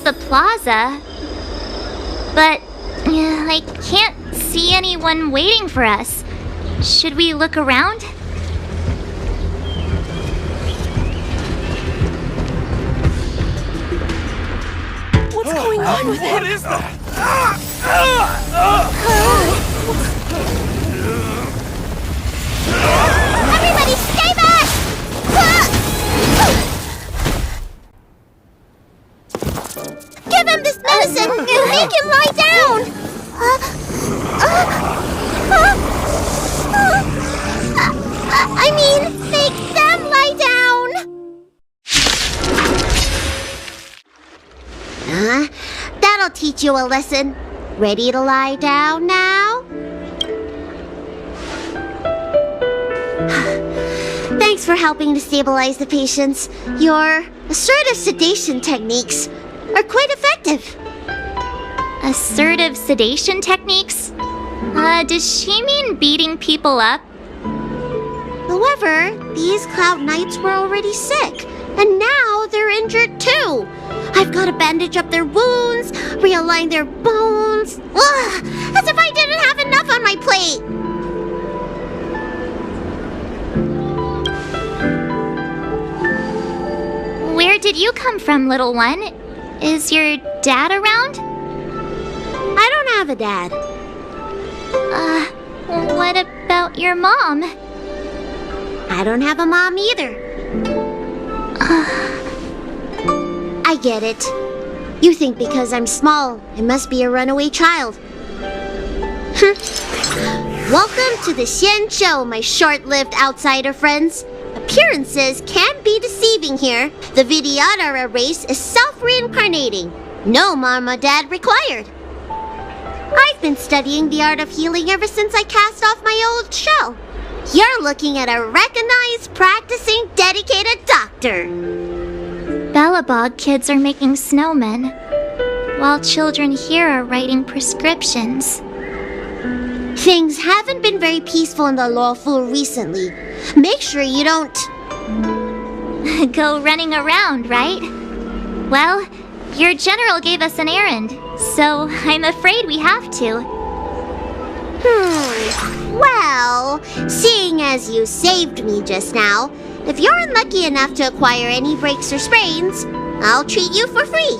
the plaza, but I can't see anyone waiting for us. Should we look around? What's going on with him? What is that? Everybody stay back! Give him this medicine! Make him lie down! I mean, make them lie down! That'll teach you a lesson. Ready to lie down now? Thanks for helping to stabilize the patients. Your assertive sedation techniques are quite effective. Assertive sedation techniques? Does she mean beating people up? However, these Cloud Knights were already sick, and now they're injured too. I've got to bandage up their wounds, realign their bones. Ugh, as if I didn't have enough on my plate. Where did you come from, little one? Is your dad around? I don't have a dad. What about your mom? I don't have a mom either. I get it. You think because I'm small, I must be a runaway child. Welcome to the Xianzhou, my short-lived outsider friends. Appearances can be deceiving here. The Vidyadhara race is self-reincarnating. No mom or dad required. I've been studying the art of healing ever since I cast off my old shell. You're looking at a recognized, practicing, dedicated doctor. Bellabog kids are making snowmen, while children here are writing prescriptions. Things haven't been very peaceful in the Luofu recently. Make sure you don't... Go running around, right? Well, your general gave us an errand, so I'm afraid we have to. Well, seeing as you saved me just now, if you're unlucky enough to acquire any breaks or sprains, I'll treat you for free.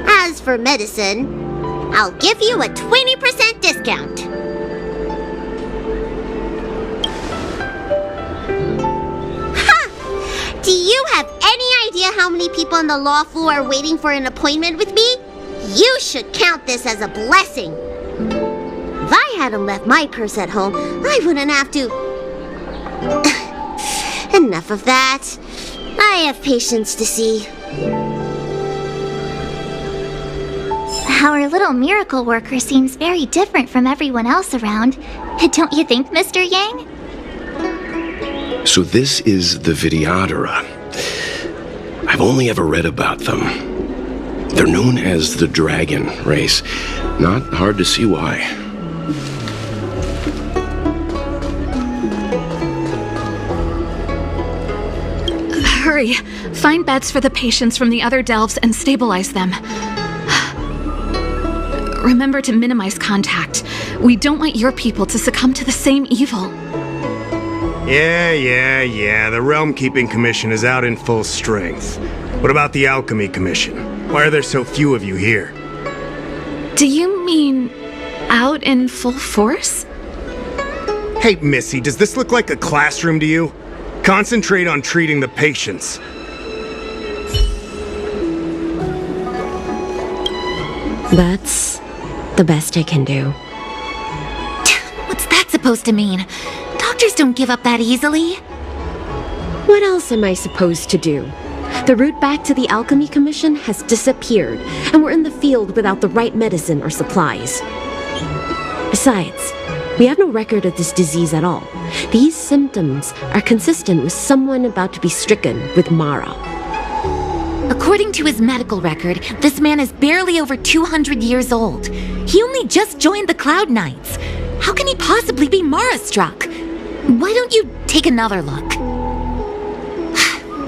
As for medicine, I'll give you a 20% discount. Ha! Do you have any idea how many people in the Luofu are waiting for an appointment with me? You should count this as a blessing. If I hadn't left my purse at home, I wouldn't have to... Enough of that. I have patients to see. Our little miracle worker seems very different from everyone else around. Don't you think, Mr. Yang? So this is the Vidyadhara. I've only ever read about them. They're known as the Dragon race. Not hard to see why. Hurry! Find beds for the patients from the other delves and stabilize them. Remember to minimize contact. We don't want your people to succumb to the same evil. Yeah. The Realm Keeping Commission is out in full strength. What about the Alchemy Commission? Why are there so few of you here? Do you mean out in full force? Hey, Missy, does this look like a classroom to you? Concentrate on treating the patients. That's the best I can do. What's that supposed to mean? Doctors don't give up that easily. What else am I supposed to do? The route back to the Alchemy Commission has disappeared, and we're in the field without the right medicine or supplies. Besides, we have no record of this disease at all. These symptoms are consistent with someone about to be stricken with Mara. According to his medical record, this man is barely over 200 years old. He only just joined the Cloud Knights. How can he possibly be Mara-struck? Why don't you take another look?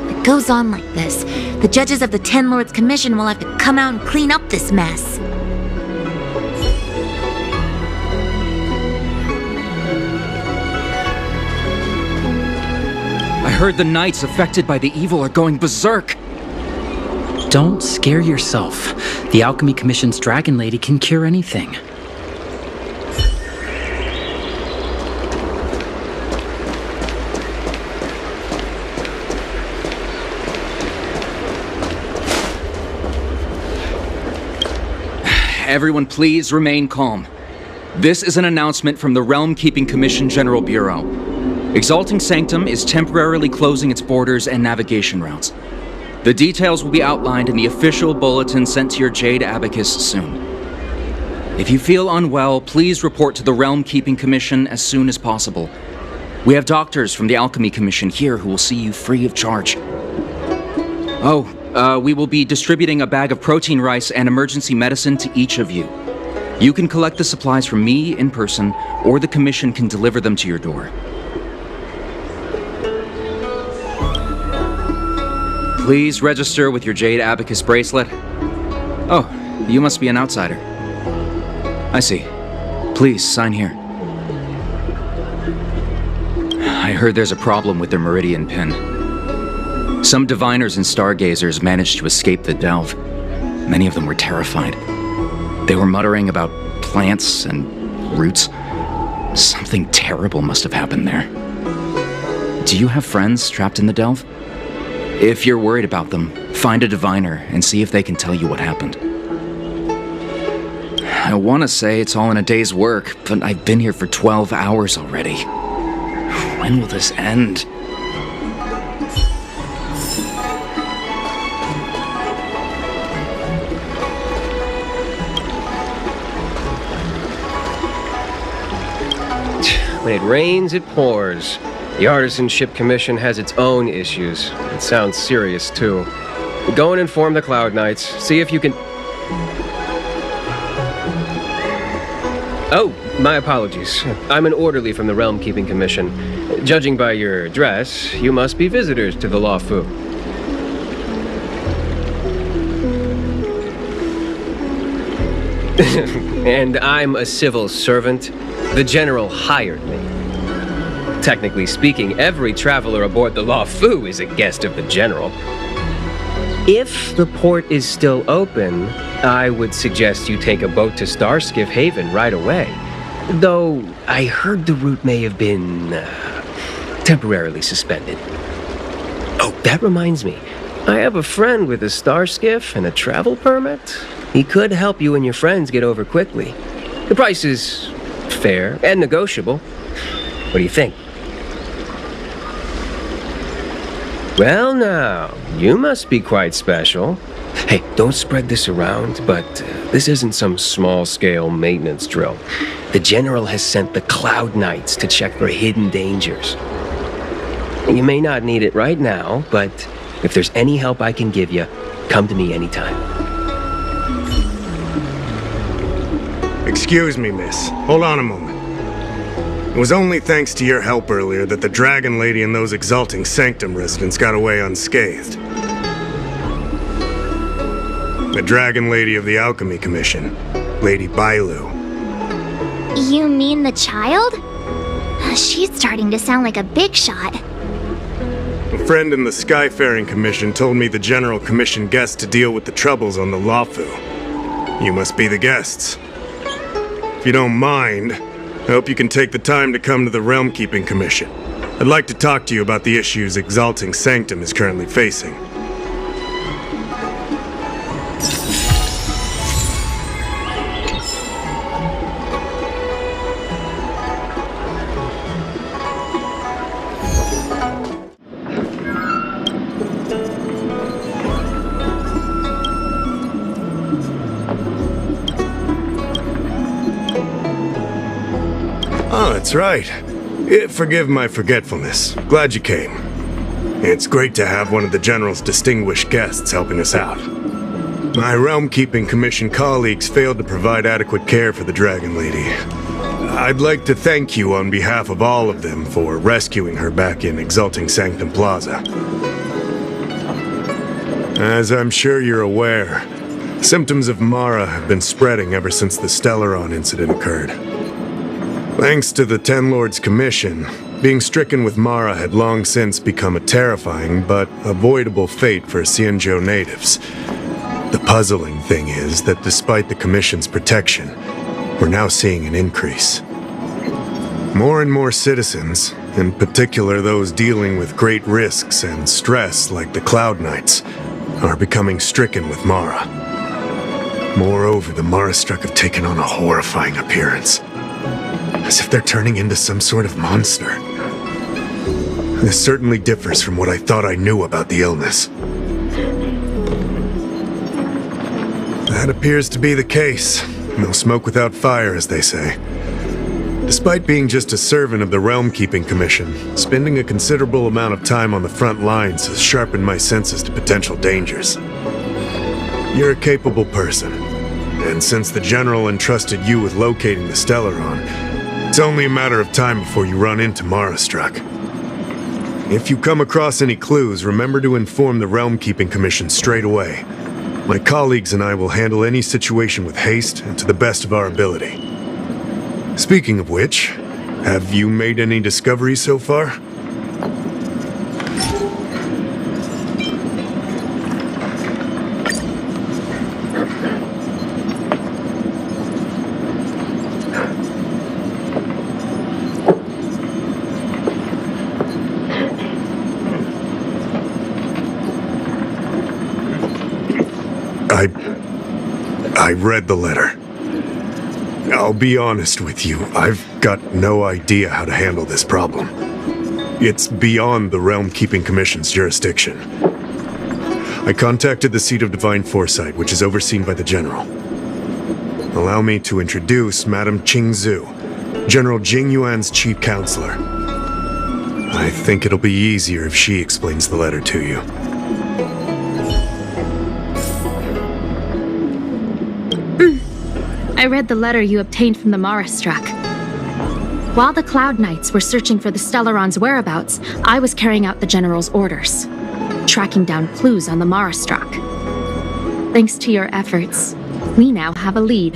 The it goes on like this, the judges of the Ten Lords Commission will have to come out and clean up this mess. I heard the knights affected by the evil are going berserk. Don't scare yourself. The Alchemy Commission's Dragon Lady can cure anything. Everyone please remain calm. This is an announcement from the Realm Keeping Commission General Bureau. Exalting Sanctum is temporarily closing its borders and navigation routes. The details will be outlined in the official bulletin sent to your Jade Abacus soon. If you feel unwell, please report to the Realm Keeping Commission as soon as possible. We have doctors from the Alchemy Commission here who will see you free of charge. We will be distributing a bag of protein rice and emergency medicine to each of you. You can collect the supplies from me in person, or the Commission can deliver them to your door. Please register with your Jade Abacus bracelet. Oh, you must be an outsider. I see. Please, sign here. I heard there's a problem with their Meridian pin. Some diviners and stargazers managed to escape the delve. Many of them were terrified. They were muttering about plants and roots. Something terrible must have happened there. Do you have friends trapped in the delve? If you're worried about them, find a diviner and see if they can tell you what happened. I want to say it's all in a day's work, but I've been here for 12 hours already. When will this end? When it rains, it pours. The Artisanship Commission has its own issues. It sounds serious, too. Go and inform the Cloud Knights. See if you can... Oh, my apologies. I'm an orderly from the Realm Keeping Commission. Judging by your dress, you must be visitors to the Luofu. And I'm a civil servant. The General hired me. Technically speaking, every traveler aboard the Luofu is a guest of the General. If the port is still open, I would suggest you take a boat to Starskiff Haven right away. Though, I heard the route may have been temporarily suspended. Oh, that reminds me. I have a friend with a Starskiff and a travel permit. He could help you and your friends get over quickly. The price is fair and negotiable. What do you think? Well now, you must be quite special. Hey, don't spread this around, but this isn't some small-scale maintenance drill. The General has sent the Cloud Knights to check for hidden dangers. You may not need it right now, but if there's any help I can give you, come to me anytime. Excuse me, miss. Hold on a moment. It was only thanks to your help earlier that the Dragon Lady and those Exalting Sanctum residents got away unscathed. The Dragon Lady of the Alchemy Commission, Lady Bailu. You mean the child? She's starting to sound like a big shot. A friend in the Skyfaring Commission told me the General commissioned guests to deal with the troubles on the Luofu. You must be the guests. If you don't mind, I hope you can take the time to come to the Realm Keeping Commission. I'd like to talk to you about the issues Exalting Sanctum is currently facing. Oh, that's right. Forgive my forgetfulness. Glad you came. It's great to have one of the General's distinguished guests helping us out. My Realm Keeping Commission colleagues failed to provide adequate care for the Dragon Lady. I'd like to thank you on behalf of all of them for rescuing her back in Exalting Sanctum Plaza. As I'm sure you're aware, symptoms of Mara have been spreading ever since the Stellaron incident occurred. Thanks to the Ten Lords Commission, being stricken with Mara had long since become a terrifying but avoidable fate for Xianzhou natives. The puzzling thing is that despite the Commission's protection, we're now seeing an increase. More and more citizens, in particular those dealing with great risks and stress like the Cloud Knights, are becoming stricken with Mara. Moreover, the Mara-struck have taken on a horrifying appearance, as if they're turning into some sort of monster. This certainly differs from what I thought I knew about the illness. That appears to be the case. No smoke without fire, as they say. Despite being just a servant of the Realm Keeping Commission, spending a considerable amount of time on the front lines has sharpened my senses to potential dangers. You're a capable person, and since the General entrusted you with locating the Stellaron, it's only a matter of time before you run into Mara-struck. If you come across any clues, remember to inform the Realm Keeping Commission straight away. My colleagues and I will handle any situation with haste and to the best of our ability. Speaking of which, have you made any discoveries so far? I read the letter. I'll be honest with you, I've got no idea how to handle this problem. It's beyond the Realm Keeping Commission's jurisdiction. I contacted the seat of Divine Foresight, which is overseen by the General. Allow me to introduce Madame Qingzhu, General Jing Yuan's chief counselor. I think it'll be easier if she explains the letter to you. I read the letter you obtained from the Mara-struck. While the Cloud Knights were searching for the Stellaron's whereabouts, I was carrying out the General's orders, tracking down clues on the Mara-struck. Thanks to your efforts, we now have a lead.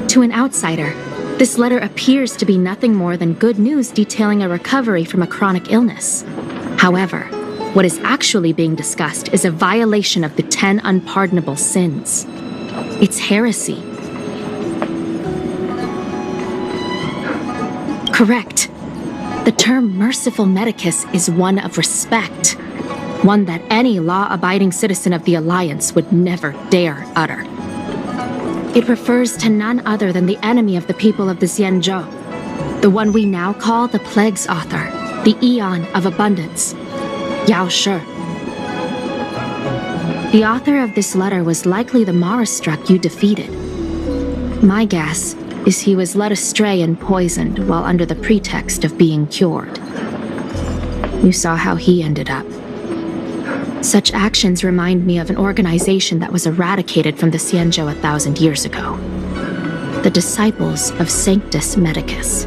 To an outsider, this letter appears to be nothing more than good news detailing a recovery from a chronic illness. However, what is actually being discussed is a violation of the 10 unpardonable sins. It's heresy. Correct. The term merciful medicus is one of respect, one that any law-abiding citizen of the Alliance would never dare utter. It refers to none other than the enemy of the people of the Xianzhou, the one we now call the Plague's author, the Eon of Abundance, Yao Shi. The author of this letter was likely the Mara-struck you defeated. My guess is he was led astray and poisoned while under the pretext of being cured. You saw how he ended up. Such actions remind me of an organization that was eradicated from the Xianzhou 1,000 years ago. The Disciples of Sanctus Medicus.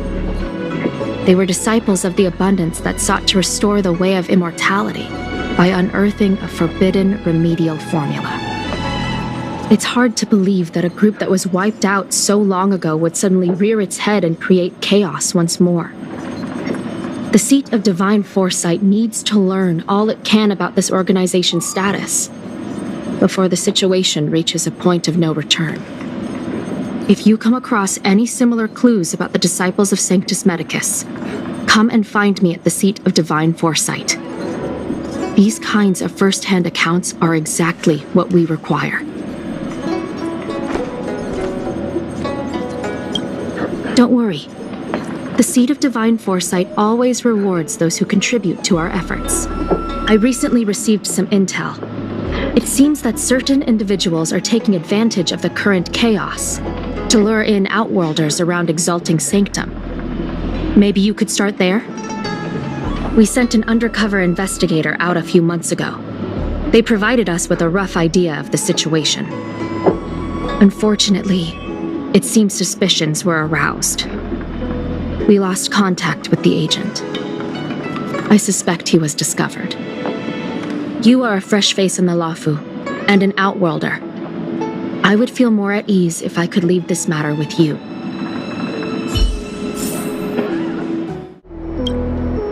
They were disciples of the abundance that sought to restore the way of immortality by unearthing a forbidden remedial formula. It's hard to believe that a group that was wiped out so long ago would suddenly rear its head and create chaos once more. The seat of Divine Foresight needs to learn all it can about this organization's status before the situation reaches a point of no return. If you come across any similar clues about the Disciples of Sanctus Medicus, come and find me at the seat of Divine Foresight. These kinds of first-hand accounts are exactly what we require. Don't worry. The Seat of Divine Foresight always rewards those who contribute to our efforts. I recently received some intel. It seems that certain individuals are taking advantage of the current chaos to lure in outworlders around Exalting Sanctum. Maybe you could start there? We sent an undercover investigator out a few months ago. They provided us with a rough idea of the situation. Unfortunately, it seems suspicions were aroused. We lost contact with the agent. I suspect he was discovered. You are a fresh face in the Luofu, and an outworlder. I would feel more at ease if I could leave this matter with you.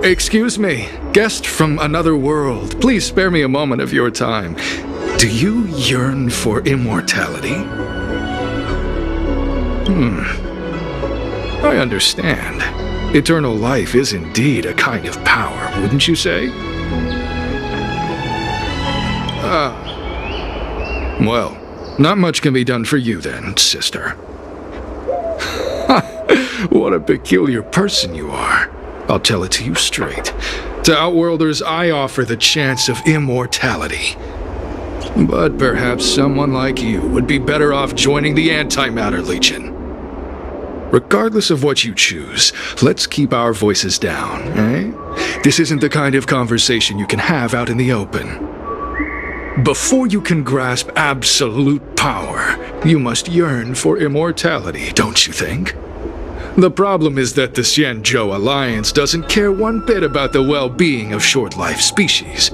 Excuse me, guest from another world. Please spare me a moment of your time. Do you yearn for immortality? I understand. Eternal life is indeed a kind of power, wouldn't you say? Well, not much can be done for you then, sister. What a peculiar person you are. I'll tell it to you straight. To Outworlders, I offer the chance of immortality. But perhaps someone like you would be better off joining the Antimatter Legion. Regardless of what you choose, let's keep our voices down, eh? This isn't the kind of conversation you can have out in the open. Before you can grasp absolute power, you must yearn for immortality, don't you think? The problem is that the Xianzhou Alliance doesn't care one bit about the well-being of short-life species.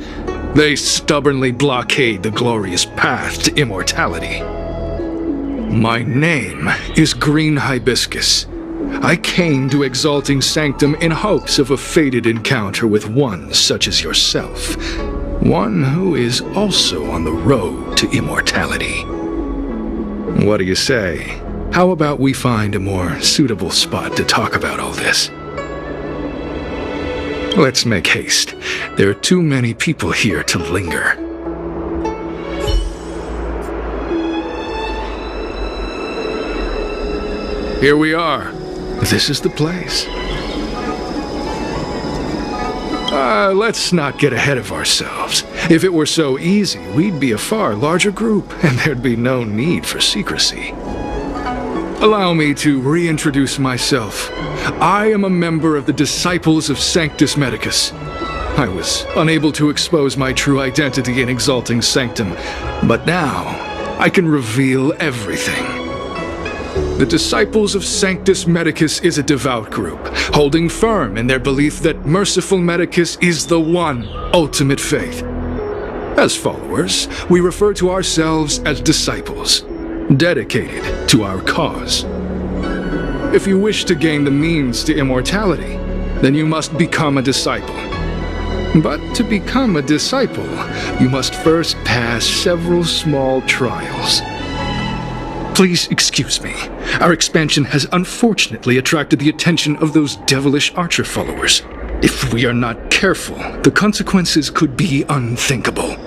They stubbornly blockade the glorious path to immortality. My name is Green Hibiscus. I came to Exalting Sanctum in hopes of a fated encounter with one such as yourself. One who is also on the road to immortality. What do you say? How about we find a more suitable spot to talk about all this? Let's make haste. There are too many people here to linger. Here we are. This is the place. Let's not get ahead of ourselves. If it were so easy, we'd be a far larger group, and there'd be no need for secrecy. Allow me to reintroduce myself. I am a member of the Disciples of Sanctus Medicus. I was unable to expose my true identity in Exalting Sanctum, but now I can reveal everything. The Disciples of Sanctus Medicus is a devout group, holding firm in their belief that Merciful Medicus is the one ultimate faith. As followers, we refer to ourselves as disciples, dedicated to our cause. If you wish to gain the means to immortality, then you must become a disciple. But to become a disciple, you must first pass several small trials. Please excuse me. Our expansion has unfortunately attracted the attention of those devilish archer followers. If we are not careful, the consequences could be unthinkable.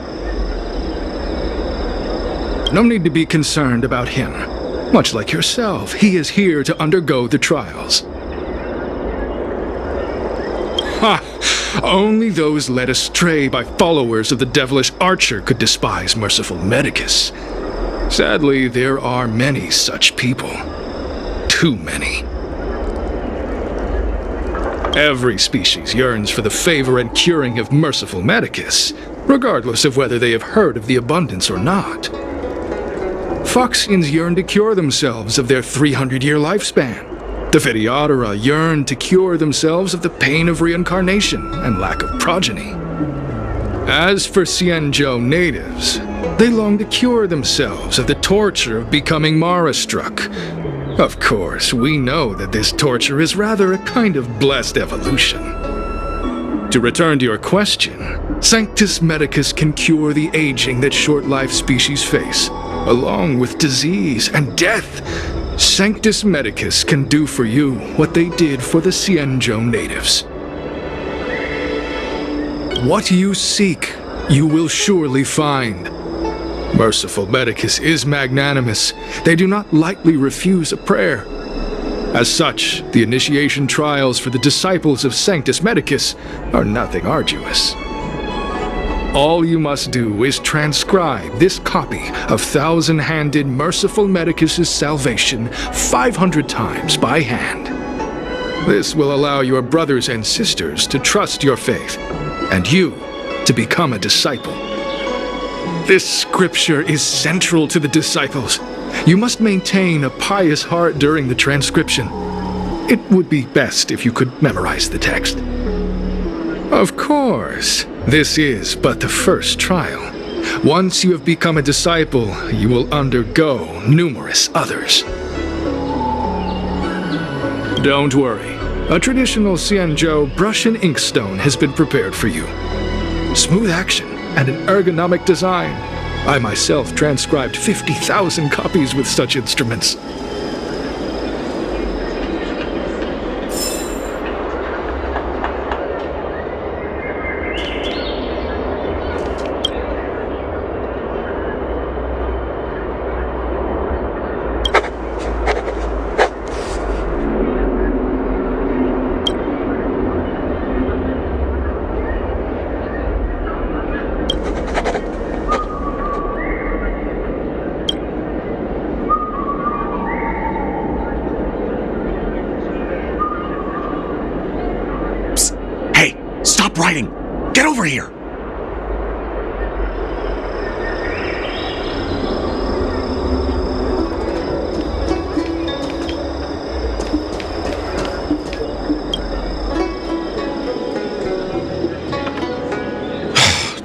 No need to be concerned about him. Much like yourself, he is here to undergo the trials. Ha! Only those led astray by followers of the devilish archer could despise Merciful Medicus. Sadly, there are many such people. Too many. Every species yearns for the favor and curing of Merciful Medicus, regardless of whether they have heard of the abundance or not. Foxians yearn to cure themselves of their 300-year lifespan. The Vidyadhara yearn to cure themselves of the pain of reincarnation and lack of progeny. As for Xianzhou natives, they long to cure themselves of the torture of becoming Mara-struck. Of course, we know that this torture is rather a kind of blessed evolution. To return to your question, Sanctus Medicus can cure the aging that short-life species face, along with disease and death. Sanctus Medicus can do for you what they did for the Xianzhou natives. What you seek, you will surely find. Merciful Medicus is magnanimous. They do not lightly refuse a prayer. As such, the initiation trials for the Disciples of Sanctus Medicus are nothing arduous. All you must do is transcribe this copy of Thousand-Handed Merciful Medicus's Salvation 500 times by hand. This will allow your brothers and sisters to trust your faith, and you to become a disciple. This scripture is central to the disciples. You must maintain a pious heart during the transcription. It would be best if you could memorize the text. Of course. This is but the first trial. Once you have become a disciple, you will undergo numerous others. Don't worry. A traditional Xianzhou brush and inkstone has been prepared for you. Smooth action and an ergonomic design. I myself transcribed 50,000 copies with such instruments. Stop writing! Get over here!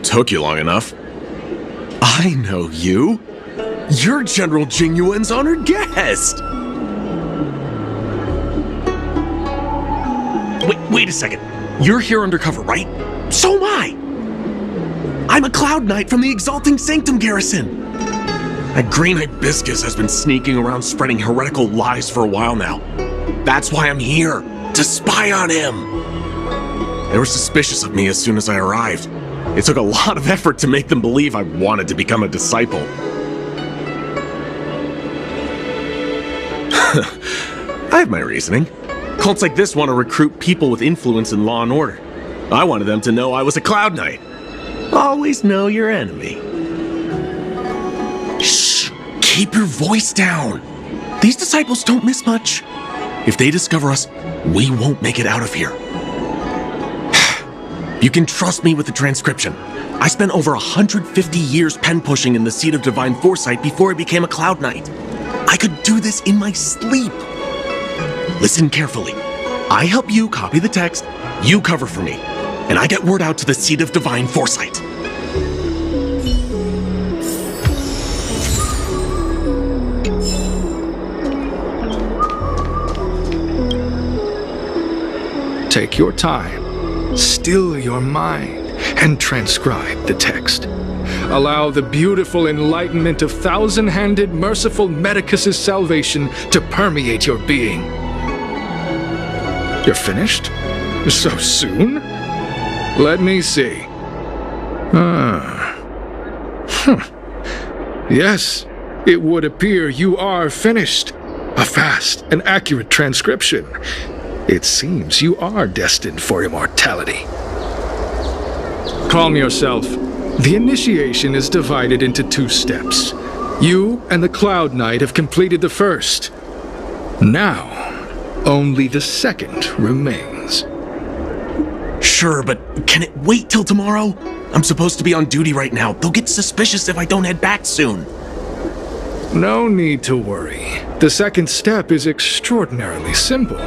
Took you long enough. I know you. You're General Jingyuan's honored guest. Wait a second. You're here undercover, right? So am I! I'm a Cloud Knight from the Exalting Sanctum garrison. That green hibiscus has been sneaking around spreading heretical lies for a while now. That's why I'm here, to spy on him. They were suspicious of me as soon as I arrived. It took a lot of effort to make them believe I wanted to become a disciple. I have my reasoning. Cults like this want to recruit people with influence in law and order. I wanted them to know I was a Cloud Knight. Always know your enemy. Shh! Keep your voice down. These disciples don't miss much. If they discover us, we won't make it out of here. You can trust me with the transcription. I spent over 150 years pen pushing in the Seat of Divine Foresight before I became a Cloud Knight. I could do this in my sleep. Listen carefully. I help you copy the text, you cover for me, and I get word out to the Seat of Divine Foresight. Take your time, still your mind, and transcribe the text. Allow the beautiful enlightenment of thousand-handed, merciful Medicus's salvation to permeate your being. You're finished? So soon? Let me see. Yes, it would appear you are finished. A fast and accurate transcription. It seems you are destined for immortality. Calm yourself. The initiation is divided into 2 steps. You and the Cloud Knight have completed the first. Now, only the second remains. Sure, but can it wait till tomorrow? I'm supposed to be on duty right now. They'll get suspicious if I don't head back soon. No need to worry. The second step is extraordinarily simple.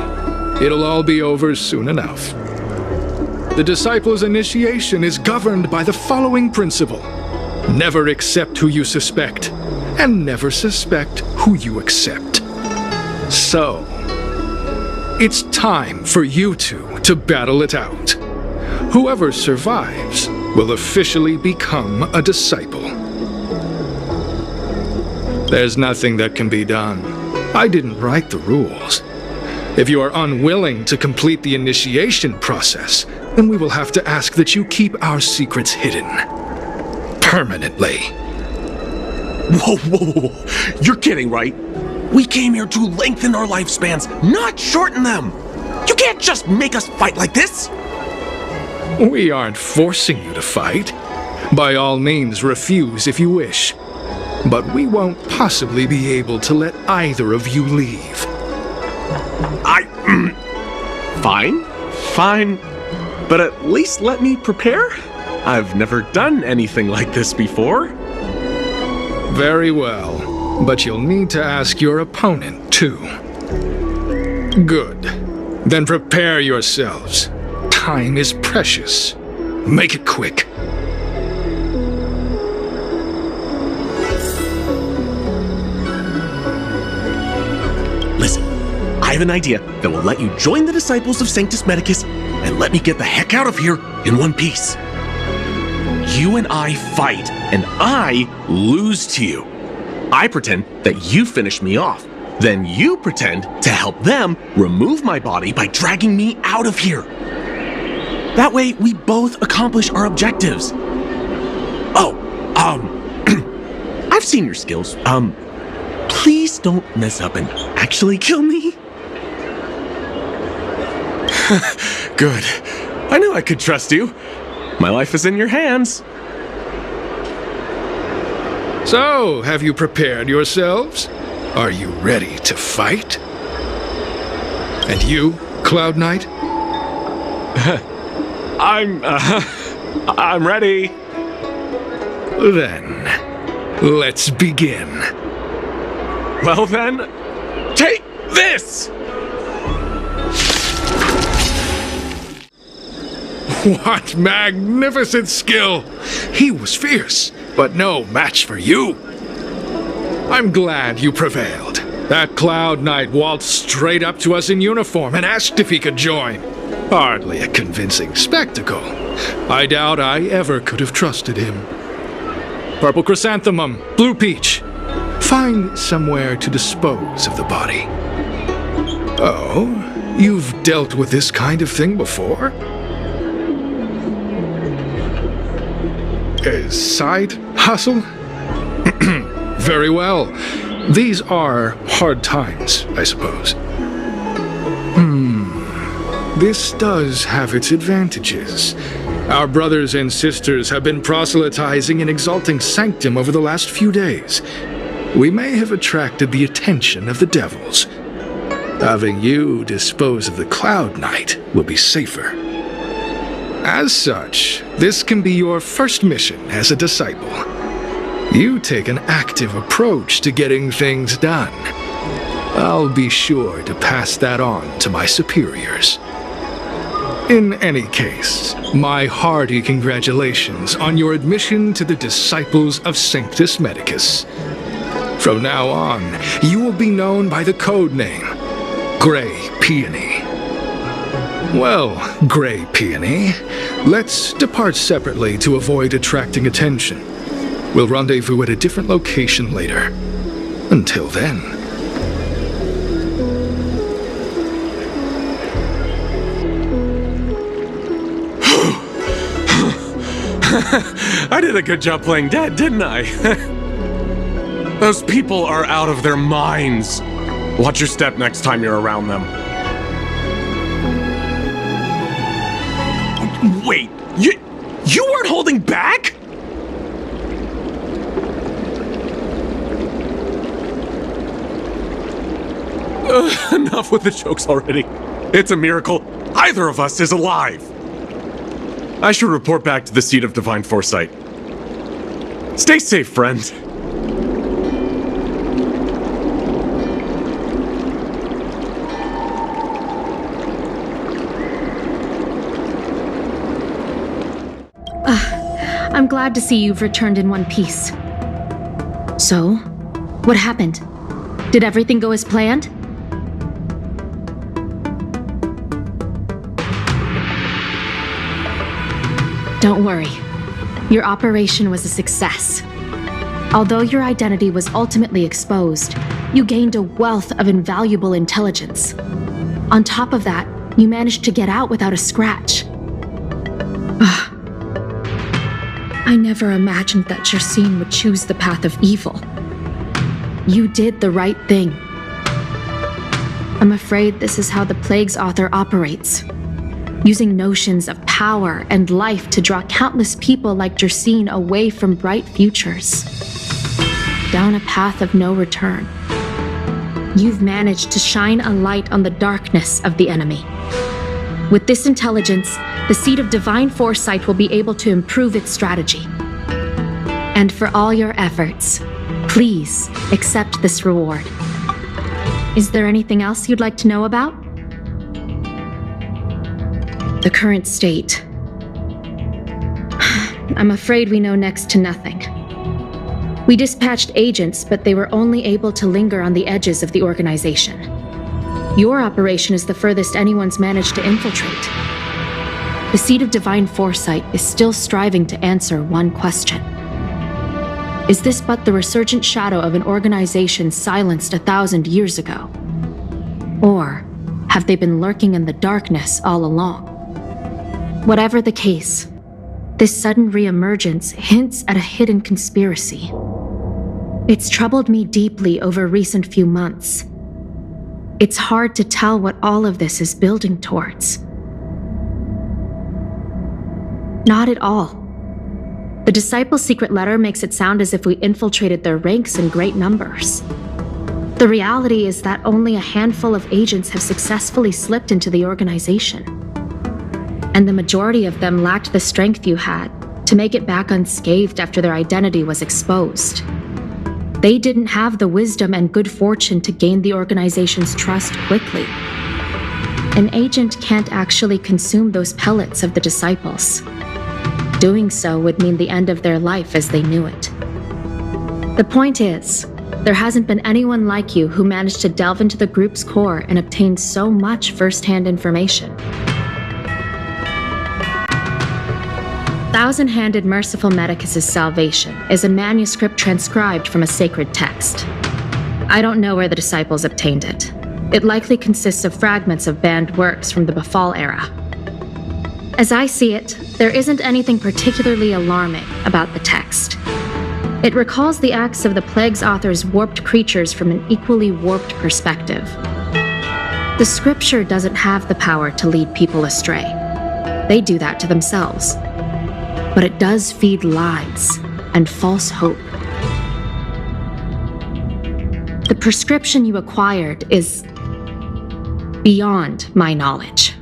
It'll all be over soon enough. The disciple's initiation is governed by the following principle. Never accept who you suspect, and never suspect who you accept. So, it's time for you two to battle it out. Whoever survives will officially become a disciple. There's nothing that can be done. I didn't write the rules. If you are unwilling to complete the initiation process, then we will have to ask that you keep our secrets hidden. Permanently. Whoa. You're kidding, right? We came here to lengthen our lifespans, not shorten them. You can't just make us fight like this. We aren't forcing you to fight. By all means, refuse if you wish. But we won't possibly be able to let either of you leave. Fine. But at least let me prepare. I've never done anything like this before. Very well. But you'll need to ask your opponent, too. Good. Then prepare yourselves. Time is precious. Make it quick. Listen, I have an idea that will let you join the disciples of Sanctus Medicus and let me get the heck out of here in one piece. You and I fight, and I lose to you. I pretend that you finish me off. Then you pretend to help them remove my body by dragging me out of here. That way, we both accomplish our objectives. Oh, I've seen your skills. Please don't mess up and actually kill me. Good. I knew I could trust you. My life is in your hands. So, have you prepared yourselves? Are you ready to fight? And you, Cloud Knight? I'm ready. Then, let's begin. Well then, take this! What magnificent skill! He was fierce, but no match for you. I'm glad you prevailed. That Cloud Knight waltzed straight up to us in uniform and asked if he could join. Hardly a convincing spectacle. I doubt I ever could have trusted him. Purple Chrysanthemum, Blue Peach. Find somewhere to dispose of the body. Oh, you've dealt with this kind of thing before? A side hustle? Very well. These are hard times, I suppose. This does have its advantages. Our brothers and sisters have been proselytizing and exalting Sanctum over the last few days. We may have attracted the attention of the devils. Having you dispose of the Cloud Knight will be safer. As such, this can be your first mission as a disciple. You take an active approach to getting things done. I'll be sure to pass that on to my superiors. In any case, my hearty congratulations on your admission to the Disciples of Sanctus Medicus. From now on, you will be known by the code name, Grey Peony. Well, Grey Peony, let's depart separately to avoid attracting attention. We'll rendezvous at a different location later. Until then. I did a good job playing dead, didn't I? Those people are out of their minds. Watch your step next time you're around them. Wait, you weren't holding back? Enough with the jokes already. It's a miracle either of us is alive. I should report back to the seat of divine foresight. Stay safe, friend. I'm glad to see you've returned in one piece. So, what happened? Did everything go as planned? Don't worry. Your operation was a success. Although your identity was ultimately exposed, you gained a wealth of invaluable intelligence. On top of that, you managed to get out without a scratch. I never imagined that Jersine would choose the path of evil. You did the right thing. I'm afraid this is how the Plague's author operates. Using notions of power and life to draw countless people like Jersine away from bright futures. Down a path of no return. You've managed to shine a light on the darkness of the enemy. With this intelligence, the Seat of Divine Foresight will be able to improve its strategy. And for all your efforts, please accept this reward. Is there anything else you'd like to know about? The current state. I'm afraid we know next to nothing. We dispatched agents, but they were only able to linger on the edges of the organization. Your operation is the furthest anyone's managed to infiltrate. The Seed of Divine Foresight is still striving to answer one question. Is this but the resurgent shadow of an organization silenced 1,000 years ago? Or have they been lurking in the darkness all along? Whatever the case, this sudden reemergence hints at a hidden conspiracy. It's troubled me deeply over recent few months. It's hard to tell what all of this is building towards. Not at all. The Disciples' secret letter makes it sound as if we infiltrated their ranks in great numbers. The reality is that only a handful of agents have successfully slipped into the organization. And the majority of them lacked the strength you had to make it back unscathed after their identity was exposed. They didn't have the wisdom and good fortune to gain the organization's trust quickly. An agent can't actually consume those pellets of the Disciples. Doing so would mean the end of their life as they knew it. The point is, there hasn't been anyone like you who managed to delve into the group's core and obtain so much first-hand information. Thousand-Handed Merciful Medicus' Salvation is a manuscript transcribed from a sacred text. I don't know where the Disciples obtained it. It likely consists of fragments of banned works from the Befall era. As I see it, there isn't anything particularly alarming about the text. It recalls the acts of the Plague's author's warped creatures from an equally warped perspective. The scripture doesn't have the power to lead people astray. They do that to themselves. But it does feed lies and false hope. The prescription you acquired is beyond my knowledge.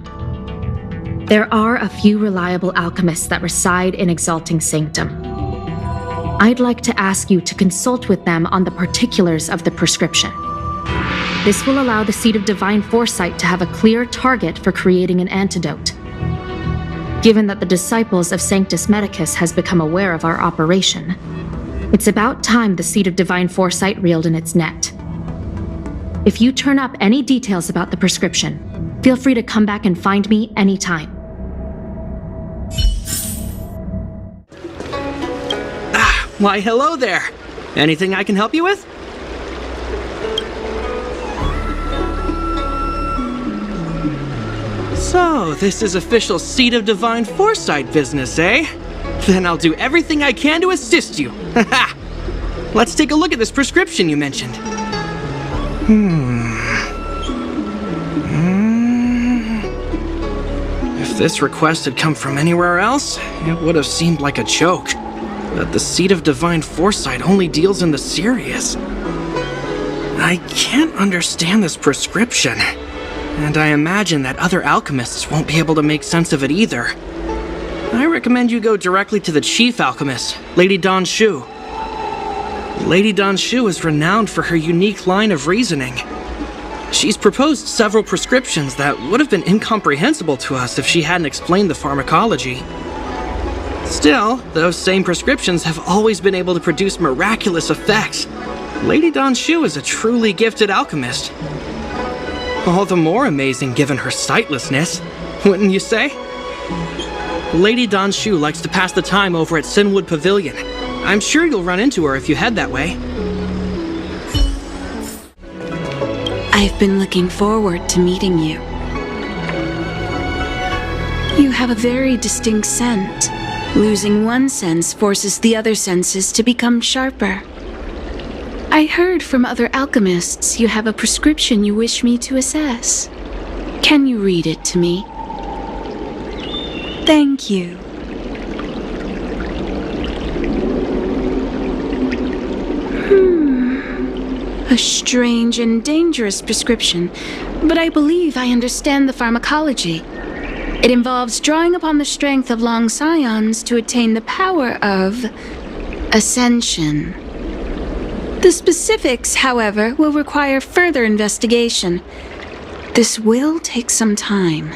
There are a few reliable alchemists that reside in Exalting Sanctum. I'd like to ask you to consult with them on the particulars of the prescription. This will allow the Seed of Divine Foresight to have a clear target for creating an antidote. Given that the Disciples of Sanctus Medicus has become aware of our operation, it's about time the Seed of Divine Foresight reeled in its net. If you turn up any details about the prescription, feel free to come back and find me anytime. Why, hello there. Anything I can help you with? So, this is official Seed of Divine Foresight business, eh? Then I'll do everything I can to assist you. Haha! Let's take a look at this prescription you mentioned. If this request had come from anywhere else, it would have seemed like a joke. But the Seed of Divine Foresight only deals in the serious. I can't understand this prescription. And I imagine that other alchemists won't be able to make sense of it either. I recommend you go directly to the chief alchemist, Lady Dan Shu. Lady Dan Shu is renowned for her unique line of reasoning. She's proposed several prescriptions that would have been incomprehensible to us if she hadn't explained the pharmacology. Still, those same prescriptions have always been able to produce miraculous effects. Lady Dan Shu is a truly gifted alchemist. All the more amazing given her sightlessness, wouldn't you say? Lady Dan Shu likes to pass the time over at Sinwood Pavilion. I'm sure you'll run into her if you head that way. I've been looking forward to meeting you. You have a very distinct scent. Losing one sense forces the other senses to become sharper. I heard from other alchemists you have a prescription you wish me to assess. Can you read it to me? Thank you. A strange and dangerous prescription, but I believe I understand the pharmacology. It involves drawing upon the strength of long scions to attain the power of ascension. The specifics, however, will require further investigation. This will take some time.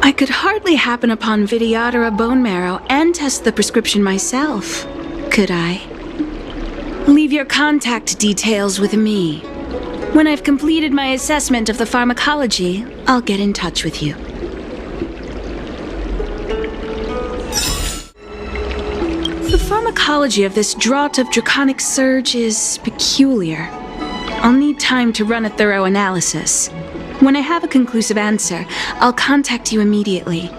I could hardly happen upon Vidyadhara bone marrow and test the prescription myself, could I? Leave your contact details with me. When I've completed my assessment of the pharmacology, I'll get in touch with you. The pharmacology of this draught of draconic surge is peculiar. I'll need time to run a thorough analysis. When I have a conclusive answer, I'll contact you immediately.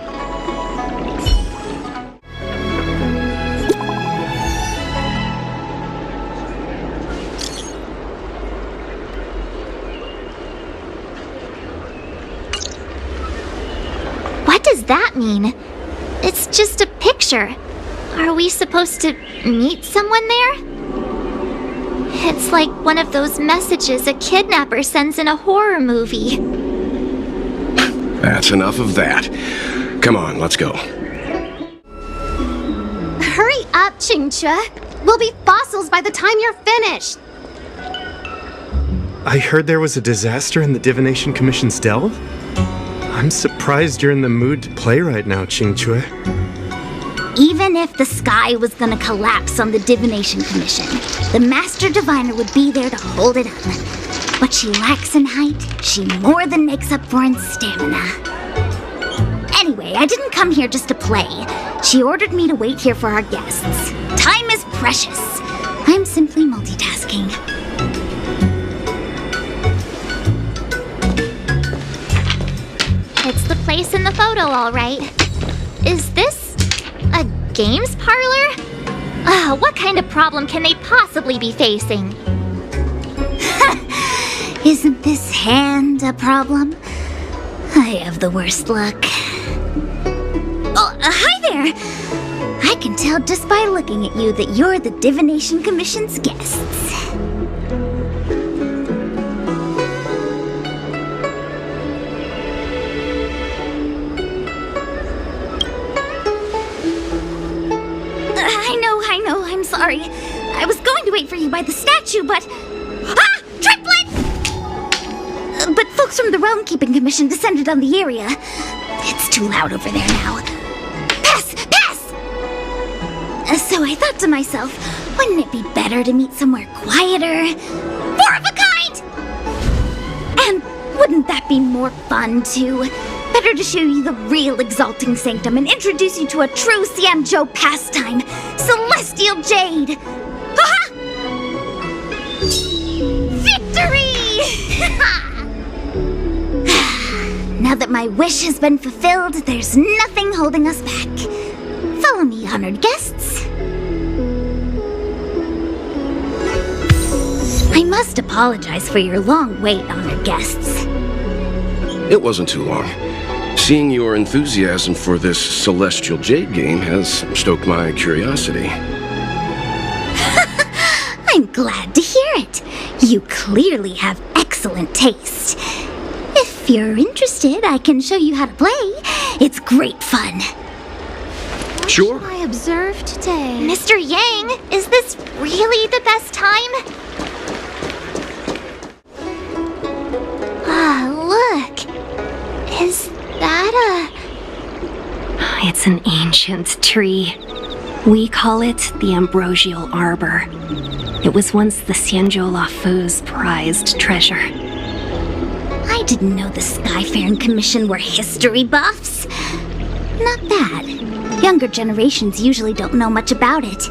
What does that mean? It's just a picture. Are we supposed to meet someone there? It's like one of those messages a kidnapper sends in a horror movie. That's enough of that. Come on, let's go. Hurry up, Qingque. We'll be fossils by the time you're finished. I heard there was a disaster in the Divination Commission's delve? I'm surprised you're in the mood to play right now, Qingque. Even if the sky was gonna collapse on the Divination Commission, the Master Diviner would be there to hold it up. What she lacks in height, she more than makes up for in stamina. Anyway, I didn't come here just to play. She ordered me to wait here for our guests. Time is precious. I'm simply multitasking. It's the place in the photo, all right. Is this a games parlor? What kind of problem can they possibly be facing? Isn't this hand a problem? I have the worst luck. Oh, hi there! I can tell just by looking at you that you're the Divination Commission's guests. I know, I'm sorry. I was going to wait for you by the statue, but... Ah! Triplet! But folks from the Realm Keeping Commission descended on the area. It's too loud over there now. Pass! Pass! So I thought to myself, wouldn't it be better to meet somewhere quieter? Four of a kind! And wouldn't that be more fun, too? Better to show you the real Exalting Sanctum and introduce you to a true Xianzhou pastime, Celestial Jade! Ha-ha! Victory! Now that my wish has been fulfilled, there's nothing holding us back. Follow me, honored guests. I must apologize for your long wait, honored guests. It wasn't too long. Seeing your enthusiasm for this Celestial Jade game has stoked my curiosity. I'm glad to hear it. You clearly have excellent taste. If you're interested, I can show you how to play. It's great fun. Sure. What should I observe today? Mr. Yang, is this really the best time? Look. Is that It's an ancient tree. We call it the Ambrosial Arbor. It was once the Xianzhou Luofu's prized treasure. I didn't know the Skyfaring Commission were history buffs. Not bad. Younger generations usually don't know much about it.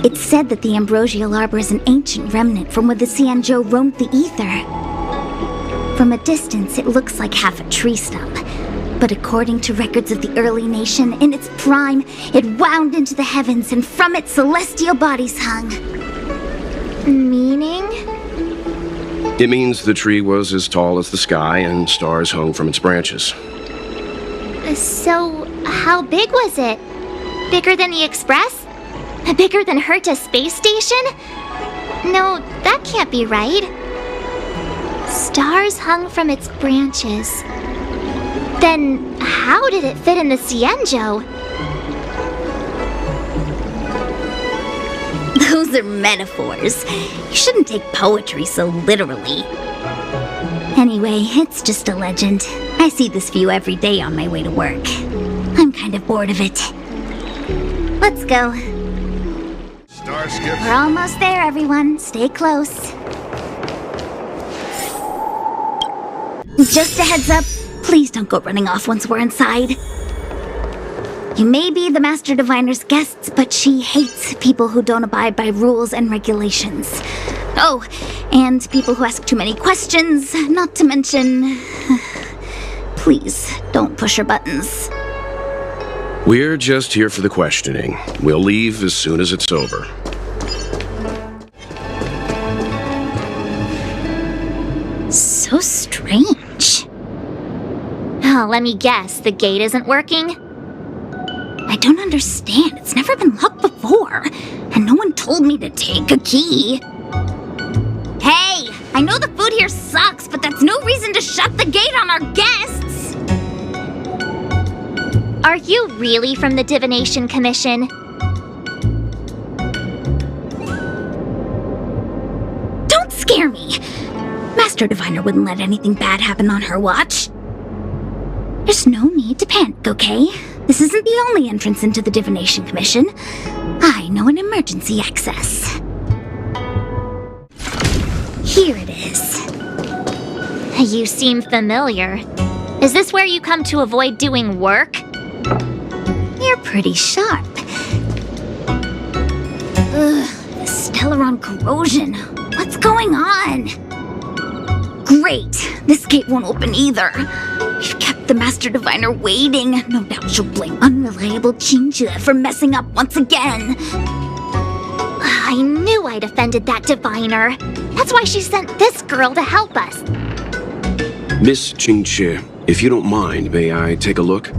It's said that the Ambrosial Arbor is an ancient remnant from when the Xianzhou roamed the ether. From a distance, it looks like half a tree stump. But according to records of the early nation, in its prime, it wound into the heavens and from it celestial bodies hung. Meaning? It means the tree was as tall as the sky and stars hung from its branches. So, how big was it? Bigger than the Express? Bigger than Herta Space Station? No, that can't be right. Stars hung from its branches. Then, how did it fit in the Xianzhou? Those are metaphors. You shouldn't take poetry so literally. Anyway, it's just a legend. I see this view every day on my way to work. I'm kind of bored of it. Let's go. We're almost there, everyone. Stay close. Just a heads up, please don't go running off once we're inside. You may be the Master Diviner's guests, but she hates people who don't abide by rules and regulations. Oh, and people who ask too many questions, not to mention... Please, don't push her buttons. We're just here for the questioning. We'll leave as soon as it's over. So strange. Oh, let me guess, the gate isn't working? I don't understand. It's never been locked before, and no one told me to take a key. Hey, I know the food here sucks, but that's no reason to shut the gate on our guests. Are you really from the Divination Commission? Don't scare me. Master Diviner wouldn't let anything bad happen on her watch. There's no need to panic, okay? This isn't the only entrance into the Divination Commission. I know an emergency access. Here it is. You seem familiar. Is this where you come to avoid doing work? You're pretty sharp. Ugh, the Stellaron corrosion. What's going on? Great, this gate won't open either. We've kept the Master Diviner waiting. No doubt she'll blame unreliable Xianzhou for messing up once again. I knew I'd offended that Diviner. That's why she sent this girl to help us. Miss Xianzhou, if you don't mind, may I take a look?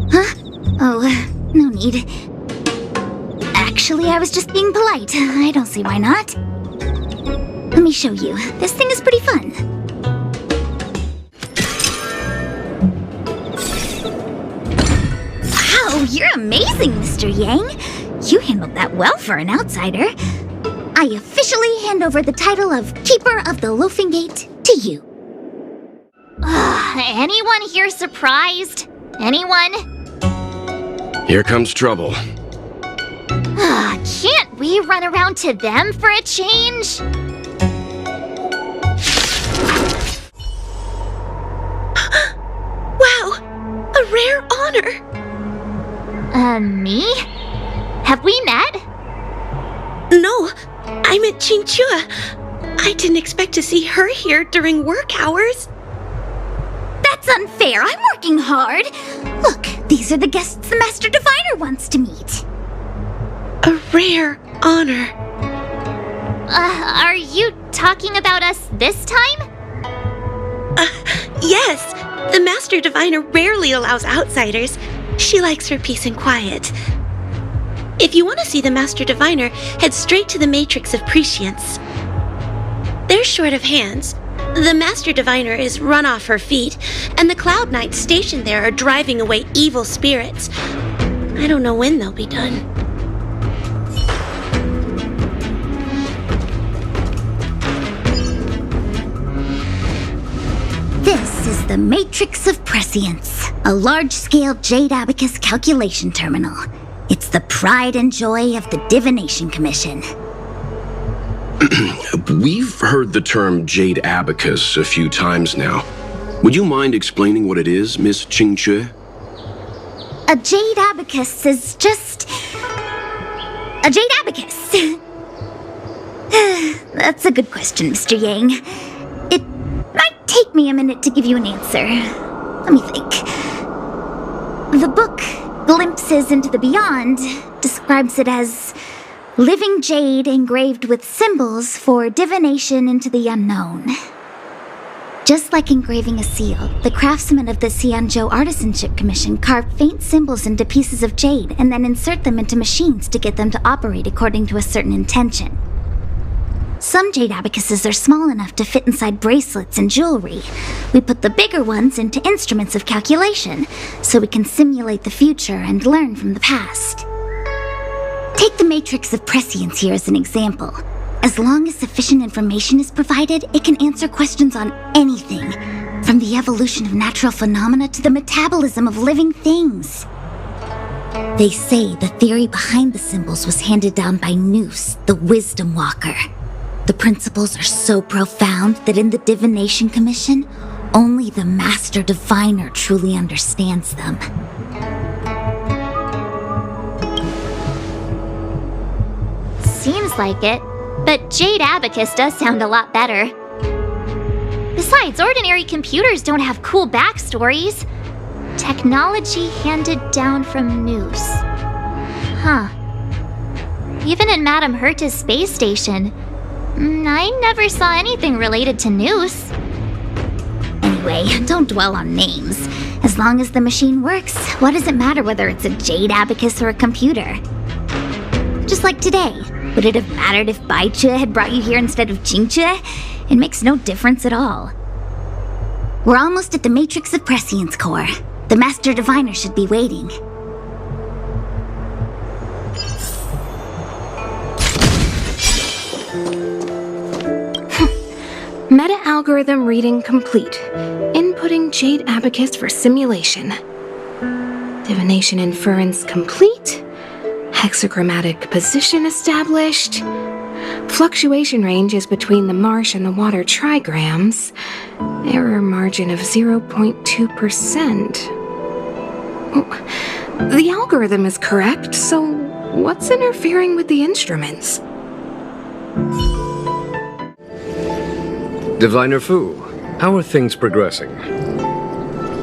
Huh? Oh, no need. Actually, I was just being polite. I don't see why not. Let me show you. This thing is pretty fun. Wow, you're amazing, Mr. Yang. You handled that well for an outsider. I officially hand over the title of Keeper of the Loafing Gate to you. Anyone here surprised? Anyone? Here comes trouble. Can't we run around to them for a change? Wow! A rare honor! Me? Have we met? No, I met Xianzhou. I didn't expect to see her here during work hours. That's unfair. I'm working hard. Look, these are the guests the Master Diviner wants to meet. A rare honor. Are you talking about us this time? Yes. The Master Diviner rarely allows outsiders. She likes her peace and quiet. If you want to see the Master Diviner, head straight to the Matrix of Prescience. They're short of hands. The Master Diviner is run off her feet, and the Cloud Knights stationed there are driving away evil spirits. I don't know when they'll be done. This is the Matrix of Prescience, a large-scale Jade Abacus calculation terminal. It's the pride and joy of the Divination Commission. We've heard the term Jade Abacus a few times now. Would you mind explaining what it is, Miss Xianzhou? A Jade Abacus is just... a Jade Abacus. That's a good question, Mr. Yang. It might take me a minute to give you an answer. Let me think. The book, Glimpses into the Beyond, describes it as living jade engraved with symbols for divination into the unknown. Just like engraving a seal, the craftsmen of the Xianzhou Artisanship Commission carve faint symbols into pieces of jade and then insert them into machines to get them to operate according to a certain intention. Some jade abacuses are small enough to fit inside bracelets and jewelry. We put the bigger ones into instruments of calculation, so we can simulate the future and learn from the past. Take the Matrix of Prescience here as an example. As long as sufficient information is provided, it can answer questions on anything, From the evolution of natural phenomena to the metabolism of living things. They say the theory behind the symbols was handed down by Nous, the Wisdom Walker. The principles are so profound that in the Divination Commission, only the Master Diviner truly understands them. Seems like it, but Jade Abacus does sound a lot better. Besides, ordinary computers don't have cool backstories. Technology handed down from Nous. Huh. Even in Madame Herta's space station, I never saw anything related to Nous. Anyway, don't dwell on names. As long as the machine works, what does it matter whether it's a Jade Abacus or a computer? Just like today, would it have mattered if Baiche had brought you here instead of Qingque? It makes no difference at all. We're almost at the Matrix of Prescience core. The Master Diviner should be waiting. Meta-algorithm reading complete. Inputting Jade Abacus for simulation. Divination inference complete. Hexagrammatic position established. Fluctuation range is between the marsh and the water trigrams. Error margin of 0.2%. The algorithm is correct, so what's interfering with the instruments? Diviner Fu, how are things progressing?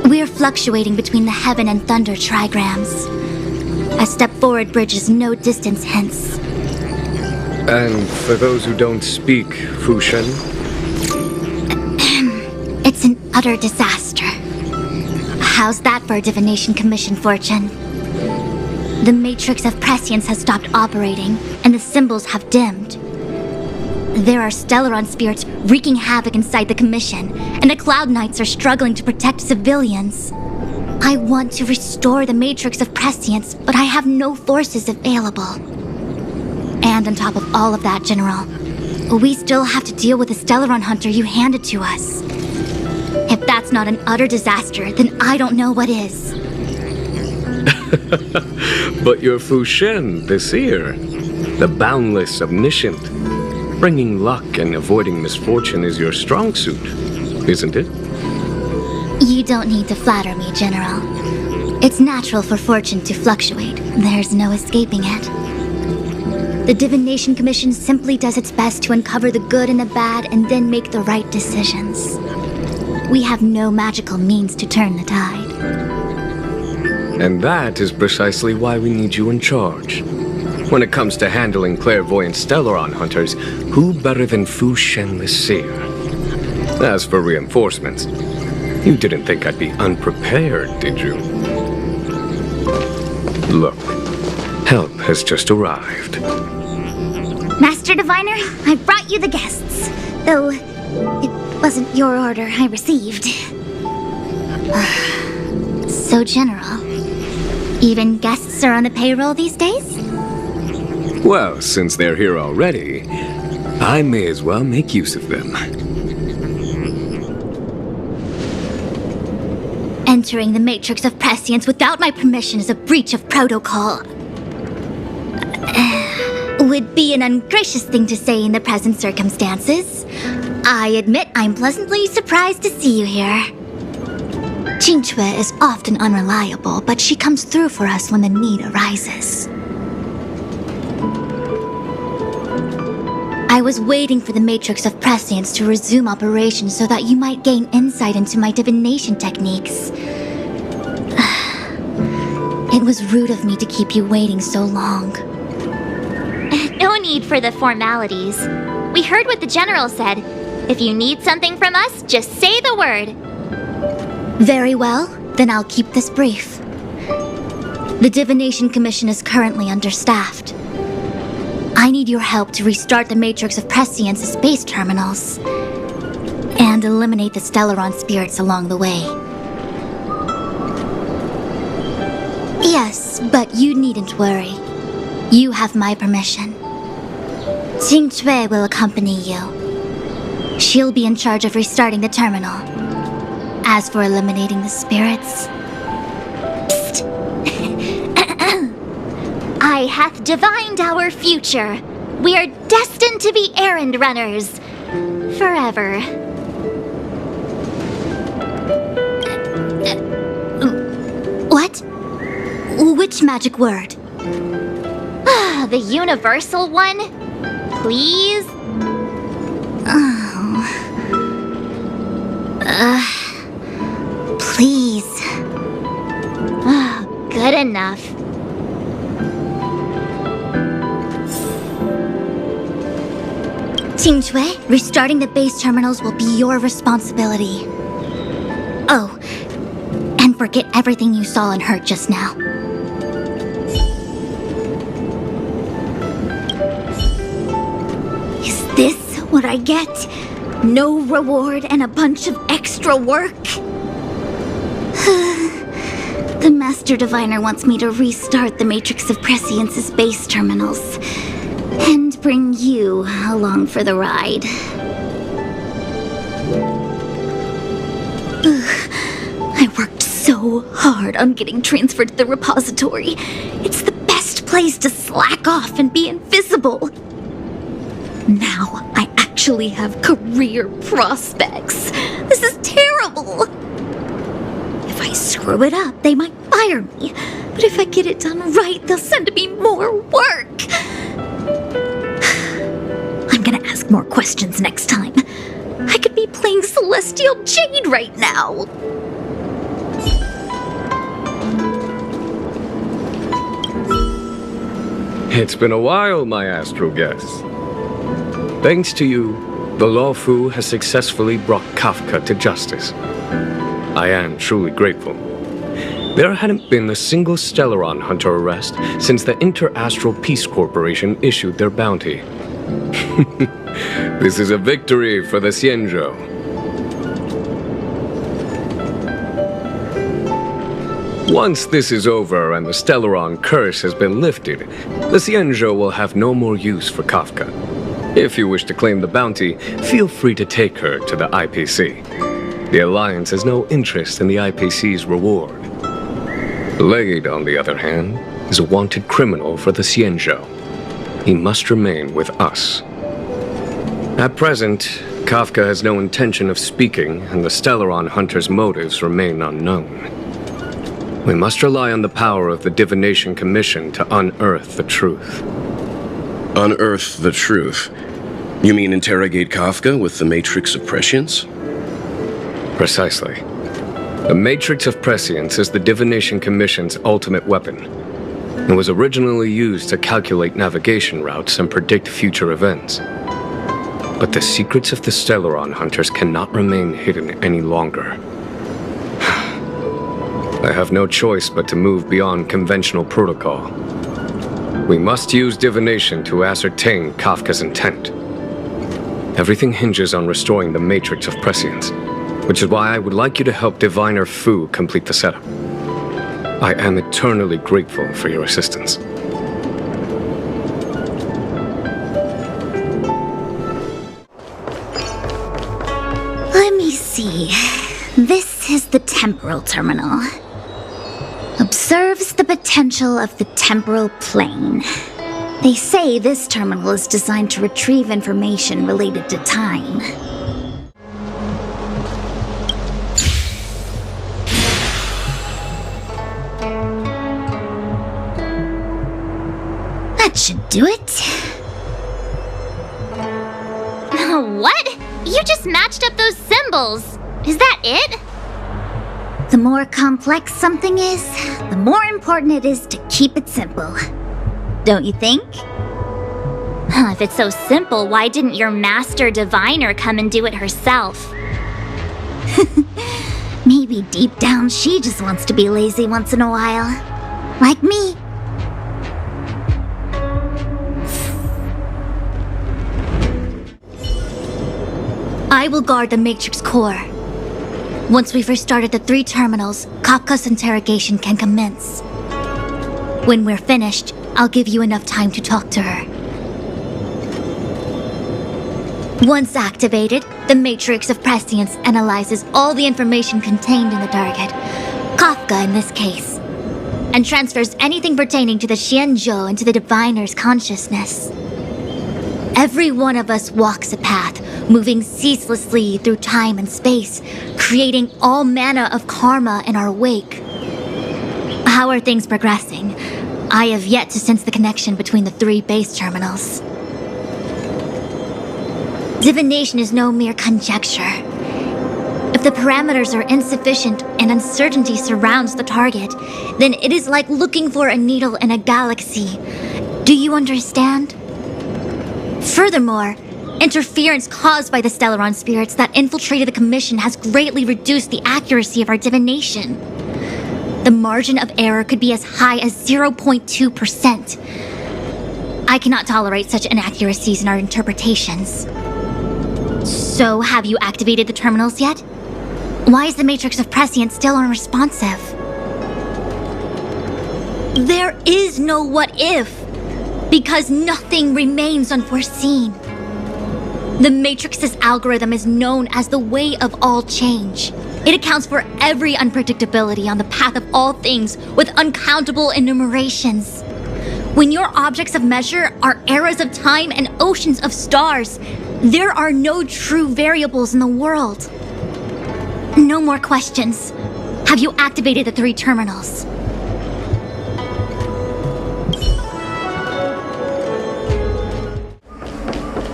We're fluctuating between the heaven and thunder trigrams. A step forward bridges no distance hence. And for those who don't speak Fushen? It's an utter disaster. How's that for a Divination Commission fortune? The Matrix of Prescience has stopped operating, and the symbols have dimmed. There are Stellaron spirits wreaking havoc inside the Commission, and the Cloud Knights are struggling to protect civilians. I want to restore the Matrix of Prescience, but I have no forces available. And on top of all of that, General, we still have to deal with the Stellaron Hunter you handed to us. If that's not an utter disaster, then I don't know what is. But you're Fushen, the seer, the boundless omniscient. Bringing luck and avoiding misfortune is your strong suit, isn't it? You don't need to flatter me, General. It's natural for fortune to fluctuate. There's no escaping it. The Divination Commission simply does its best to uncover the good and the bad and then make the right decisions. We have no magical means to turn the tide. And that is precisely why we need you in charge. When it comes to handling clairvoyant Stellaron hunters, who better than Fushen the Seer? As for reinforcements, you didn't think I'd be unprepared, did you? Look, help has just arrived. Master Diviner, I brought you the guests. Though, it wasn't your order I received. So, General, even guests are on the payroll these days? Well, since they're here already, I may as well make use of them. Entering the Matrix of Prescience without my permission is a breach of protocol. Would be an ungracious thing to say in the present circumstances. I admit I'm pleasantly surprised to see you here. Qingque is often unreliable, but she comes through for us when the need arises. I was waiting for the Matrix of Prescience to resume operations so that you might gain insight into my divination techniques. It was rude of me to keep you waiting so long. No need for the formalities. We heard what the General said. If you need something from us, just say the word. Very well, then I'll keep this brief. The Divination Commission is currently understaffed. I need your help to restart the Matrix of Prescience's space terminals and eliminate the Stellaron spirits along the way. Yes, but you needn't worry. You have my permission. Qingque will accompany you. She'll be in charge of restarting the terminal. As for eliminating the spirits, I hath divined our future. We are destined to be errand runners. Forever. What? Which magic word? The universal one? Please? Oh. Please. Good enough. Team Shui, restarting the base terminals will be your responsibility. Oh, and forget everything you saw and heard just now. Is this what I get? No reward and a bunch of extra work? The Master Diviner wants me to restart the Matrix of Prescience's base terminals. And bring you along for the ride. I worked so hard on getting transferred to the repository. It's the best place to slack off and be invisible. Now I actually have career prospects. This is terrible. If I screw it up, they might fire me. But if I get it done right, they'll send me more work. I'm gonna ask more questions next time. I could be playing Celestial Jade right now. It's been a while, my astral guests. Thanks to you, the Luofu has successfully brought Kafka to justice. I am truly grateful. There hadn't been a single Stellaron hunter arrest since the Inter-Astral Peace Corporation issued their bounty. This is a victory for the Xianzhou. Once this is over and the Stellaron curse has been lifted, the Xianzhou will have no more use for Kafka. If you wish to claim the bounty, feel free to take her to the IPC. The Alliance has no interest in the IPC's reward. Blade, on the other hand, is a wanted criminal for the Xianzhou. He must remain with us. At present, Kafka has no intention of speaking, and the Stellaron hunter's motives remain unknown. We must rely on the power of the Divination Commission to unearth the truth. Unearth the truth? You mean interrogate Kafka with the Matrix of Prescience? Precisely. The Matrix of Prescience is the Divination Commission's ultimate weapon. It was originally used to calculate navigation routes and predict future events. But the secrets of the Stellaron hunters cannot remain hidden any longer. I have no choice but to move beyond conventional protocol. We must use divination to ascertain Kafka's intent. Everything hinges on restoring the Matrix of Prescience, which is why I would like you to help Diviner Fu complete the setup. I am eternally grateful for your assistance. Let me see. This is the temporal terminal. Observes the potential of the temporal plane. They say this terminal is designed to retrieve information related to time. That should do it. What? You just matched up those symbols. Is that it? The more complex something is, the more important it is to keep it simple. Don't you think? If it's so simple, why didn't your Master Diviner come and do it herself? Maybe deep down she just wants to be lazy once in a while. Like me. I will guard the Matrix core. Once we've restarted the 3 terminals, Kafka's interrogation can commence. When we're finished, I'll give you enough time to talk to her. Once activated, the Matrix of Prescience analyzes all the information contained in the target, Kafka in this case, and transfers anything pertaining to the Xianzhou into the Diviner's consciousness. Every one of us walks a path, moving ceaselessly through time and space, creating all manner of karma in our wake. How are things progressing? I have yet to sense the connection between the 3 base terminals. Divination is no mere conjecture. If the parameters are insufficient and uncertainty surrounds the target, then it is like looking for a needle in a galaxy. Do you understand? Furthermore, interference caused by the Stellaron spirits that infiltrated the Commission has greatly reduced the accuracy of our divination. The margin of error could be as high as 0.2%. I cannot tolerate such inaccuracies in our interpretations. So, have you activated the terminals yet? Why is the Matrix of Prescience still unresponsive? There is no what if, because nothing remains unforeseen. The Matrix's algorithm is known as the way of all change. It accounts for every unpredictability on the path of all things with uncountable enumerations. When your objects of measure are eras of time and oceans of stars, there are no true variables in the world. No more questions. Have you activated the 3 terminals?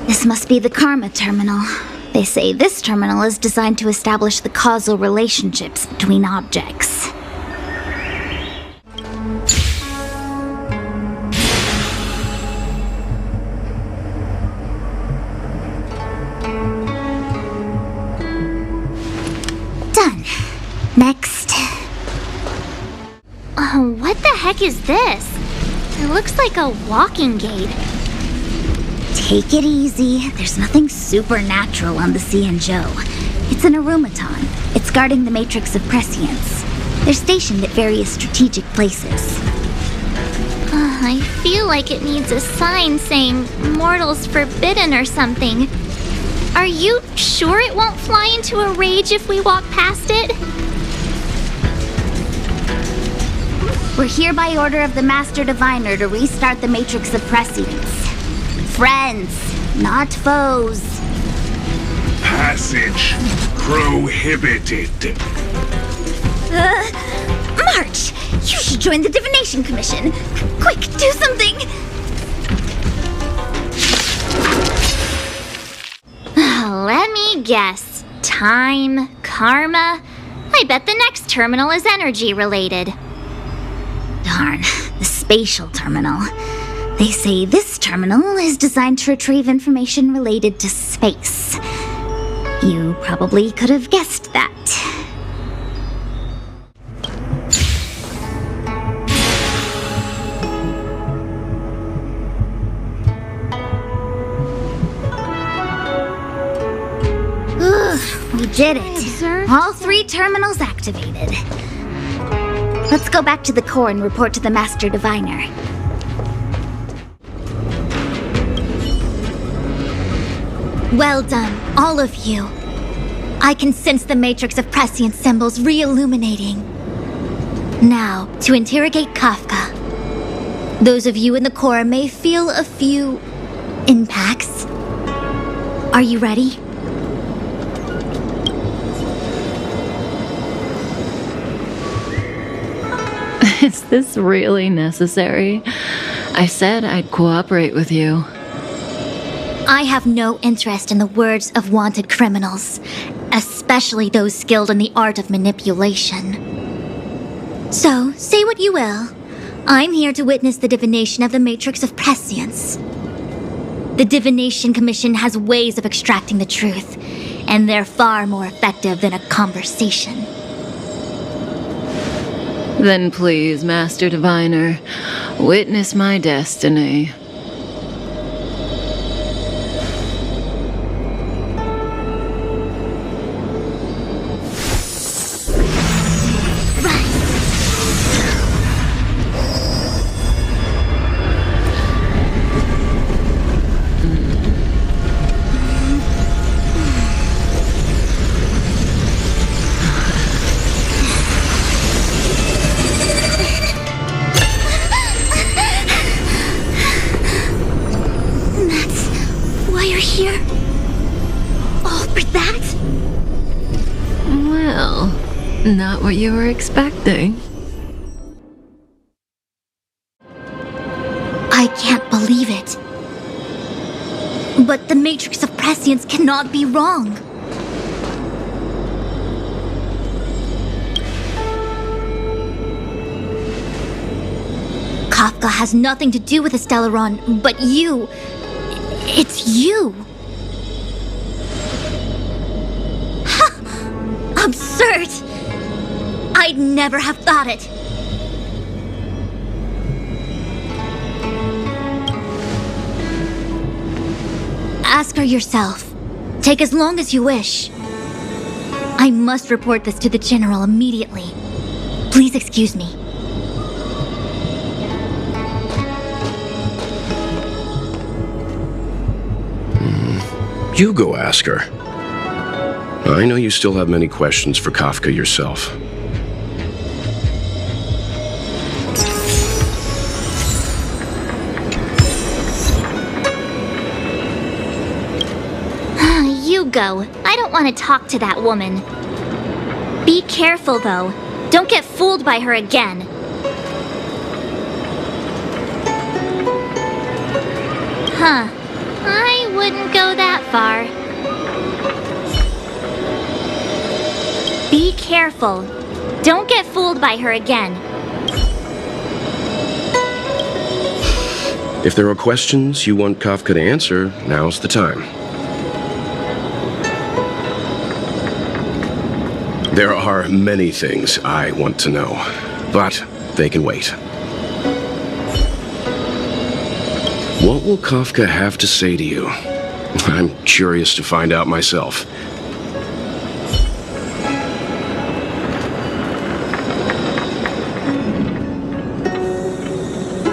This must be the Karma terminal. They say this terminal is designed to establish the causal relationships between objects. Done. Next. What the heck is this? It looks like a walking gate. Take it easy. There's nothing supernatural on the Xianzhou. It's an automaton. It's guarding the Matrix of Prescience. They're stationed at various strategic places. I feel like it needs a sign saying "Mortals Forbidden" or something. Are you sure it won't fly into a rage if we walk past it? We're here by order of the Master Diviner to restart the Matrix of Prescience. Friends, not foes. Passage prohibited. March! You should join the Divination Commission. Quick, do something! Let me guess. Time, karma. I bet the next terminal is energy related. Darn, the spatial terminal. They say this terminal is designed to retrieve information related to space. You probably could have guessed that. We did it. All 3 terminals activated. Let's go back to the core and report to the Master Diviner. Well done, all of you. I can sense the Matrix of Prescience symbols re-illuminating. Now, to interrogate Kafka. Those of you in the core may feel a few impacts. Are you ready? Is this really necessary? I said I'd cooperate with you. I have no interest in the words of wanted criminals, especially those skilled in the art of manipulation. So, say what you will. I'm here to witness the divination of the Matrix of Prescience. The Divination Commission has ways of extracting the truth, and they're far more effective than a conversation. Then please, Master Diviner, witness my destiny. For that? Well, not what you were expecting. I can't believe it. But the Matrix of Prescience cannot be wrong. Kafka has nothing to do with Stellaron, but you. It's you. Absurd! I'd never have thought it. Ask her yourself. Take as long as you wish. I must report this to the General immediately. Please excuse me. You go ask her. I know you still have many questions for Kafka yourself. You go. I don't want to talk to that woman. Be careful, though. Don't get fooled by her again. Huh. I wouldn't go that far. Be careful. Don't get fooled by her again. If there are questions you want Kafka to answer, now's the time. There are many things I want to know, but they can wait. What will Kafka have to say to you? I'm curious to find out myself.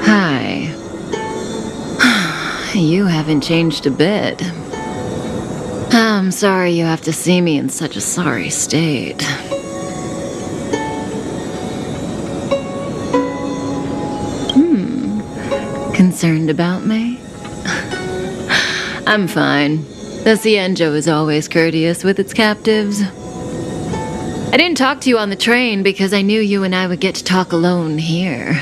Hi. You haven't changed a bit. I'm sorry you have to see me in such a sorry state. Concerned about me? I'm fine. The Xianzhou is always courteous with its captives. I didn't talk to you on the train because I knew you and I would get to talk alone here.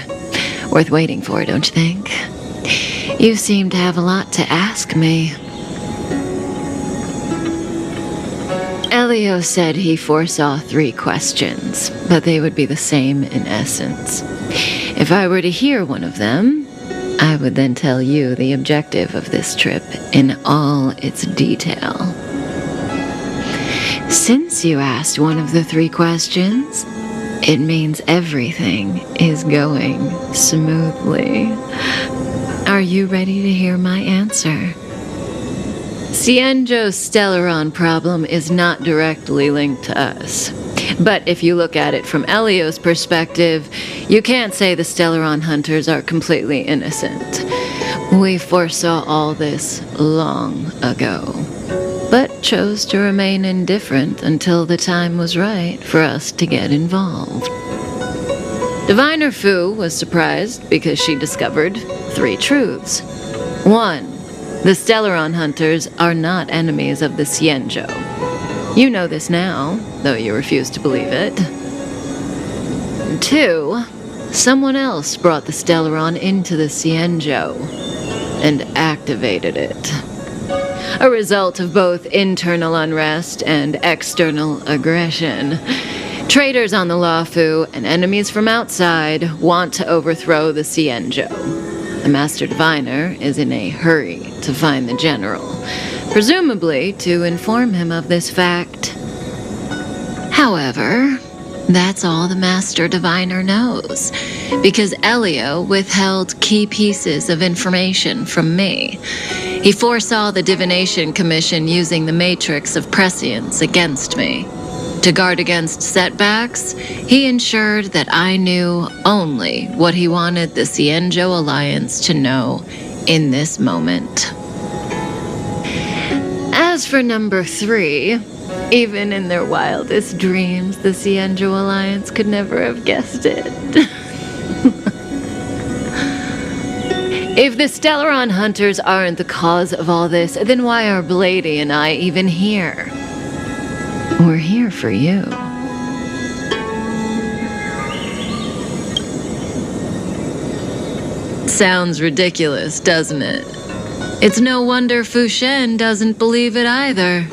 Worth waiting for, don't you think? You seem to have a lot to ask me. Elio said he foresaw 3 questions, but they would be the same in essence. If I were to hear one of them, I would then tell you the objective of this trip in all its detail. Since you asked one of the 3 questions, it means everything is going smoothly. Are you ready to hear my answer? Xianzhou's Stellaron problem is not directly linked to us. But if you look at it from Elio's perspective, you can't say the Stellaron hunters are completely innocent. We foresaw all this long ago, but chose to remain indifferent until the time was right for us to get involved. Diviner Fu was surprised because she discovered 3 truths. 1. The Stellaron hunters are not enemies of the Xianzhou. You know this now, though you refuse to believe it. 2. Someone else brought the Stellaron into the Xianzhou and activated it. A result of both internal unrest and external aggression. Traitors on the Luofu and enemies from outside want to overthrow the Xianzhou. The Master Diviner is in a hurry to find the General, presumably to inform him of this fact. However, that's all the Master Diviner knows, because Elio withheld key pieces of information from me. He foresaw the Divination Commission using the Matrix of Prescience against me. To guard against setbacks, he ensured that I knew only what he wanted the Xianzhou Alliance to know in this moment. As for number 3, even in their wildest dreams, the Xianzhou Alliance could never have guessed it. If the Stellaron hunters aren't the cause of all this, then why are Blady and I even here? We're here for you. Sounds ridiculous, doesn't it? It's no wonder Fu Shen doesn't believe it either.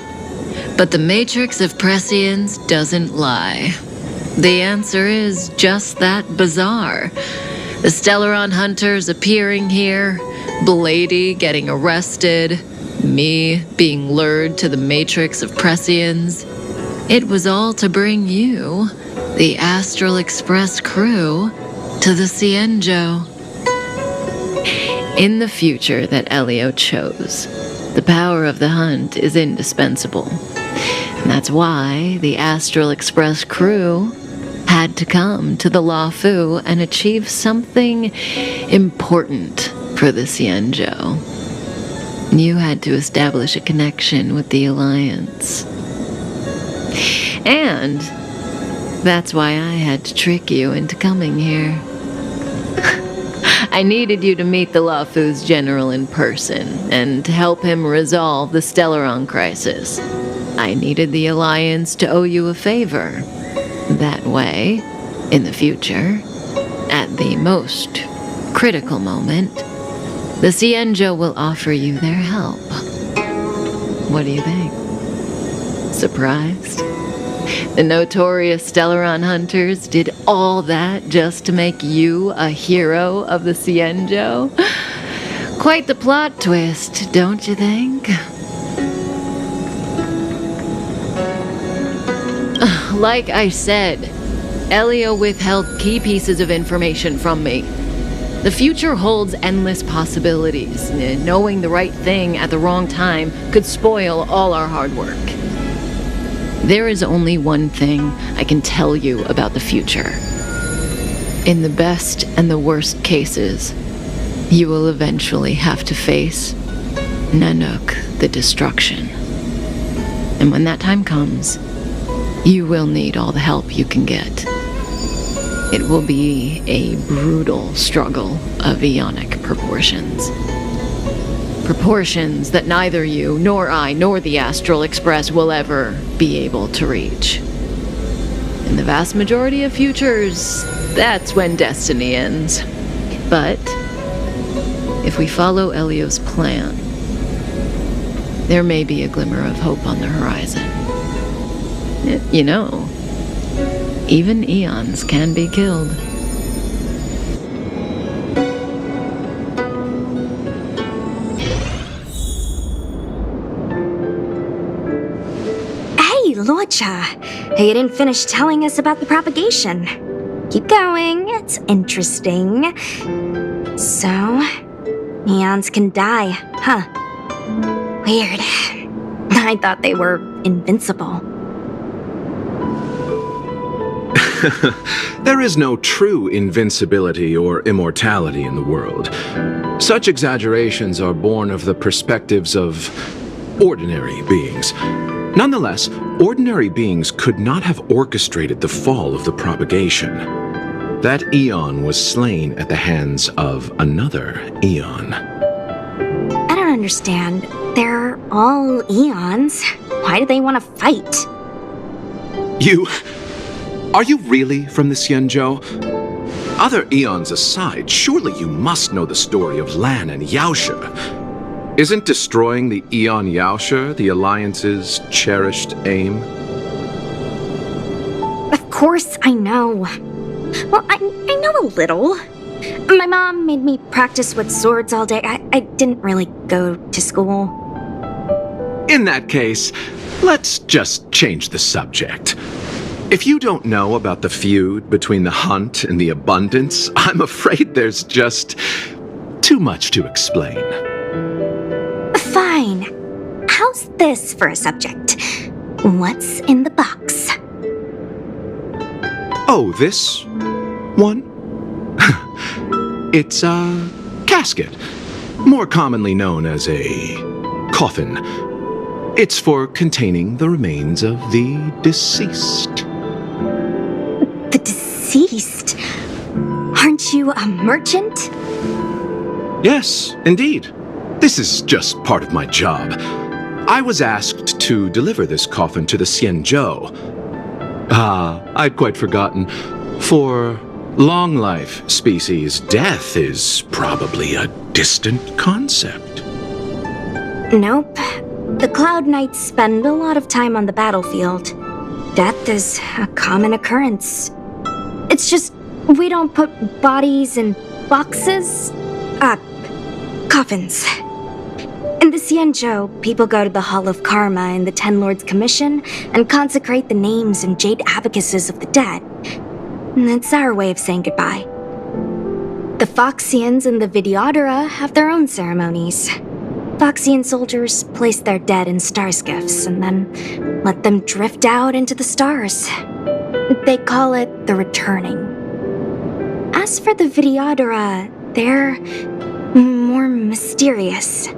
But the Matrix of Prescience doesn't lie. The answer is just that bizarre. The Stellaron hunters appearing here, Blady getting arrested, me being lured to the Matrix of Prescience. It was all to bring you, the Astral Express crew, to the Xianzhou. In the future that Elio chose, the power of the hunt is indispensable. And that's why the Astral Express crew had to come to the Luofu and achieve something important for the Xianzhou. You had to establish a connection with the Alliance. And that's why I had to trick you into coming here. I needed you to meet the Luofu's general in person and to help him resolve the Stellaron crisis. I needed the Alliance to owe you a favor. That way, in the future, at the most critical moment, the Xianzhou will offer you their help. What do you think? Surprised? The notorious Stellaron hunters did all that just to make you a hero of the Xianzhou? Quite the plot twist, don't you think? Like I said, Elio withheld key pieces of information from me. The future holds endless possibilities. Knowing the right thing at the wrong time could spoil all our hard work. There is only one thing I can tell you about the future. In the best and the worst cases, you will eventually have to face Nanook, the destruction. And when that time comes, you will need all the help you can get. It will be a brutal struggle of eonic proportions. Proportions that neither you, nor I, nor the Astral Express will ever be able to reach. In the vast majority of futures, that's when destiny ends. But if we follow Elio's plan, there may be a glimmer of hope on the horizon. You know, even eons can be killed. Hey, Luocha, you didn't finish telling us about the propagation. Keep going, it's interesting. So, eons can die, huh? Weird. I thought they were invincible. There is no true invincibility or immortality in the world. Such exaggerations are born of the perspectives of ordinary beings. Nonetheless, ordinary beings could not have orchestrated the fall of the propagation. That eon was slain at the hands of another eon. I don't understand. They're all eons. Why do they want to fight? Are you really from the Xianzhou? Other eons aside, surely you must know the story of Lan and Yaoshe. Isn't destroying the Eon Yaoshe the Alliance's cherished aim? Of course I know. Well, I know a little. My mom made me practice with swords all day. I didn't really go to school. In that case, let's just change the subject. If you don't know about the feud between the hunt and the abundance, I'm afraid there's just too much to explain. Fine. How's this for a subject? What's in the box? Oh, this one? It's a casket, more commonly known as a coffin. It's for containing the remains of the deceased. The deceased? Aren't you a merchant? Yes, indeed. This is just part of my job. I was asked to deliver this coffin to the Xianzhou. I'd quite forgotten. For long life species, death is probably a distant concept. Nope. The Cloud Knights spend a lot of time on the battlefield. Death is a common occurrence. It's just we don't put bodies in boxes. Coffins. In the Xianzhou, people go to the Hall of Karma in the Ten Lords Commission and consecrate the names and jade abacuses of the dead. It's our way of saying goodbye. The Foxians and the Videodora have their own ceremonies. Foxian soldiers place their dead in star skiffs and then let them drift out into the stars. They call it the returning. As for the Videodora, they're more mysterious.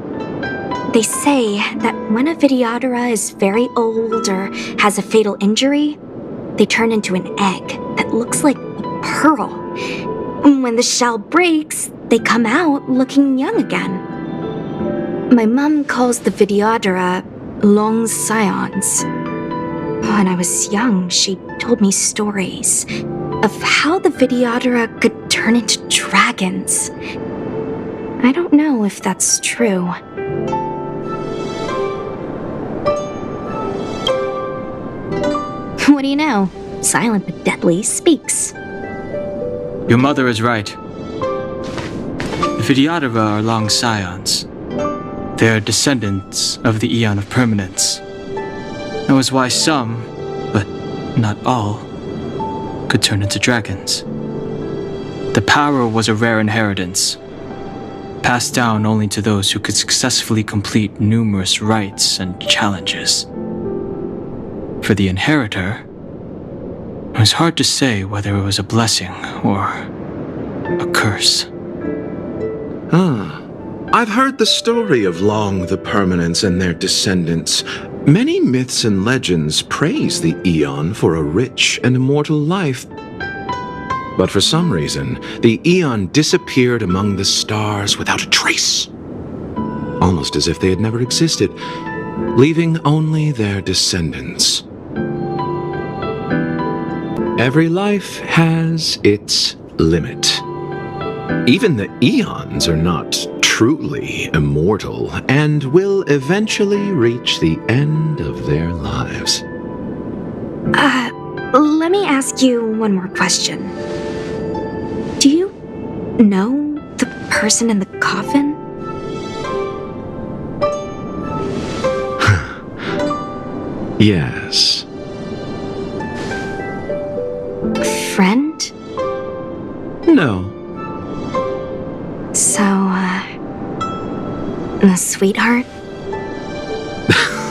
They say that when a Videodora is very old or has a fatal injury, they turn into an egg that looks like a pearl. When the shell breaks, they come out looking young again. My mom calls the Videodora long scions. When I was young, she told me stories of how the Videodora could turn into dragons. I don't know if that's true. What do you know? Silent but deadly speaks. Your mother is right. The Videodora are long scions. They are descendants of the Eon of Permanence. That was why some, but not all, could turn into dragons. The power was a rare inheritance, passed down only to those who could successfully complete numerous rites and challenges. For the inheritor, it was hard to say whether it was a blessing or a curse. I've heard the story of Long the Permanence and their descendants. Many myths and legends praise the Eon for a rich and immortal life. But for some reason, the Eon disappeared among the stars without a trace. Almost as if they had never existed, leaving only their descendants. Every life has its limit. Even the Eons are not truly immortal and will eventually reach the end of their lives. Let me ask you one more question. Do you know the person in the coffin? Yes. Friend? No. So, a sweetheart?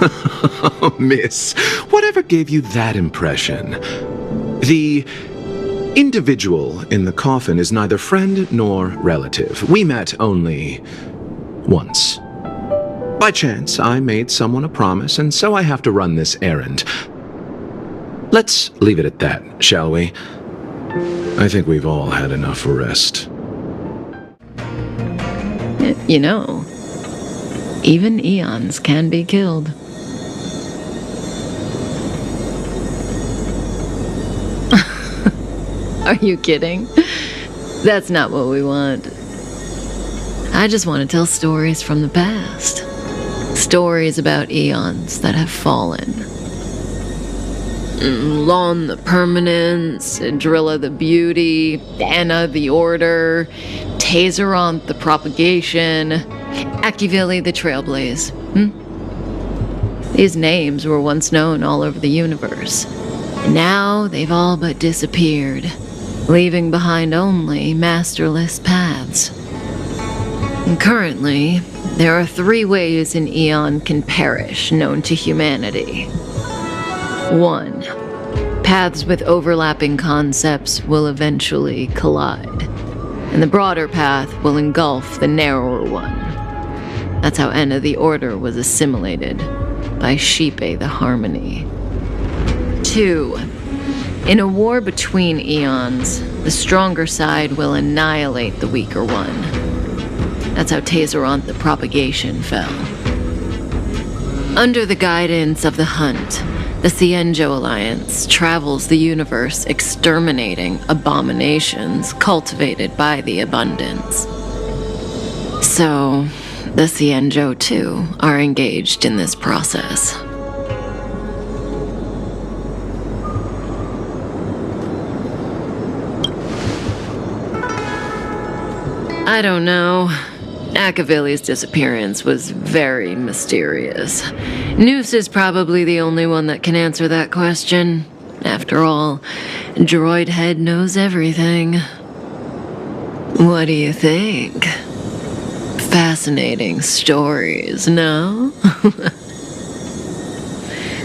Oh, miss, whatever gave you that impression? The individual in the coffin is neither friend nor relative. We met only once. By chance, I made someone a promise, and so I have to run this errand. Let's leave it at that, shall we? I think we've all had enough rest. You know, even eons can be killed. Are you kidding? That's not what we want. I just want to tell stories from the past. Stories about eons that have fallen. Lon the Permanence, Drilla the Beauty, Anna the Order, Tazeronth the Propagation, Akivili the Trailblaze. These names were once known all over the universe. And now they've all but disappeared, leaving behind only masterless paths. And currently, there are 3 ways an eon can perish known to humanity. 1. Paths with overlapping concepts will eventually collide, and the broader path will engulf the narrower one. That's how Enna the Order was assimilated by Xipe the Harmony. 2. In a war between eons, the stronger side will annihilate the weaker one. That's how Tazeronth the Propagation fell. Under the guidance of the Hunt, the Xianzhou Alliance travels the universe exterminating abominations cultivated by the abundance. So, the Xianzhou too are engaged in this process. I don't know. Akavili's disappearance was very mysterious. Noose is probably the only one that can answer that question. After all, Droid Head knows everything. What do you think? Fascinating stories, no?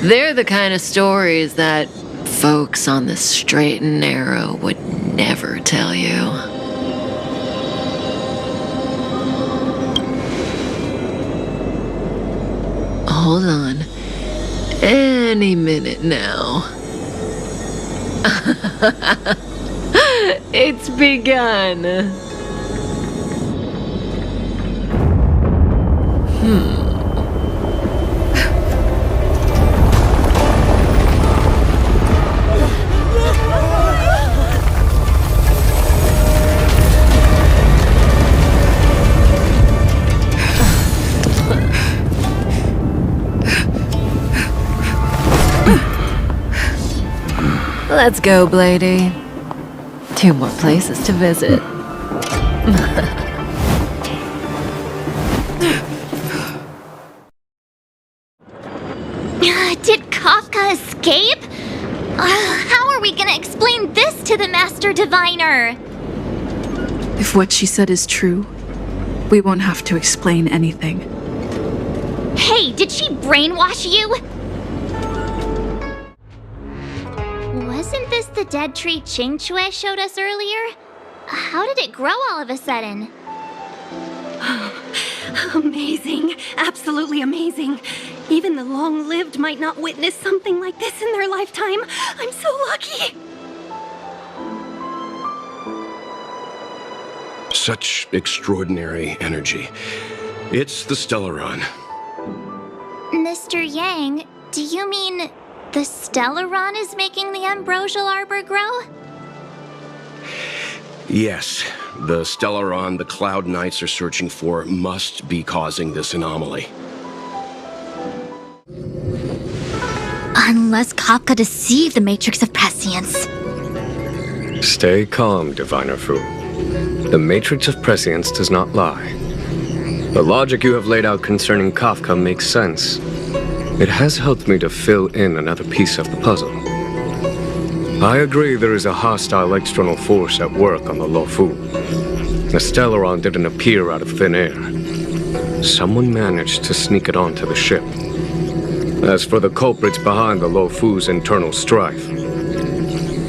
They're the kind of stories that folks on the straight and narrow would never tell you. Hold on. Any minute now. It's begun. Let's go, Blady. 2 more places to visit. Did Kafka escape? How are we gonna explain this to the Master Diviner? If what she said is true, we won't have to explain anything. Hey, did she brainwash you? Wasn't this the dead tree Qingque showed us earlier? How did it grow all of a sudden? Amazing. Absolutely amazing. Even the long-lived might not witness something like this in their lifetime. I'm so lucky. Such extraordinary energy. It's the Stellaron. Mr. Yang, do you mean the Stellaron is making the ambrosial arbor grow? Yes, the Stellaron the Cloud Knights are searching for must be causing this anomaly. Unless Kafka deceived the Matrix of Prescience. Stay calm, Diviner Fu. The Matrix of Prescience does not lie. The logic you have laid out concerning Kafka makes sense. It has helped me to fill in another piece of the puzzle. I agree there is a hostile external force at work on the Luofu. The Stellaron didn't appear out of thin air. Someone managed to sneak it onto the ship. As for the culprits behind the Luofu's internal strife,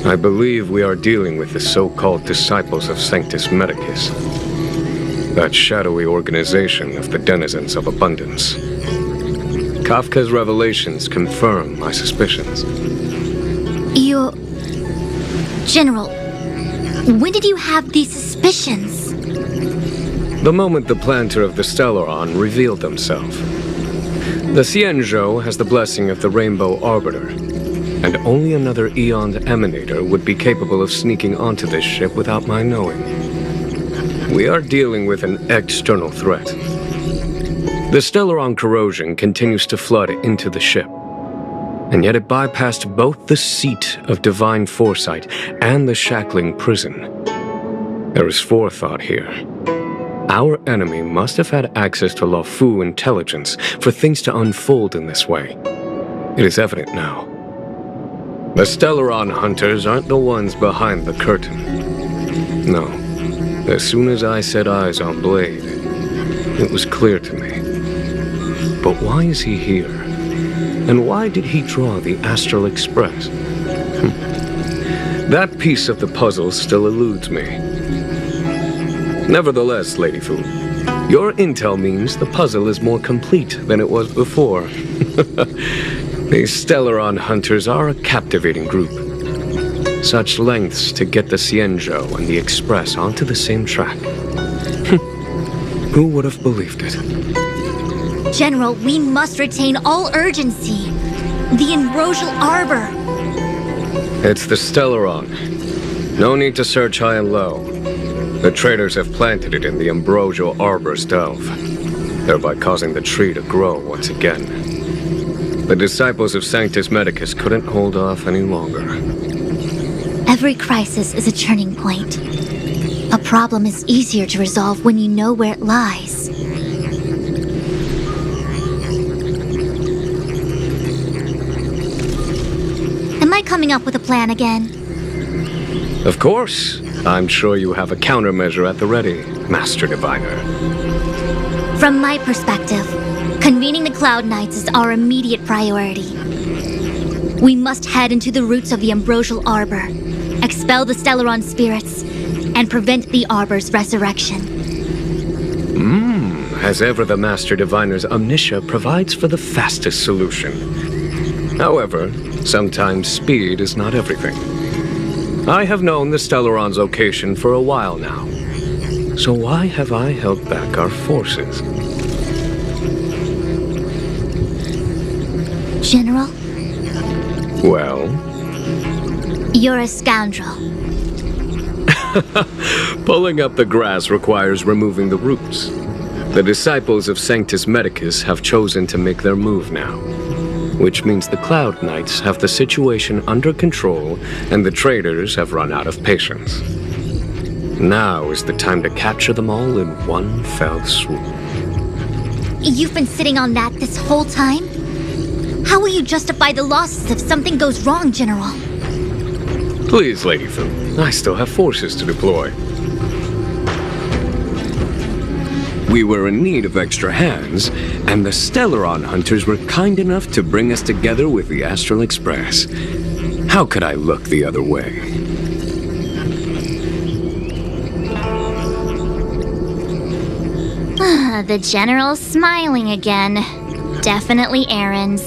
I believe we are dealing with the so-called Disciples of Sanctus Medicus. That shadowy organization of the denizens of abundance. Kafka's revelations confirm my suspicions. General, when did you have these suspicions? The moment the planter of the Stellaron revealed himself. The Xianzhou has the blessing of the Rainbow Arbiter, and only another Eon Emanator would be capable of sneaking onto this ship without my knowing. We are dealing with an external threat. The Stellaron corrosion continues to flood into the ship, and yet it bypassed both the seat of divine foresight and the shackling prison. There is forethought here. Our enemy must have had access to Luofu intelligence for things to unfold in this way. It is evident now. The Stellaron hunters aren't the ones behind the curtain. No. As soon as I set eyes on Blade, it was clear to me. But why is he here? And why did he draw the Astral Express? That piece of the puzzle still eludes me. Nevertheless, Lady Fu, your intel means the puzzle is more complete than it was before. These Stellaron hunters are a captivating group. Such lengths to get the Xianzhou and the Express onto the same track. Who would have believed it? General, we must retain all urgency. The Ambrosial Arbor. It's the Stellaron. No need to search high and low. The traders have planted it in the Ambrosial Arbor's delve, thereby causing the tree to grow once again. The disciples of Sanctus Medicus couldn't hold off any longer. Every crisis is a turning point. A problem is easier to resolve when you know where it lies. Am I coming up with a plan again? Of course. I'm sure you have a countermeasure at the ready, Master Diviner. From my perspective, convening the Cloud Knights is our immediate priority. We must head into the roots of the Ambrosial Arbor, expel the Stellaron spirits, and prevent the Arbor's resurrection. As ever, the Master Diviner's omniscia provides for the fastest solution. However, sometimes speed is not everything. I have known the Stellaron's location for a while now. So why have I held back our forces? General? Well? You're a scoundrel. Pulling up the grass requires removing the roots. The disciples of Sanctus Medicus have chosen to make their move now, which means the Cloud Knights have the situation under control and the traders have run out of patience. Now is the time to capture them all in one fell swoop. You've been sitting on that this whole time? How will you justify the losses if something goes wrong, General? Please, Lady Fu, I still have forces to deploy. We were in need of extra hands, and the Stellaron hunters were kind enough to bring us together with the Astral Express. How could I look the other way? The General's smiling again. Definitely errands.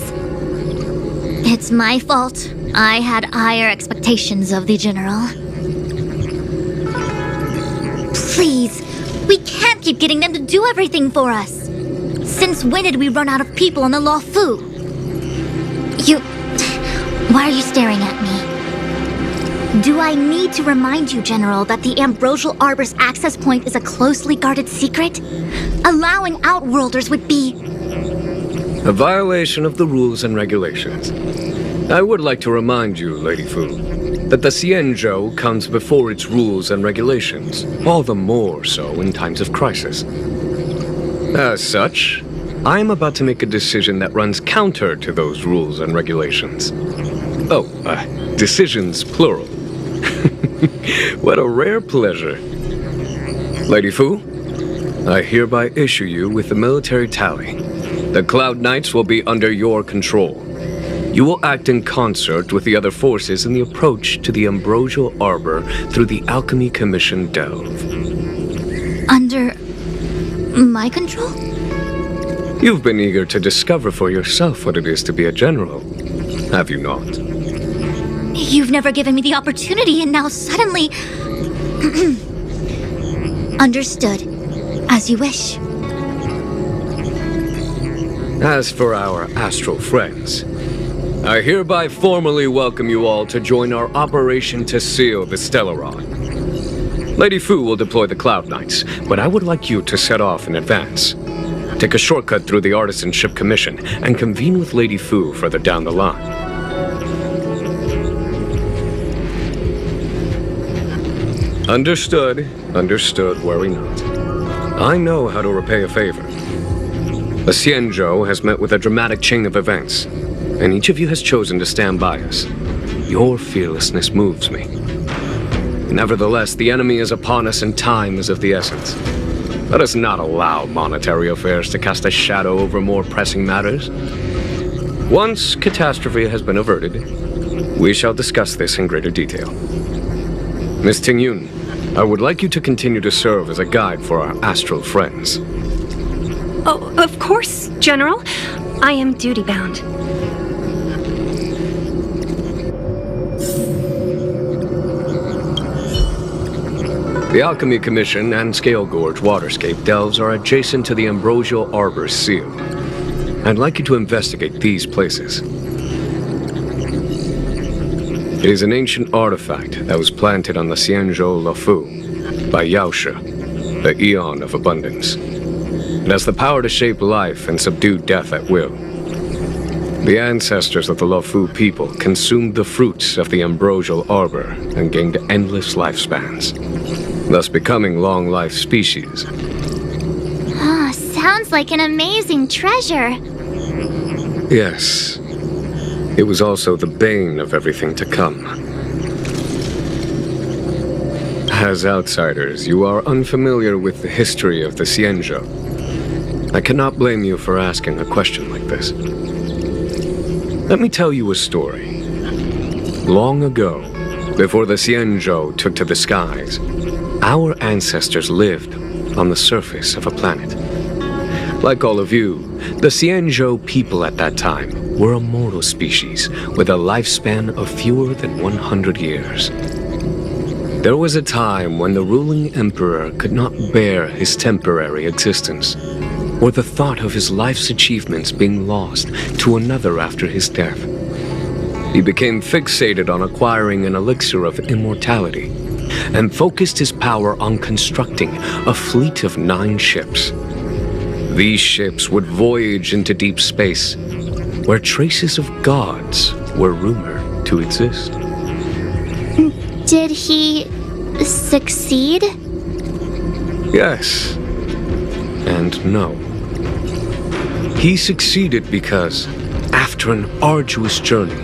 It's my fault. I had higher expectations of the General. Please, we can't keep getting them to do everything for us. Since when did we run out of people on the Luofu? Why are you staring at me? Do I need to remind you, General, that the Ambrosial Arbor's access point is a closely guarded secret? Allowing Outworlders would be... A violation of the rules and regulations. I would like to remind you, Lady Fu, that the Xianzhou comes before its rules and regulations, all the more so in times of crisis. As such, I am about to make a decision that runs counter to those rules and regulations. Oh, decisions plural. What a rare pleasure. Lady Fu, I hereby issue you with the military tally. The Cloud Knights will be under your control. You will act in concert with the other forces in the approach to the Ambrosial Arbor through the Alchemy Commission delve. Under... my control? You've been eager to discover for yourself what it is to be a general, have you not? You've never given me the opportunity, and now suddenly... Understood. As you wish. As for our astral friends, I hereby formally welcome you all to join our operation to seal the Stellaron. Lady Fu will deploy the Cloud Knights, but I would like you to set off in advance. Take a shortcut through the Artisanship Commission and convene with Lady Fu further down the line. Understood. Understood, worry not. I know how to repay a favor. The Xianzhou has met with a dramatic chain of events, and each of you has chosen to stand by us. Your fearlessness moves me. Nevertheless, the enemy is upon us and time is of the essence. Let us not allow monetary affairs to cast a shadow over more pressing matters. Once catastrophe has been averted, we shall discuss this in greater detail. Miss Tingyun, I would like you to continue to serve as a guide for our astral friends. Oh, of course, General. I am duty-bound. The Alchemy Commission and Scale Gorge Waterscape delves are adjacent to the Ambrosial Arbor's seal. I'd like you to investigate these places. It is an ancient artifact that was planted on the Xianzhou Luofu by Yaoshe, the Eon of Abundance. It has the power to shape life and subdue death at will. The ancestors of the Luofu people consumed the fruits of the ambrosial arbor and gained endless lifespans, thus becoming long-life species. Ah, sounds like an amazing treasure. Yes. It was also the bane of everything to come. As outsiders, you are unfamiliar with the history of the Xianzhou. I cannot blame you for asking a question like this. Let me tell you a story. Long ago, before the Xianzhou took to the skies, our ancestors lived on the surface of a planet. Like all of you, the Xianzhou people at that time were a mortal species with a lifespan of fewer than 100 years. There was a time when the ruling emperor could not bear his temporary existence, or the thought of his life's achievements being lost to another after his death. He became fixated on acquiring an elixir of immortality, and focused his power on constructing a fleet of 9 ships. These ships would voyage into deep space, where traces of gods were rumored to exist. Did he succeed? Yes, and no. He succeeded because, after an arduous journey,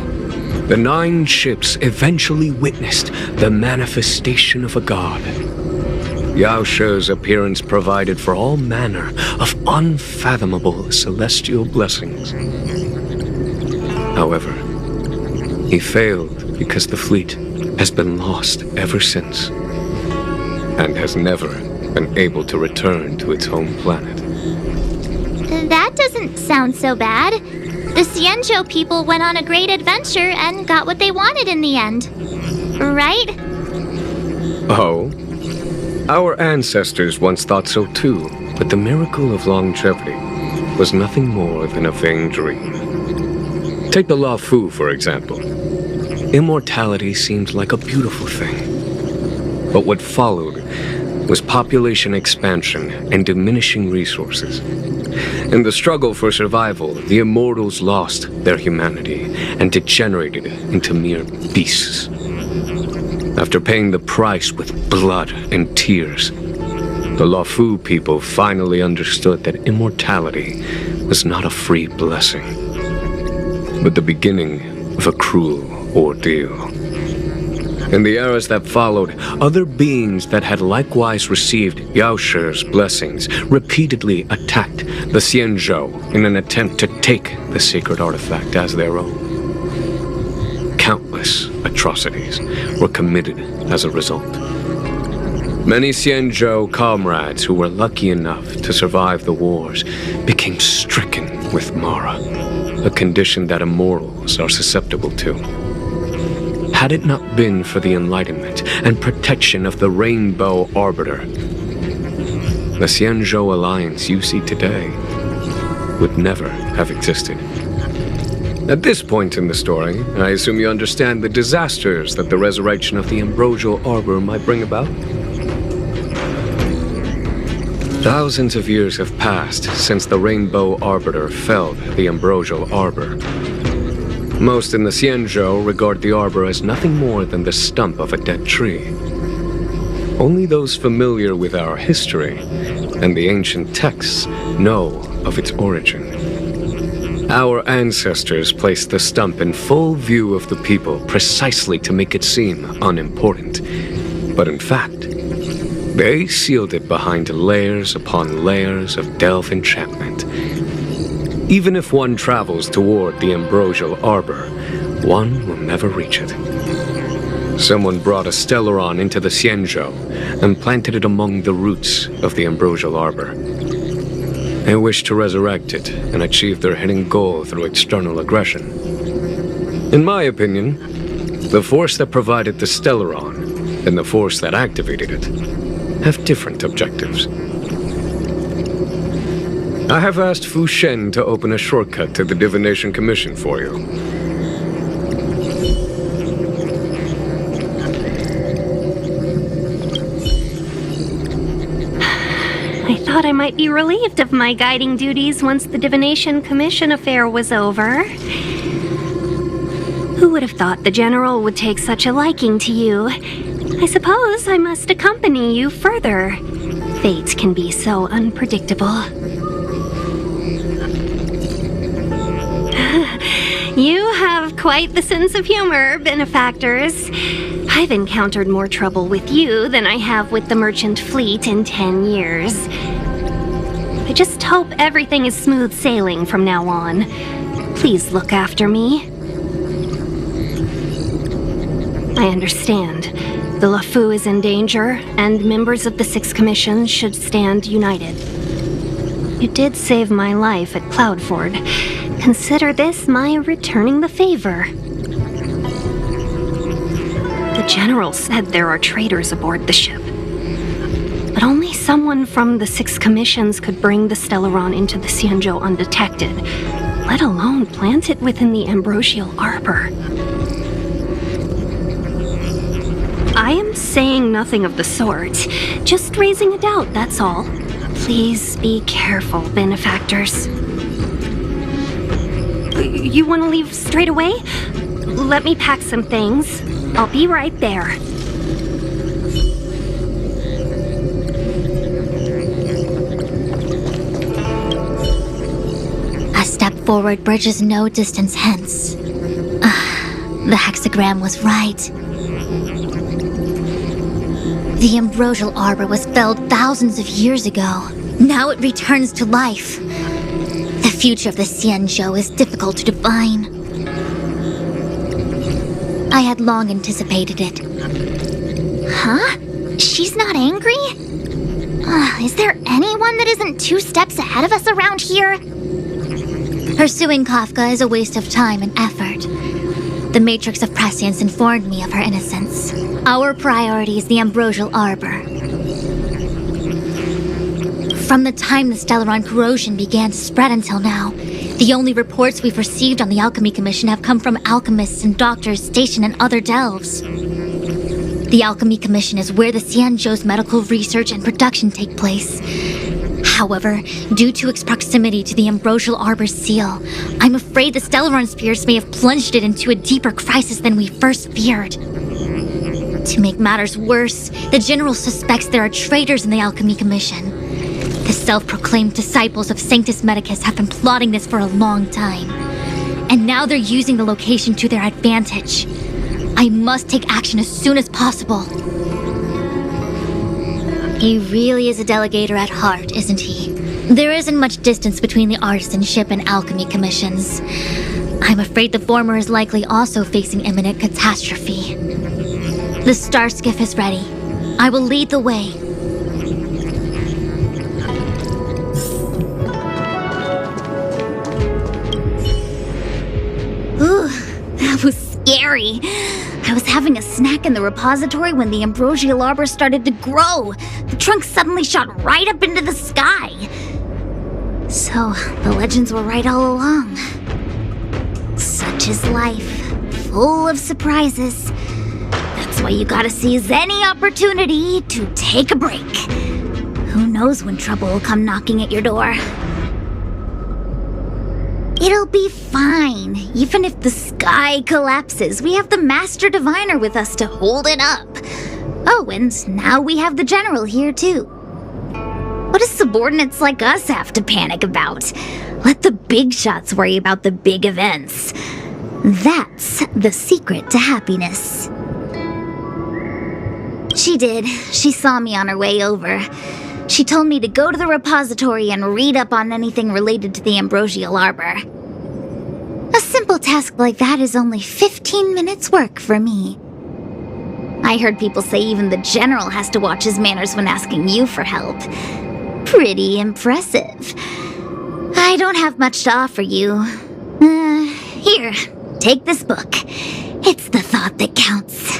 the 9 ships eventually witnessed the manifestation of a god. Yaoshe's appearance provided for all manner of unfathomable celestial blessings. However, he failed because the fleet has been lost ever since, and has never been able to return to its home planet. That doesn't sound so bad. The Xianzhou people went on a great adventure and got what they wanted in the end. Right? Oh? Our ancestors once thought so too, but the miracle of longevity was nothing more than a vain dream. Take the Luofu, for example. Immortality seemed like a beautiful thing. But what followed was population expansion and diminishing resources. In the struggle for survival, the immortals lost their humanity and degenerated into mere beasts. After paying the price with blood and tears, the Luofu people finally understood that immortality was not a free blessing, but the beginning of a cruel ordeal. In the eras that followed, other beings that had likewise received Yaoshe's blessings repeatedly attacked the Xianzhou in an attempt to take the sacred artifact as their own. Countless atrocities were committed as a result. Many Xianzhou comrades who were lucky enough to survive the wars became stricken with Mara, a condition that immortals are susceptible to. Had it not been for the enlightenment and protection of the Rainbow Arbiter, the Xianzhou Alliance you see today would never have existed. At this point in the story, I assume you understand the disasters that the resurrection of the Ambrosial Arbor might bring about? Thousands of years have passed since the Rainbow Arbiter felled the Ambrosial Arbor. Most in the Xianzhou regard the arbor as nothing more than the stump of a dead tree. Only those familiar with our history and the ancient texts know of its origin. Our ancestors placed the stump in full view of the people precisely to make it seem unimportant. But in fact, they sealed it behind layers upon layers of delve enchantment. Even if one travels toward the Ambrosial Arbor, one will never reach it. Someone brought a Stellaron into the Xianzhou and planted it among the roots of the Ambrosial Arbor. They wished to resurrect it and achieve their hidden goal through external aggression. In my opinion, the force that provided the Stellaron and the force that activated it have different objectives. I have asked Fu Shen to open a shortcut to the Divination Commission for you. I thought I might be relieved of my guiding duties once the Divination Commission affair was over. Who would have thought the General would take such a liking to you? I suppose I must accompany you further. Fate can be so unpredictable. You have quite the sense of humor, benefactors. I've encountered more trouble with you than I have with the merchant fleet in 10 years. I just hope everything is smooth sailing from now on. Please look after me. I understand. The Luofu is in danger, and members of the Sixth Commission should stand united. You did save my life at Cloudford. Consider this my returning the favor. The General said there are traitors aboard the ship. But only someone from the Six Commissions could bring the Stellaron into the Xianzhou undetected, let alone plant it within the Ambrosial Arbor. I am saying nothing of the sort, just raising a doubt, that's all. Please be careful, benefactors. You want to leave straight away? Let me pack some things. I'll be right there. A step forward bridges no distance hence. The hexagram was right. The Ambrosial Arbor was felled thousands of years ago. Now it returns to life. The future of the Xianzhou is difficult to define. I had long anticipated it. Huh? She's not angry? Is there anyone that isn't 2 steps ahead of us around here? Pursuing Kafka is a waste of time and effort. The Matrix of Prescience informed me of her innocence. Our priority is the Ambrosial Arbor. From the time the Stellaron corrosion began to spread until now, the only reports we've received on the Alchemy Commission have come from alchemists and doctors stationed in other delves. The Alchemy Commission is where the Xianzhou's medical research and production take place. However, due to its proximity to the Ambrosial Arbor's seal, I'm afraid the Stellaron spirits may have plunged it into a deeper crisis than we first feared. To make matters worse, the General suspects there are traitors in the Alchemy Commission. The self-proclaimed disciples of Sanctus Medicus have been plotting this for a long time. And now they're using the location to their advantage. I must take action as soon as possible. He really is a delegator at heart, isn't he? There isn't much distance between the artisanship and alchemy commissions. I'm afraid the former is likely also facing imminent catastrophe. The star skiff is ready. I will lead the way. Ooh, that was scary. I was having a snack in the repository when the Ambrosial Arbor started to grow. The trunk suddenly shot right up into the sky. So, the legends were right all along. Such is life, full of surprises. That's why you gotta seize any opportunity to take a break. Who knows when trouble will come knocking at your door? It'll be fine. Even if the sky collapses, we have the Master Diviner with us to hold it up. Oh, and now we have the General here, too. What do subordinates like us have to panic about? Let the big shots worry about the big events. That's the secret to happiness. She did. She saw me on her way over. She told me to go to the repository and read up on anything related to the Ambrosial Arbor. A simple task like that is only 15 minutes work for me. I heard people say even the General has to watch his manners when asking you for help. Pretty impressive. I don't have much to offer you. Here, take this book. It's the thought that counts.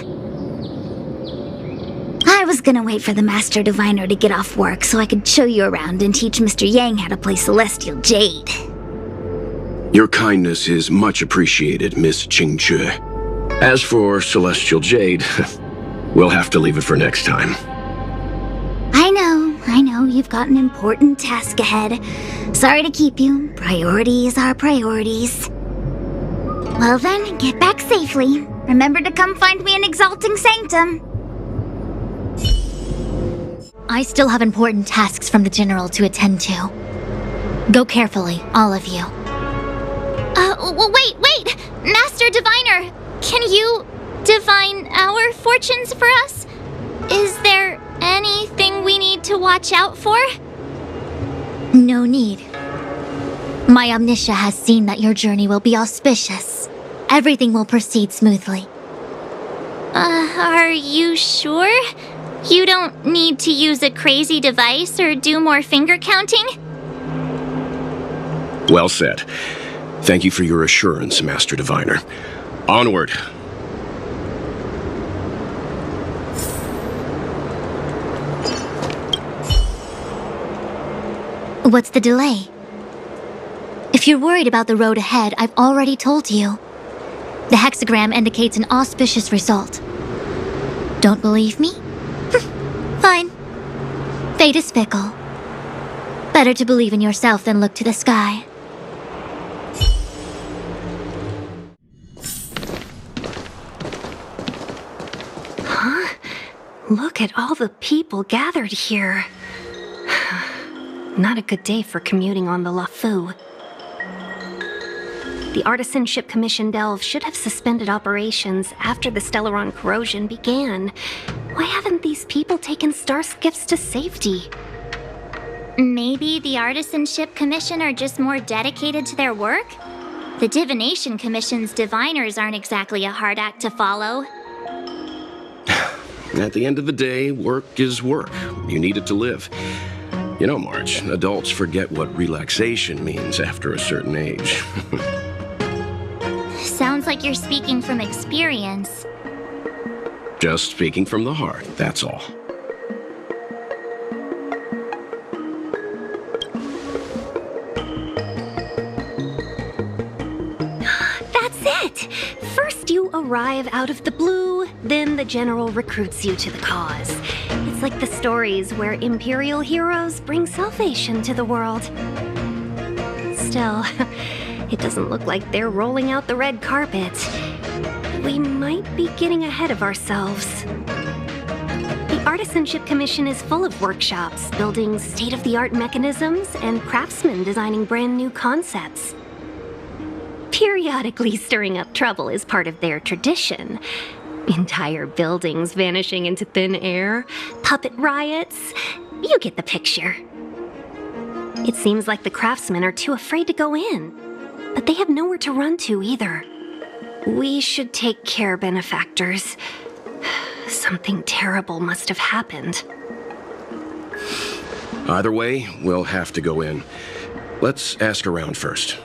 I was gonna wait for the Master Diviner to get off work so I could show you around and teach Mr. Yang how to play Celestial Jade. Your kindness is much appreciated, Miss Qingque. As for Celestial Jade, we'll have to leave it for next time. I know, you've got an important task ahead. Sorry to keep you. Priorities are priorities. Well then, get back safely. Remember to come find me in Exalting Sanctum. I still have important tasks from the General to attend to. Go carefully, all of you. Wait! Master Diviner! Can you divine our fortunes for us? Is there anything we need to watch out for? No need. My Omniscia has seen that your journey will be auspicious. Everything will proceed smoothly. Are you sure? You don't need to use a crazy device or do more finger counting? Well said. Thank you for your assurance, Master Diviner. Onward. What's the delay? If you're worried about the road ahead, I've already told you. The hexagram indicates an auspicious result. Don't believe me? Fine. Fate is fickle. Better to believe in yourself than look to the sky. Huh? Look at all the people gathered here. Not a good day for commuting on the Luofu. The Artisanship Commission Delve should have suspended operations after the Stellaron corrosion began. Why haven't these people taken star skiffs to safety? Maybe the Artisanship Commission are just more dedicated to their work? The Divination Commission's diviners aren't exactly a hard act to follow. At the end of the day, work is work. You need it to live. You know, March, adults forget what relaxation means after a certain age. Sounds like you're speaking from experience. Just speaking from the heart, that's all. That's it! First you arrive out of the blue, then the General recruits you to the cause. It's like the stories where Imperial heroes bring salvation to the world. Still, it doesn't look like they're rolling out the red carpet. We might be getting ahead of ourselves. The Artisanship Commission is full of workshops, building state-of-the-art mechanisms, and craftsmen designing brand new concepts. Periodically stirring up trouble is part of their tradition. Entire buildings vanishing into thin air, puppet riots. You get the picture. It seems like the craftsmen are too afraid to go in, but they have nowhere to run to either. We should take care, benefactors. Something terrible must have happened. Either way, we'll have to go in. Let's ask around first.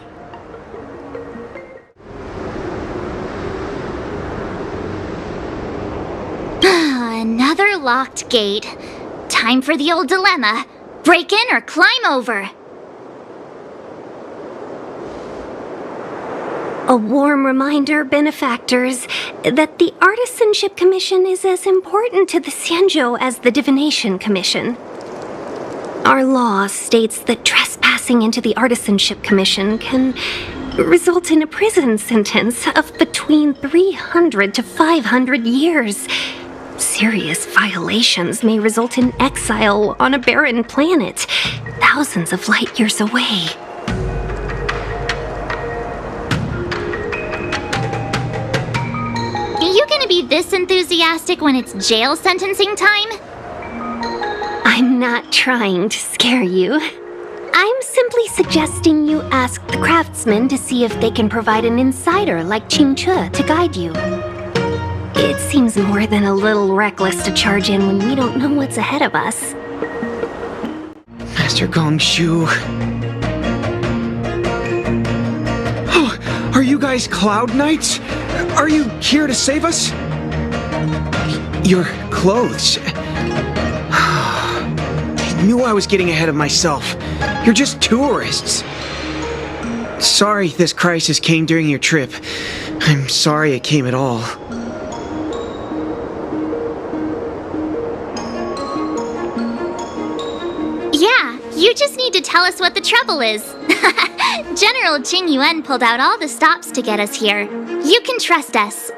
Another locked gate. Time for the old dilemma. Break in or climb over. A warm reminder, benefactors, that the Artisanship Commission is as important to the Xianzhou as the Divination Commission. Our law states that trespassing into the Artisanship Commission can result in a prison sentence of between 300 to 500 years. Serious violations may result in exile on a barren planet, thousands of light years away. You gonna be this enthusiastic when it's jail sentencing time? I'm not trying to scare you. I'm simply suggesting you ask the craftsmen to see if they can provide an insider like Qingque to guide you. It seems more than a little reckless to charge in when we don't know what's ahead of us. Master Gongshu. Oh, are you guys Cloud Knights? Are you here to save us? Your clothes. knew I was getting ahead of myself. You're just tourists. Sorry this crisis came during your trip. I'm sorry it came at all. Yeah, you just need to tell us what the trouble is. General Jing Yuan pulled out all the stops to get us here. You can trust us.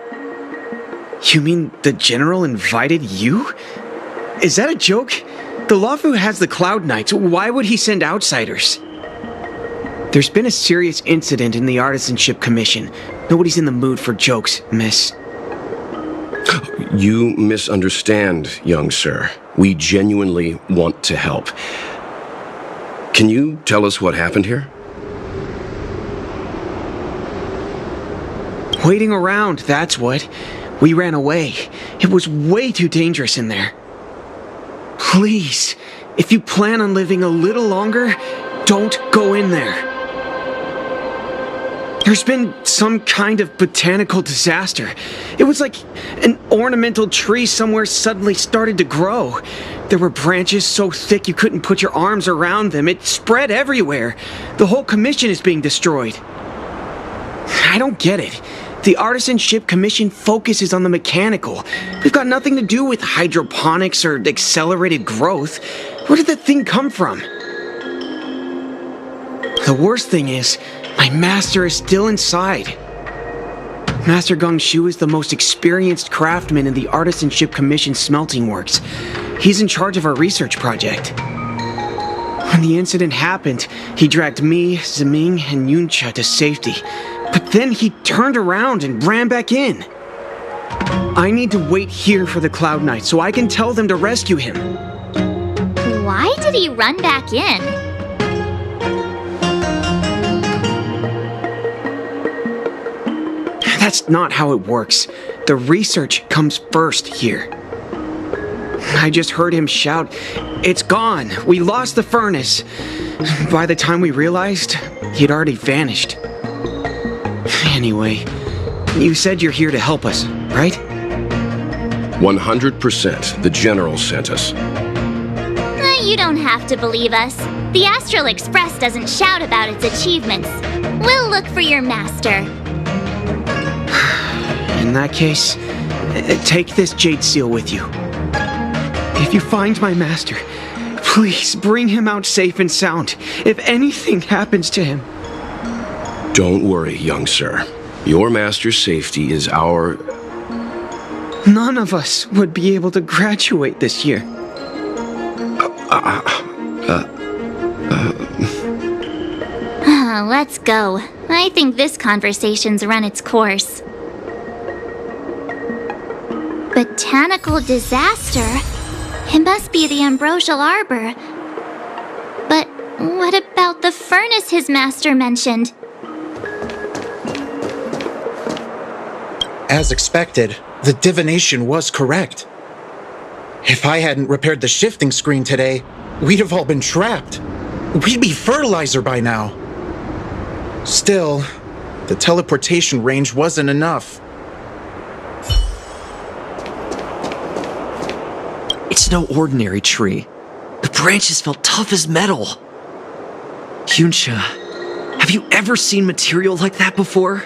You mean the General invited you? Is that a joke? The Luofu has the Cloud Knights. Why would he send outsiders? There's been a serious incident in the Artisanship Commission. Nobody's in the mood for jokes, miss. You misunderstand, young sir. We genuinely want to help. Can you tell us what happened here? Waiting around, that's what. We ran away. It was way too dangerous in there. Please, if you plan on living a little longer, don't go in there. There's been some kind of botanical disaster. It was like an ornamental tree somewhere suddenly started to grow. There were branches so thick you couldn't put your arms around them. It spread everywhere. The whole commission is being destroyed. I don't get it. The Artisanship Commission focuses on the mechanical. We've got nothing to do with hydroponics or accelerated growth. Where did that thing come from? The worst thing is, my master is still inside. Master Gongshu is the most experienced craftsman in the Artisanship Commission smelting works. He's in charge of our research project. When the incident happened, he dragged me, Zeming, and Yuncha to safety. But then he turned around and ran back in. I need to wait here for the Cloud Knight so I can tell them to rescue him. Why did he run back in? That's not how it works. The research comes first here. I just heard him shout, "It's gone! We lost the furnace!" By the time we realized, he'd already vanished. Anyway, you said you're here to help us, right? 100%. The General sent us. You don't have to believe us. The Astral Express doesn't shout about its achievements. We'll look for your master. In that case, take this jade seal with you. If you find my master, please bring him out safe and sound. If anything happens to him. Don't worry, young sir. Your master's safety is our... None of us would be able to graduate this year. Let's go. I think this conversation's run its course. Botanical disaster? It must be the Ambrosial Arbor. But what about the furnace his master mentioned? As expected, the divination was correct. If I hadn't repaired the shifting screen today, we'd have all been trapped. We'd be fertilizer by now. Still, the teleportation range wasn't enough. It's no ordinary tree. The branches felt tough as metal. Yuncha, have you ever seen material like that before?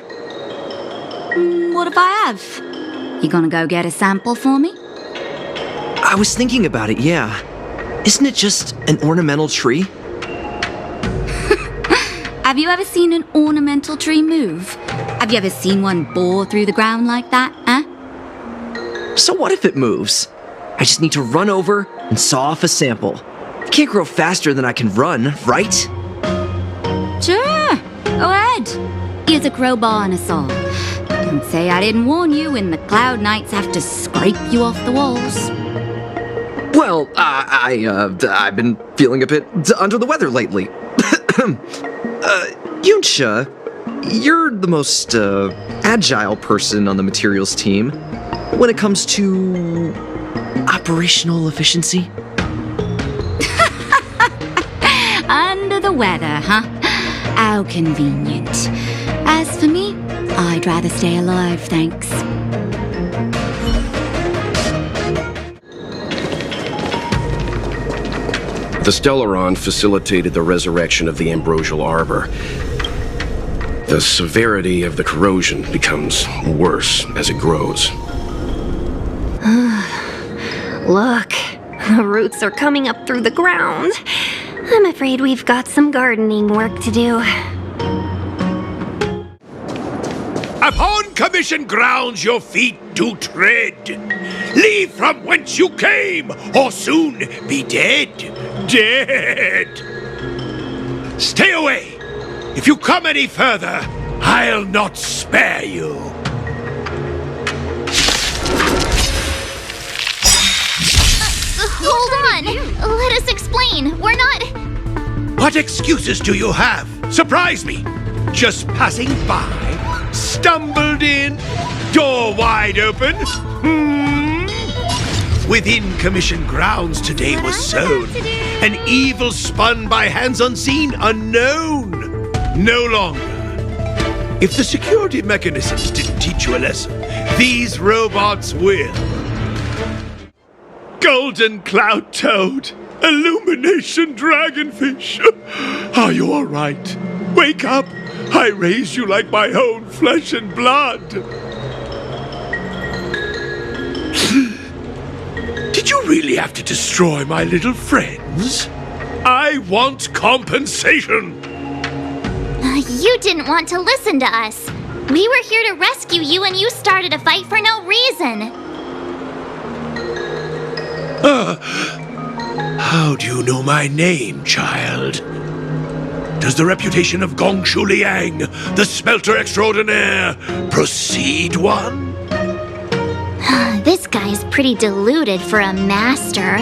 What if I have? You gonna go get a sample for me? I was thinking about it, yeah. Isn't it just an ornamental tree? Have you ever seen an ornamental tree move? Have you ever seen one bore through the ground like that, huh? So what if it moves? I just need to run over and saw off a sample. It can't grow faster than I can run, right? Sure, go ahead. Here's a crowbar and a saw. Don't say I didn't warn you when the Cloud Knights have to scrape you off the walls. Well, I've been feeling a bit under the weather lately. Yuncha, you're the most agile person on the materials team when it comes to operational efficiency. Under the weather, huh? How convenient. As for me, I'd rather stay alive, thanks. The Stellaron facilitated the resurrection of the ambrosial arbor. The severity of the corrosion becomes worse as it grows. Look, the roots are coming up through the ground. I'm afraid we've got some gardening work to do. Upon commission grounds your feet do tread. Leave from whence you came, or soon be dead. Dead! Stay away! If you come any further, I'll not spare you. Hold on! Let us explain. We're not... What excuses do you have? Surprise me! Just passing by, stumbled in, door wide open. Within commission grounds today was sown an evil spun by hands unseen, unknown. No longer. If the security mechanisms didn't teach you a lesson, these robots will. Golden cloud toad, illumination dragonfish. Are you all right? Wake up. I raised you like my own flesh and blood. Did you really have to destroy my little friends? I want compensation. You didn't want to listen to us. We were here to rescue you and you started a fight for no reason. How do you know my name, child? Does the reputation of Gongshu Liang, the smelter extraordinaire, precede one? This guy's pretty deluded for a master.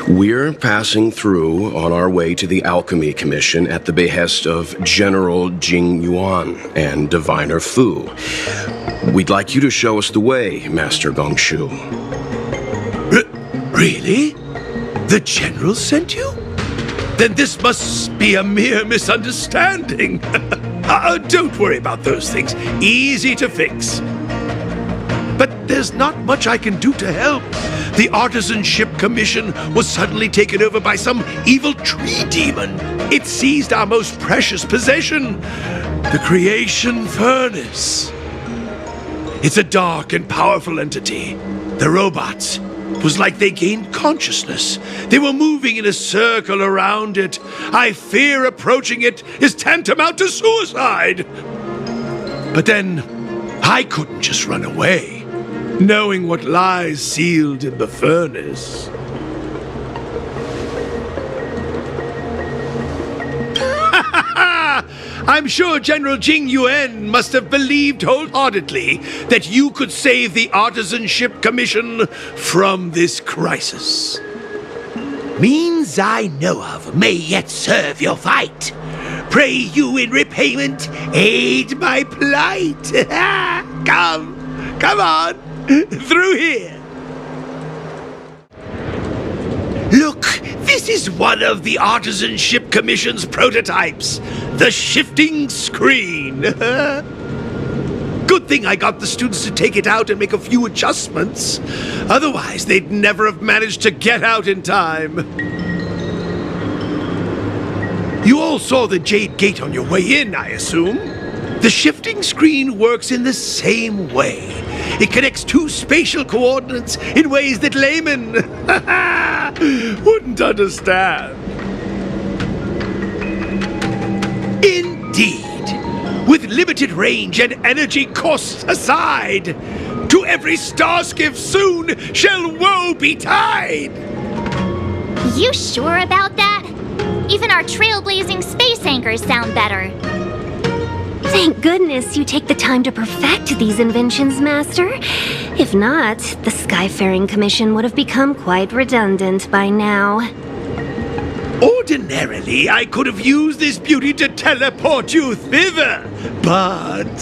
We're passing through on our way to the Alchemy Commission at the behest of General Jing Yuan and Diviner Fu. We'd like you to show us the way, Master Gongshu. Really? The General sent you? Then this must be a mere misunderstanding. Don't worry about those things. Easy to fix. But there's not much I can do to help. The Artisanship Commission was suddenly taken over by some evil tree demon. It seized our most precious possession, the Creation Furnace. It's a dark and powerful entity. The robots, it was like they gained consciousness. They were moving in a circle around it. I fear approaching it is tantamount to suicide. But then, I couldn't just run away, knowing what lies sealed in the furnace. I'm sure General Jing Yuan must have believed wholeheartedly that you could save the Artisanship Commission from this crisis. Means I know of may yet serve your fight. Pray you in repayment aid my plight. Come on, through here. Look, this is one of the Artisanship Commission's prototypes, the shifting screen. Good thing I got the students to take it out and make a few adjustments. Otherwise, they'd never have managed to get out in time. You all saw the Jade Gate on your way in, I assume. The shifting screen works in the same way. It connects two spatial coordinates in ways that laymen wouldn't understand. Indeed. With limited range and energy costs aside, to every starskiff soon shall woe betide. You sure about that? Even our trailblazing space anchors sound better. Thank goodness you take the time to perfect these inventions, Master. If not, the Skyfaring Commission would have become quite redundant by now. Ordinarily, I could have used this beauty to teleport you thither, but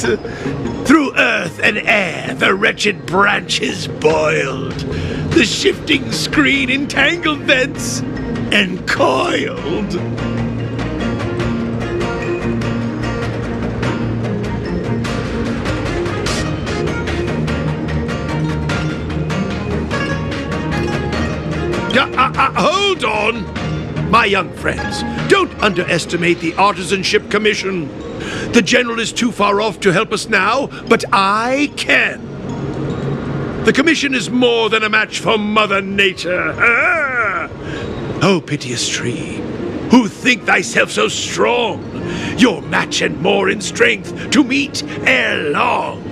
through earth and air the wretched branches boiled, the shifting screen entangled thence and coiled. Hold on! my young friends, don't underestimate the Artisanship Commission. The General is too far off to help us now, but I can. The Commission is more than a match for Mother Nature. Ah! Oh, piteous tree, who think thyself so strong, your match and more in strength to meet ere long.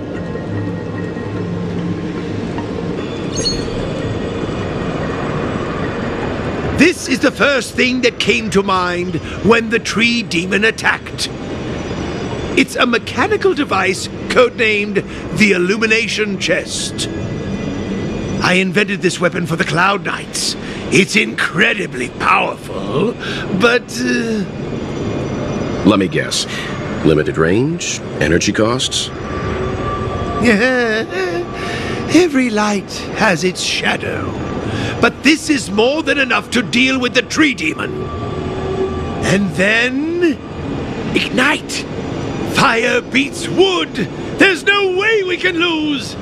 This is the first thing that came to mind when the tree demon attacked. It's a mechanical device codenamed the Illumination Chest. I invented this weapon for the Cloud Knights. It's incredibly powerful, but... Let me guess. Limited range? Energy costs? Every light has its shadow. But this is more than enough to deal with the tree demon. And then... ignite! Fire beats wood! There's no way we can lose!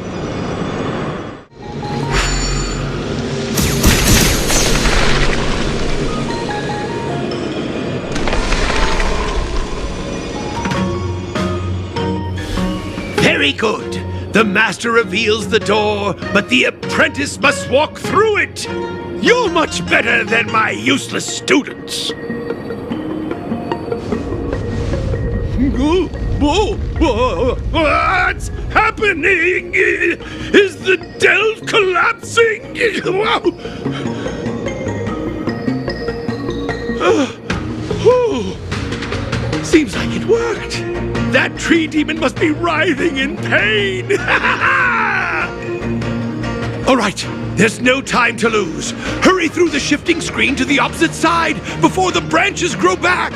Very good. The master reveals the door, but the apprentice must walk through it. You're much better than my useless students. What's happening? Is the delve collapsing? Seems like it worked. That tree demon must be writhing in pain. All right, there's no time to lose. Hurry through the shifting screen to the opposite side before the branches grow back.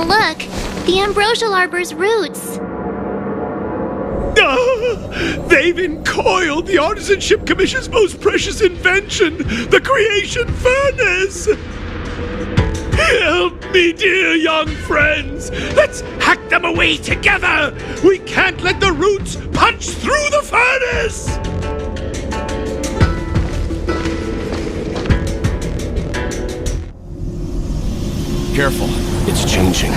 Look, the ambrosial arbor's roots. They've encoiled the Artisanship Commission's most precious invention, the creation furnace. Help me, dear young friends! Let's hack them away together! We can't let the roots punch through the furnace! Careful, it's changing.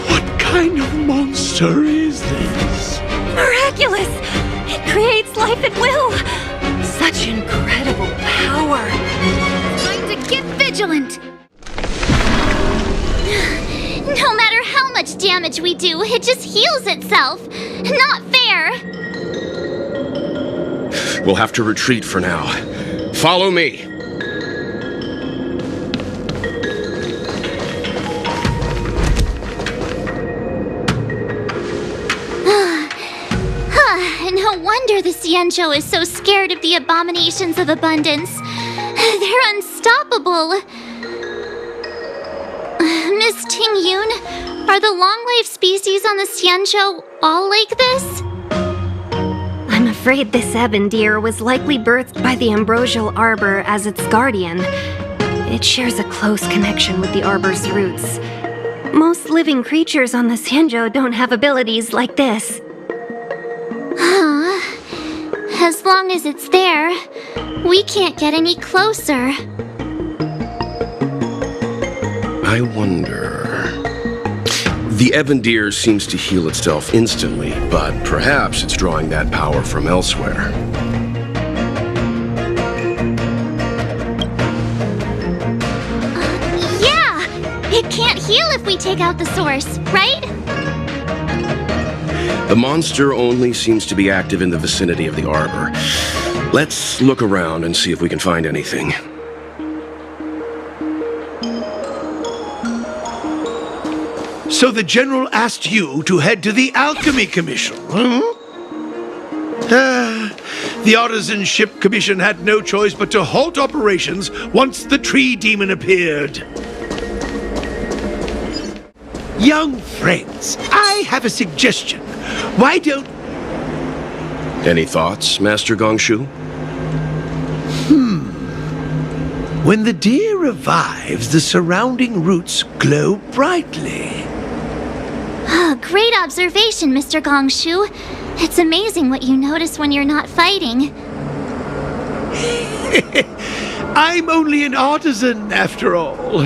What kind of monster is this? Miraculous! It creates life at will! Such incredible power! Time to get vigilant! No matter how much damage we do, it just heals itself. Not fair! We'll have to retreat for now. Follow me. No wonder the Xianzhou is so scared of the abominations of abundance. They're unstoppable. Miss Tingyun, are the long-life species on the Xianzhou all like this? I'm afraid this ebon deer was likely birthed by the ambrosial arbor as its guardian. It shares a close connection with the arbor's roots. Most living creatures on the Xianzhou don't have abilities like this. As long as it's there, we can't get any closer. I wonder... The ebon deer seems to heal itself instantly, but perhaps it's drawing that power from elsewhere. Yeah! It can't heal if we take out the source, right? The monster only seems to be active in the vicinity of the arbor. Let's look around and see if we can find anything. So the General asked you to head to the Alchemy Commission, huh? The Artisanship Commission had no choice but to halt operations once the tree demon appeared. Young friends, I have a suggestion. Why don't... Any thoughts, Master Gongshu? When the deer revives, the surrounding roots glow brightly. Oh, great observation, Mr. Gongshu. It's amazing what you notice when you're not fighting. I'm only an artisan, after all.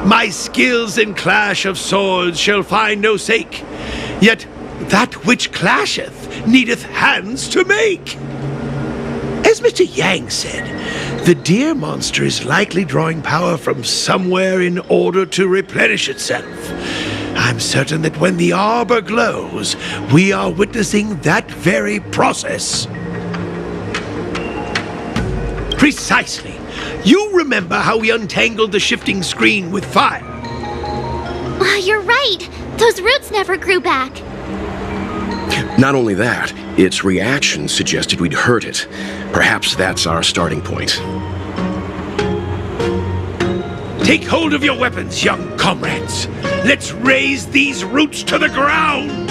My skills in clash of swords shall find no sake. Yet that which clasheth needeth hands to make. As Mr. Yang said, the deer monster is likely drawing power from somewhere in order to replenish itself. I'm certain that when the arbor glows, we are witnessing that very process. Precisely. You remember how we untangled the shifting screen with fire? You're right. Those roots never grew back. Not only that, its reaction suggested we'd hurt it. Perhaps that's our starting point. Take hold of your weapons, young comrades. Let's raze these roots to the ground!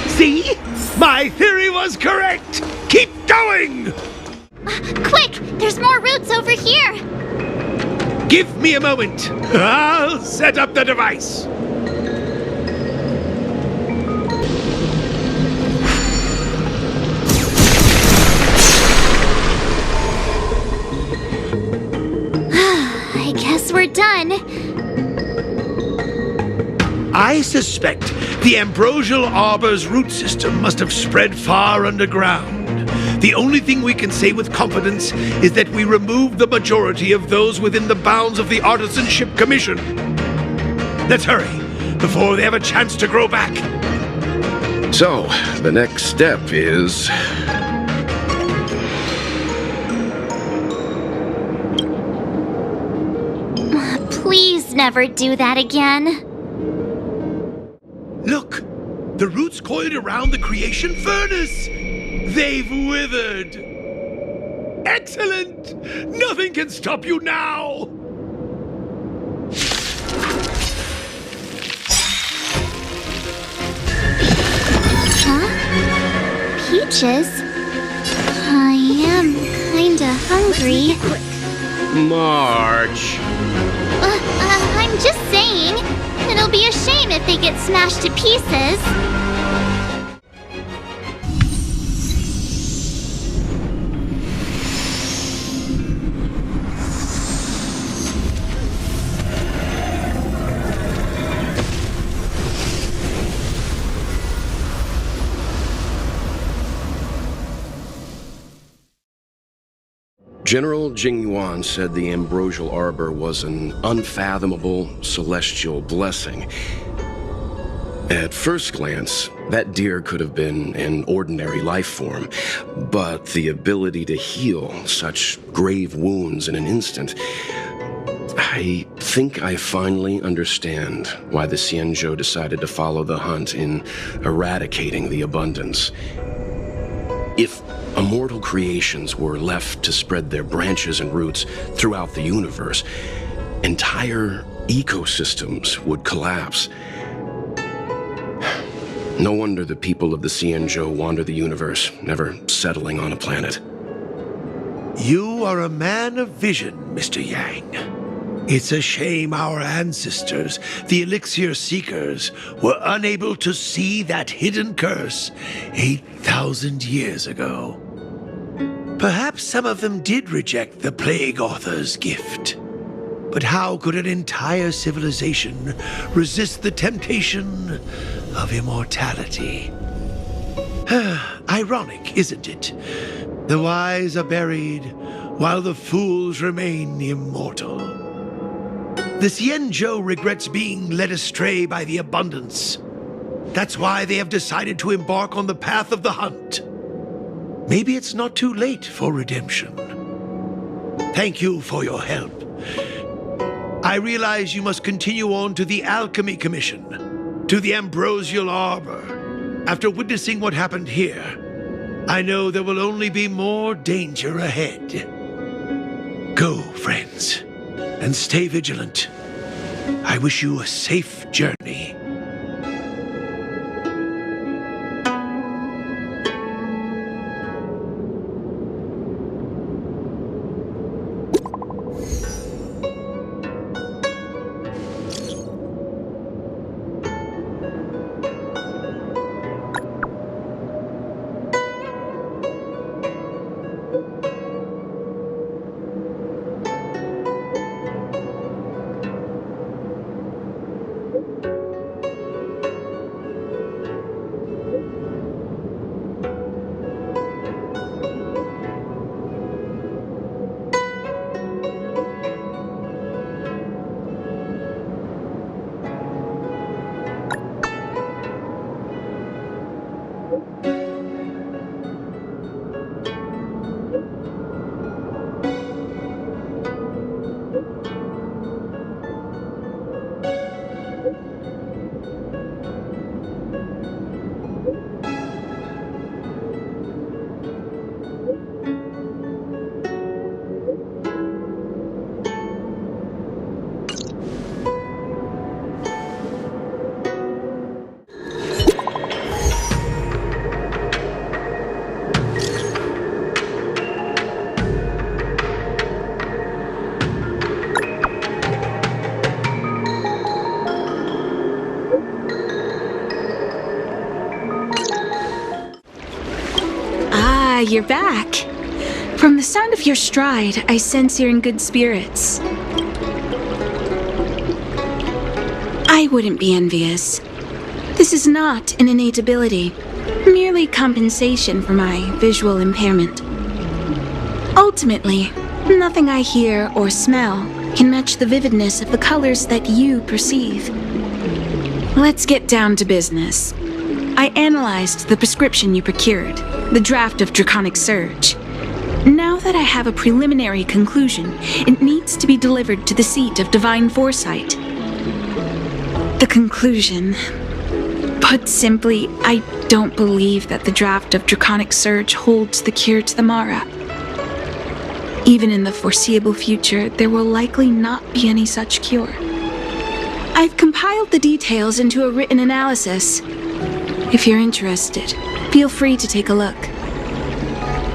See? My theory was correct! Keep going! Quick! There's more roots over here! Give me a moment. I'll set up the device. I guess we're done. I suspect the ambrosial arbor's root system must have spread far underground. The only thing we can say with confidence is that we removed the majority of those within the bounds of the Artisanship Commission. Let's hurry, before they have a chance to grow back. So, the next step is... Please never do that again. Look! The roots coiled around the creation furnace! They've withered! Excellent! Nothing can stop you now! Huh? Peaches? I am kinda hungry. March. I'm just saying. It'll be a shame if they get smashed to pieces. General Jing Yuan said the ambrosial arbor was an unfathomable celestial blessing. At first glance, that deer could have been an ordinary life form, but the ability to heal such grave wounds in an instant... I think I finally understand why the Xianzhou decided to follow the hunt in eradicating the abundance. If immortal creations were left to spread their branches and roots throughout the universe, entire ecosystems would collapse. No wonder the people of the Xianzhou wander the universe, never settling on a planet. You are a man of vision, Mr. Yang. It's a shame our ancestors, the Elixir Seekers, were unable to see that hidden curse 8,000 years ago. Perhaps some of them did reject the Plague Author's gift. But how could an entire civilization resist the temptation of immortality? Ironic, isn't it? The wise are buried, while the fools remain immortal. The Xianzhou regrets being led astray by the abundance. That's why they have decided to embark on the path of the hunt. Maybe it's not too late for redemption. Thank you for your help. I realize you must continue on to the Alchemy Commission, to the Ambrosial Arbor, After witnessing what happened here, I know there will only be more danger ahead. Go, friends, and stay vigilant. I wish you a safe journey. You're back. From the sound of your stride, I sense you're in good spirits. I wouldn't be envious. This is not an innate ability, merely compensation for my visual impairment. Ultimately, nothing I hear or smell can match the vividness of the colors that you perceive. Let's get down to business. I analyzed the prescription you procured, the draft of Draconic Surge. Now that I have a preliminary conclusion, it needs to be delivered to the seat of Divine Foresight. The conclusion. Put simply, I don't believe that the draft of Draconic Surge holds the cure to the Mara. Even in the foreseeable future, there will likely not be any such cure. I've compiled the details into a written analysis. If you're interested, feel free to take a look.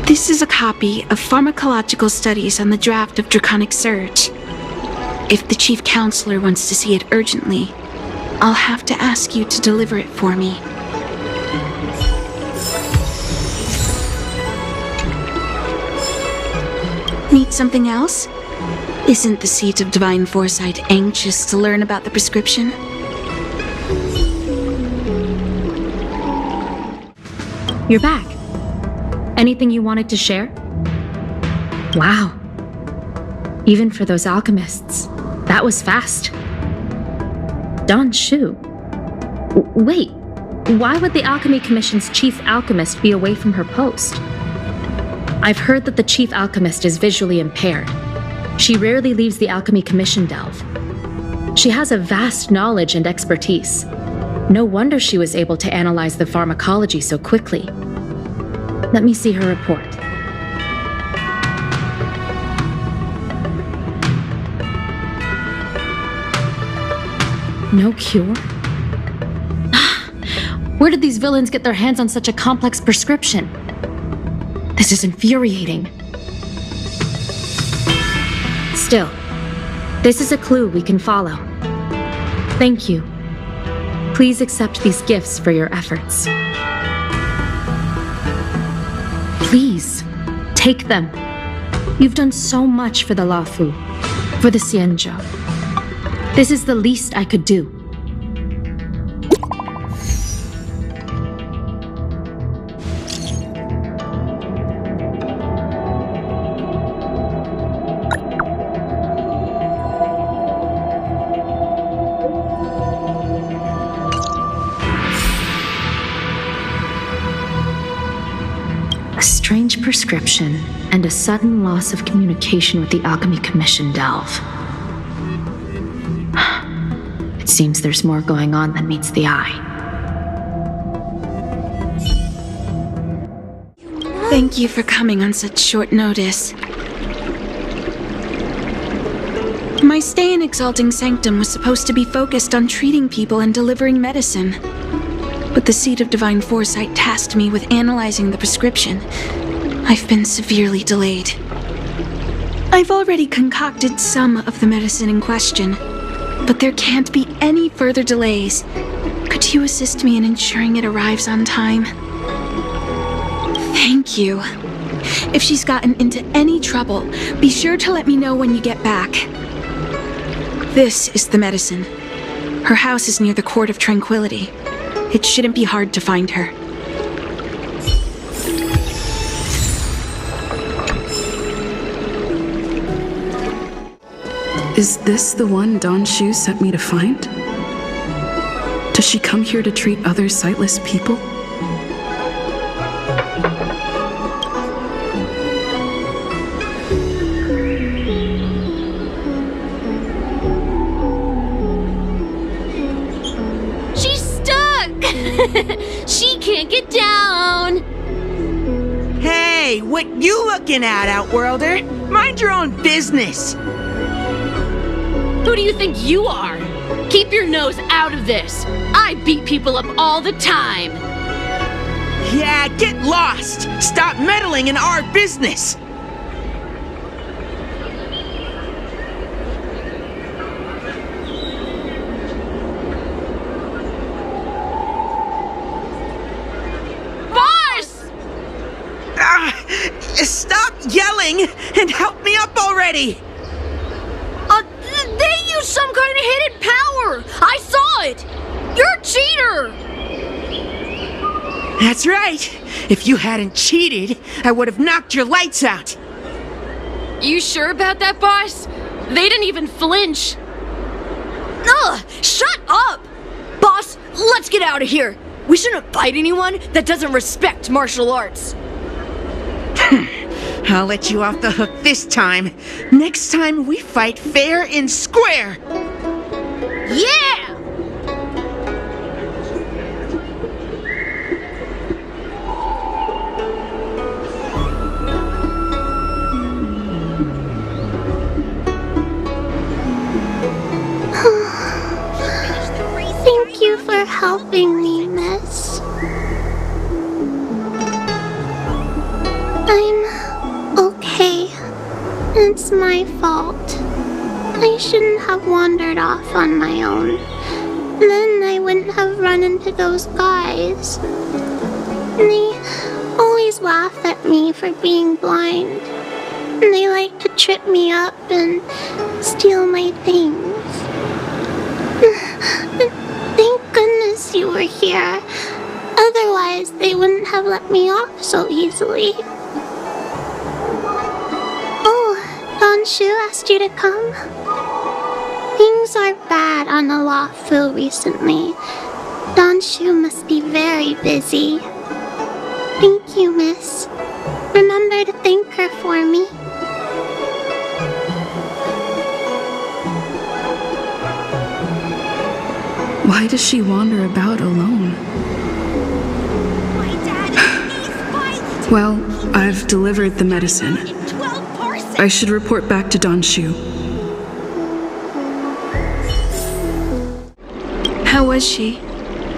This is a copy of pharmacological studies on the draft of Draconic Surge. If the Chief Counselor wants to see it urgently, I'll have to ask you to deliver it for me. Need something else? Isn't the seat of Divine Foresight anxious to learn about the prescription? You're back. Anything you wanted to share? Wow. Even for those alchemists, that was fast. Don Shu. Wait, why would the Alchemy Commission's chief alchemist be away from her post? I've heard that the chief alchemist is visually impaired. She rarely leaves the Alchemy Commission delve. She has a vast knowledge and expertise. No wonder she was able to analyze the pharmacology so quickly. Let me see her report. No cure? Where did these villains get their hands on such a complex prescription? This is infuriating. Still, this is a clue we can follow. Thank you. Please accept these gifts for your efforts. Please, take them. You've done so much for the Luofu, for the Xianzhou. This is the least I could do. A strange prescription and a sudden loss of communication with the Alchemy Commission delve. It seems there's more going on than meets the eye. Thank you for coming on such short notice. My stay in Exalting Sanctum was supposed to be focused on treating people and delivering medicine. But the Seed of Divine Foresight tasked me with analyzing the prescription. I've been severely delayed. I've already concocted some of the medicine in question, but there can't be any further delays. Could you assist me in ensuring it arrives on time? Thank you. If she's gotten into any trouble, be sure to let me know when you get back. This is the medicine. Her house is near the Court of Tranquility. It shouldn't be hard to find her. Is this the one Don Shu sent me to find? Does she come here to treat other sightless people? She can't get down! Hey, what you looking at, Outworlder? Mind your own business! Who do you think you are? Keep your nose out of this! I beat people up all the time! Yeah, get lost! Stop meddling in our business! Stop yelling and help me up already! They used some kind of hidden power! I saw it! You're a cheater! That's right! If you hadn't cheated, I would have knocked your lights out! You sure about that, boss? They didn't even flinch. Ugh! Shut up! Boss, let's get out of here! We shouldn't fight anyone that doesn't respect martial arts. I'll let you off the hook this time. Next time we fight fair and square. Yeah! Thank you for helping me, miss. I'm okay. It's my fault. I shouldn't have wandered off on my own. Then I wouldn't have run into those guys. They always laugh at me for being blind. They like to trip me up and steal my things. Thank goodness you were here. Otherwise, they wouldn't have let me off so easily. Oh, Don Shu asked you to come? Things are bad on the Luofu recently. Don Shu must be very busy. Thank you, miss. Remember to thank her for me. Why does she wander about alone? Well, I've delivered the medicine. I should report back to Don Shu. How was she?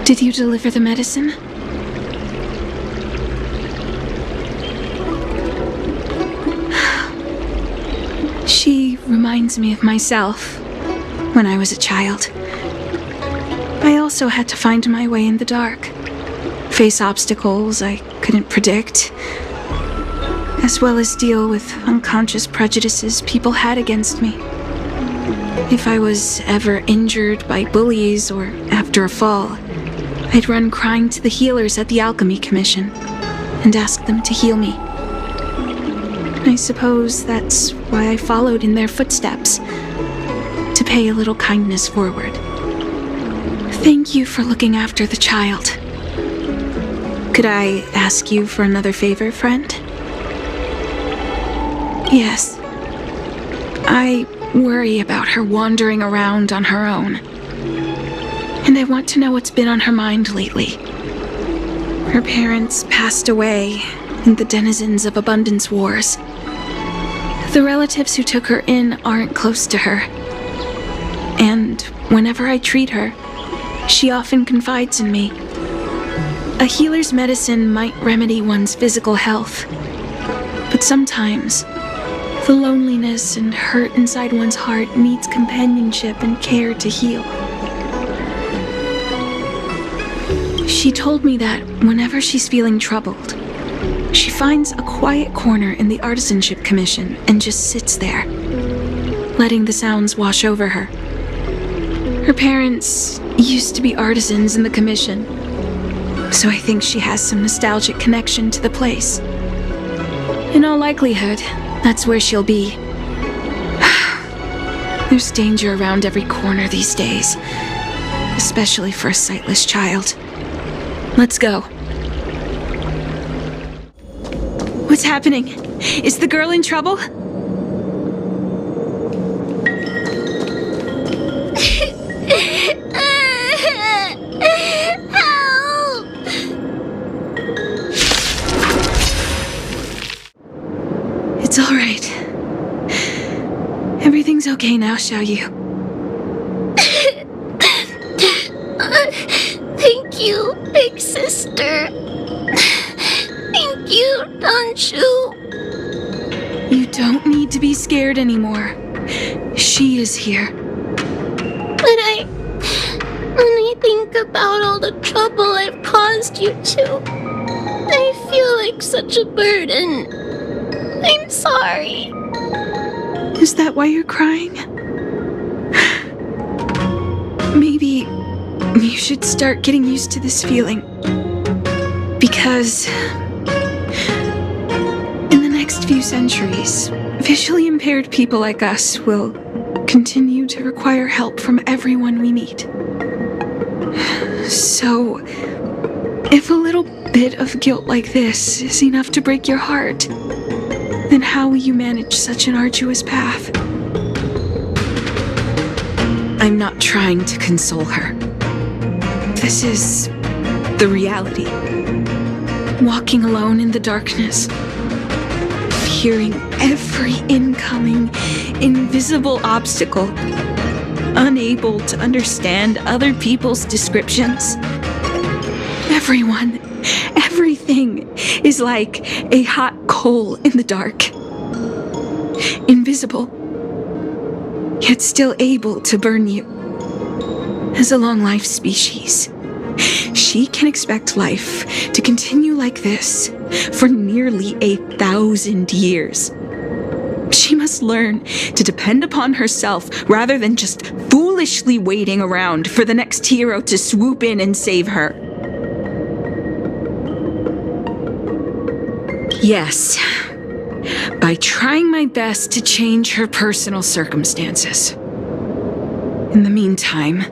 Did you deliver the medicine? She reminds me of myself when I was a child. I also had to find my way in the dark, face obstacles I couldn't predict, as well as deal with unconscious prejudices people had against me. If I was ever injured by bullies or after a fall, I'd run crying to the healers at the Alchemy Commission and ask them to heal me. I suppose that's why I followed in their footsteps, to pay a little kindness forward. Thank you for looking after the child. Could I ask you for another favor, friend? Yes. I worry about her wandering around on her own. And I want to know what's been on her mind lately. Her parents passed away, and the denizens of Abundance Wars. The relatives who took her in aren't close to her. And whenever I treat her, she often confides in me. A healer's medicine might remedy one's physical health, but sometimes the loneliness and hurt inside one's heart needs companionship and care to heal. She told me that whenever she's feeling troubled, she finds a quiet corner in the Artisanship Commission and just sits there, letting the sounds wash over her. Her parents used to be artisans in the Commission, so I think she has some nostalgic connection to the place. In all likelihood, that's where she'll be. There's danger around every corner these days, especially for a sightless child. Let's go. What's happening? Is the girl in trouble? Help! It's all right. Everything's okay now, Xiaoyu. Thank you, big sister. Thank you, Danshu. You don't need to be scared anymore. She is here. But when I think about all the trouble I've caused you two, I feel like such a burden. I'm sorry. Is that why you're crying? Maybe you should start getting used to this feeling. Because in the next few centuries, visually impaired people like us will continue to require help from everyone we meet. So, if a little bit of guilt like this is enough to break your heart, then how will you manage such an arduous path? I'm not trying to console her. This is the reality. Walking alone in the darkness, hearing every incoming, invisible obstacle, unable to understand other people's descriptions. Everyone, everything is like a hot coal in the dark. Invisible, yet still able to burn you. As a long-life species, she can expect life to continue like this for nearly 1,000 years. She must learn to depend upon herself rather than just foolishly waiting around for the next hero to swoop in and save her. Yes, by trying my best to change her personal circumstances. In the meantime,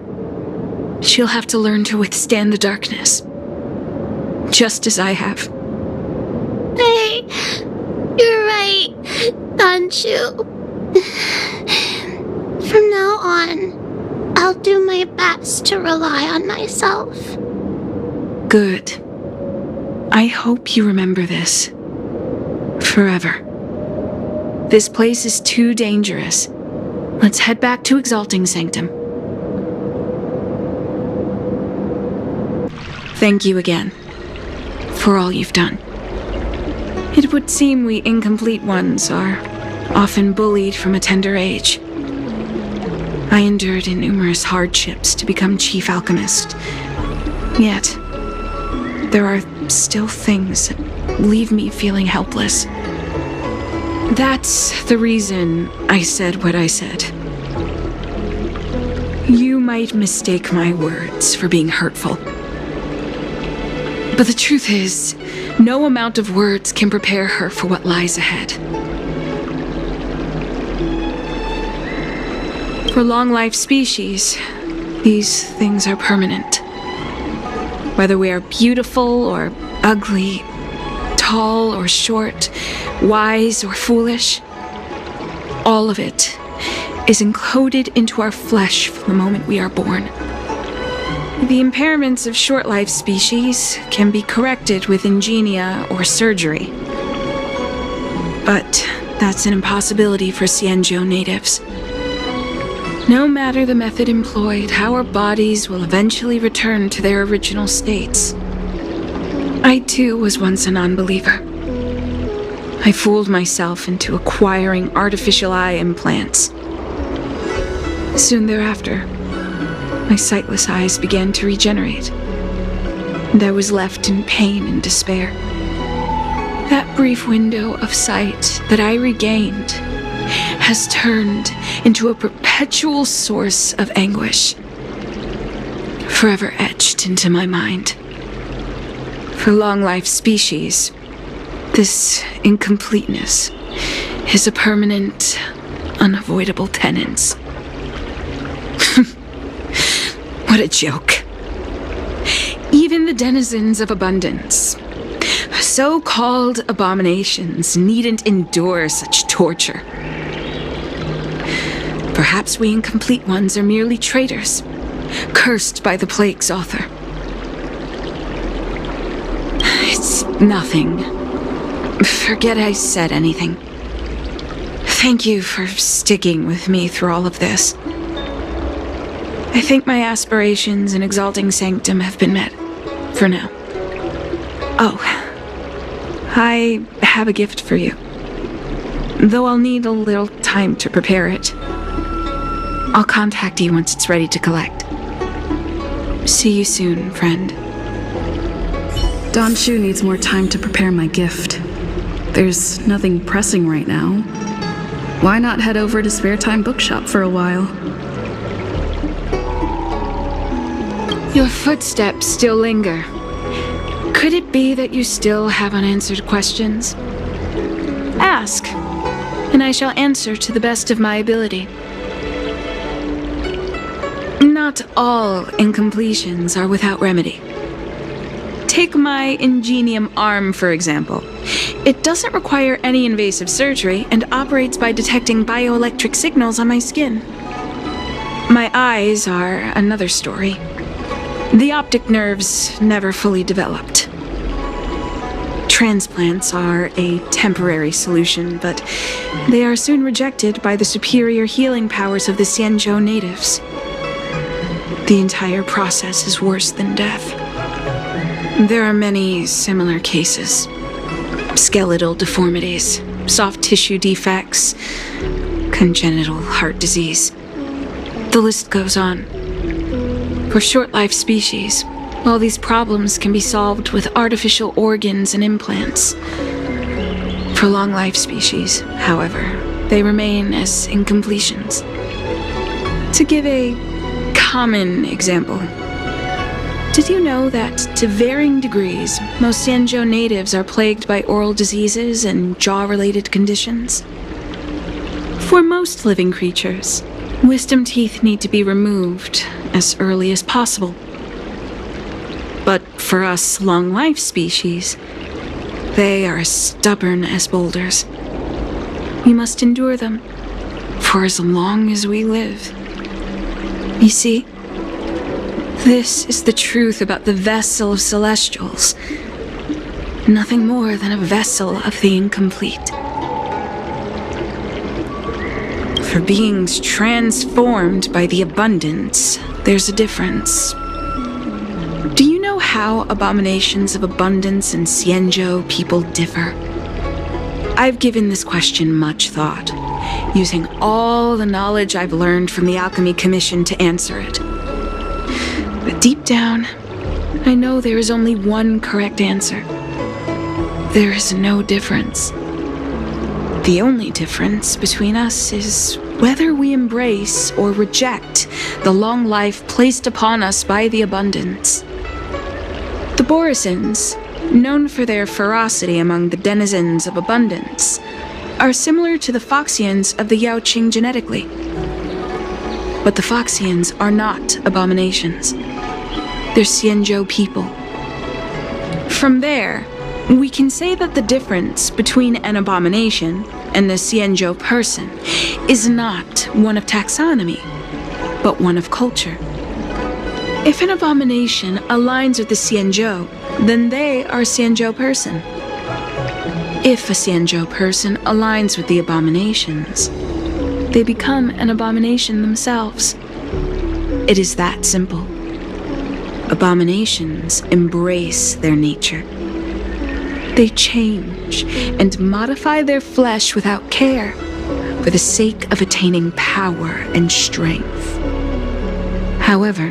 she'll have to learn to withstand the darkness, just as I have. Hey, you're right, Danshu. From now on, I'll do my best to rely on myself. Good. I hope you remember this. Forever. This place is too dangerous. Let's head back to Exalting Sanctum. Thank you again for all you've done. It would seem we incomplete ones are often bullied from a tender age. I endured numerous hardships to become Chief Alchemist. Yet, there are still things that leave me feeling helpless. That's the reason I said what I said. You might mistake my words for being hurtful. But the truth is, no amount of words can prepare her for what lies ahead. For long-life species, these things are permanent. Whether we are beautiful or ugly, tall or short, wise or foolish, all of it is encoded into our flesh from the moment we are born. The impairments of short-life species can be corrected with ingenia or surgery. But that's an impossibility for Xianzhou natives. No matter the method employed, our bodies will eventually return to their original states. I too was once a non-believer. I fooled myself into acquiring artificial eye implants. Soon thereafter, my sightless eyes began to regenerate, and I was left in pain and despair. That brief window of sight that I regained has turned into a perpetual source of anguish, forever etched into my mind. For long-life species, this incompleteness is a permanent, unavoidable tenance. What a joke. Even the denizens of abundance, so-called abominations, needn't endure such torture. Perhaps we incomplete ones are merely traitors, cursed by the plague's author. It's nothing. Forget I said anything. Thank you for sticking with me through all of this. I think my aspirations in exalting sanctum have been met, for now. Oh, I have a gift for you. Though I'll need a little time to prepare it. I'll contact you once it's ready to collect. See you soon, friend. Don Shu needs more time to prepare my gift. There's nothing pressing right now. Why not head over to Spare Time Bookshop for a while? Your footsteps still linger. Could it be that you still have unanswered questions? Ask, and I shall answer to the best of my ability. Not all incompletions are without remedy. Take my ingenium arm, for example. It doesn't require any invasive surgery and operates by detecting bioelectric signals on my skin. My eyes are another story. The optic nerves never fully developed. Transplants are a temporary solution, but they are soon rejected by the superior healing powers of the Xianzhou natives. The entire process is worse than death. There are many similar cases. Skeletal deformities, soft tissue defects, congenital heart disease. The list goes on. For short-life species, all these problems can be solved with artificial organs and implants. For long-life species, however, they remain as incompletions. To give a common example, did you know that, to varying degrees, most Xianzhou natives are plagued by oral diseases and jaw-related conditions? For most living creatures, wisdom teeth need to be removed as early as possible. But for us long-life species, they are as stubborn as boulders. We must endure them for as long as we live. You see, this is the truth about the vessel of celestials. Nothing more than a vessel of the incomplete. For beings transformed by the abundance, there's a difference. Do you know how abominations of abundance and Xianzhou people differ? I've given this question much thought, using all the knowledge I've learned from the Alchemy Commission to answer it. But deep down, I know there is only one correct answer. There is no difference. The only difference between us is whether we embrace or reject the long life placed upon us by the abundance. The Borisans, known for their ferocity among the denizens of abundance, are similar to the Foxians of the Yaoqing genetically. But the Foxians are not abominations. They're Xianzhou people. From there, we can say that the difference between an abomination and a Xianzhou person is not one of taxonomy, but one of culture. If an abomination aligns with the Xianzhou, then they are Xianzhou person. If a Xianzhou person aligns with the abominations, they become an abomination themselves. It is that simple. Abominations embrace their nature. They change and modify their flesh without care, for the sake of attaining power and strength. However,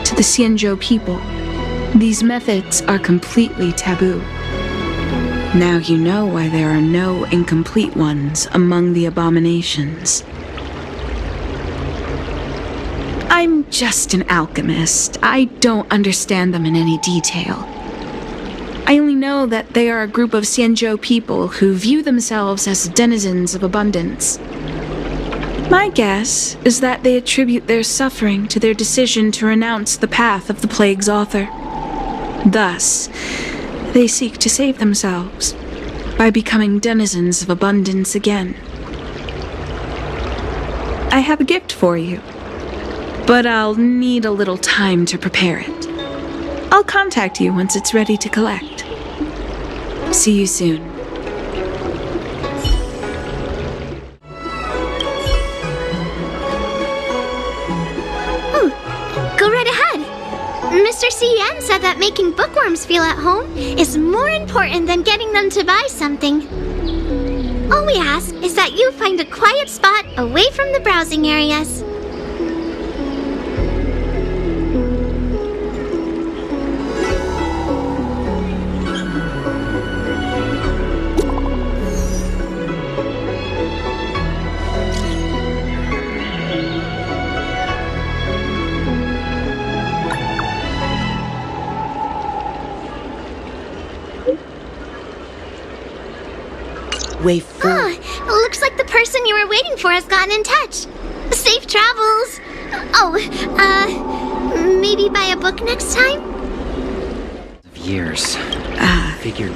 to the Xianzhou people, these methods are completely taboo. Now you know why there are no incomplete ones among the abominations. I'm just an alchemist. I don't understand them in any detail. I only know that they are a group of Xianzhou people who view themselves as denizens of abundance. My guess is that they attribute their suffering to their decision to renounce the path of the plague's author. Thus, they seek to save themselves by becoming denizens of abundance again. I have a gift for you, but I'll need a little time to prepare it. I'll contact you once it's ready to collect. See you soon. Go right ahead. Mr. C.N. said that making bookworms feel at home is more important than getting them to buy something. All we ask is that you find a quiet spot away from the browsing areas. Way forward. Looks like the person you were waiting for has gotten in touch. Safe travels. Maybe buy a book next time? Years.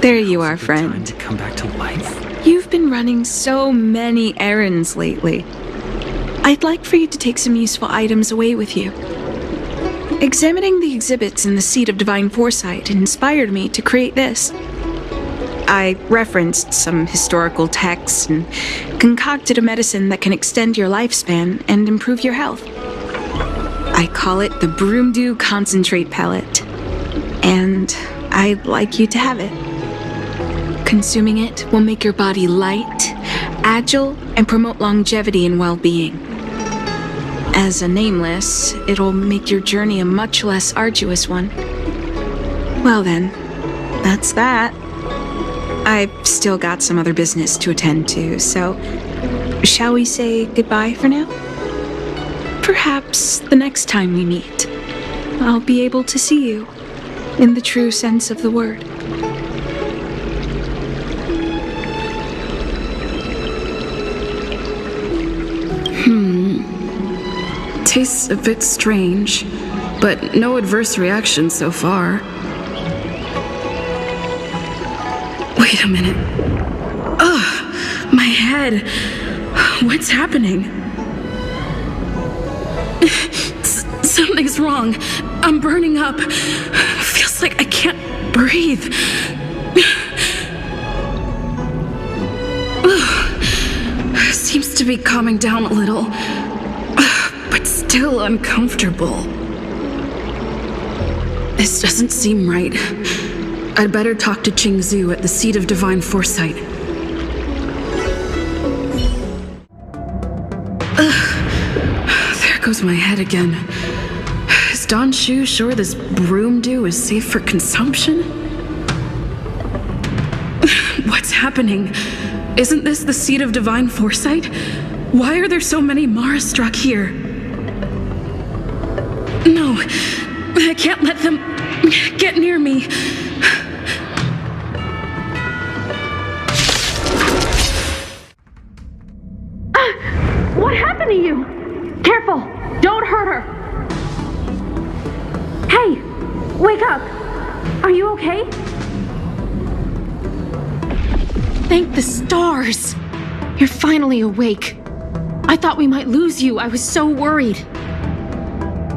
There you are, friend. To come back to life. You've been running so many errands lately. I'd like for you to take some useful items away with you. Examining the exhibits in the Seat of Divine Foresight inspired me to create this. I referenced some historical texts and concocted a medicine that can extend your lifespan and improve your health. I call it the Broomdew Concentrate Pellet, and I'd like you to have it. Consuming it will make your body light, agile, and promote longevity and well-being. As a nameless, it'll make your journey a much less arduous one. Well then, that's that. I've still got some other business to attend to, so shall we say goodbye for now? Perhaps the next time we meet, I'll be able to see you in the true sense of the word. Tastes a bit strange, but no adverse reaction so far. Wait a minute. Ugh, my head. What's happening? Something's wrong. I'm burning up. Feels like I can't breathe. Seems to be calming down a little, but still uncomfortable. This doesn't seem right. I'd better talk to Xianzhou at the Seat of Divine Foresight. There goes my head again. Is Don Shu sure this Broomdew is safe for consumption? What's happening? Isn't this the Seat of Divine Foresight? Why are there so many Marastruck here? No, I can't let them get near me. What happened to you? Careful! Don't hurt her! Hey! Wake up! Are you okay? Thank the stars! You're finally awake. I thought we might lose you. I was so worried.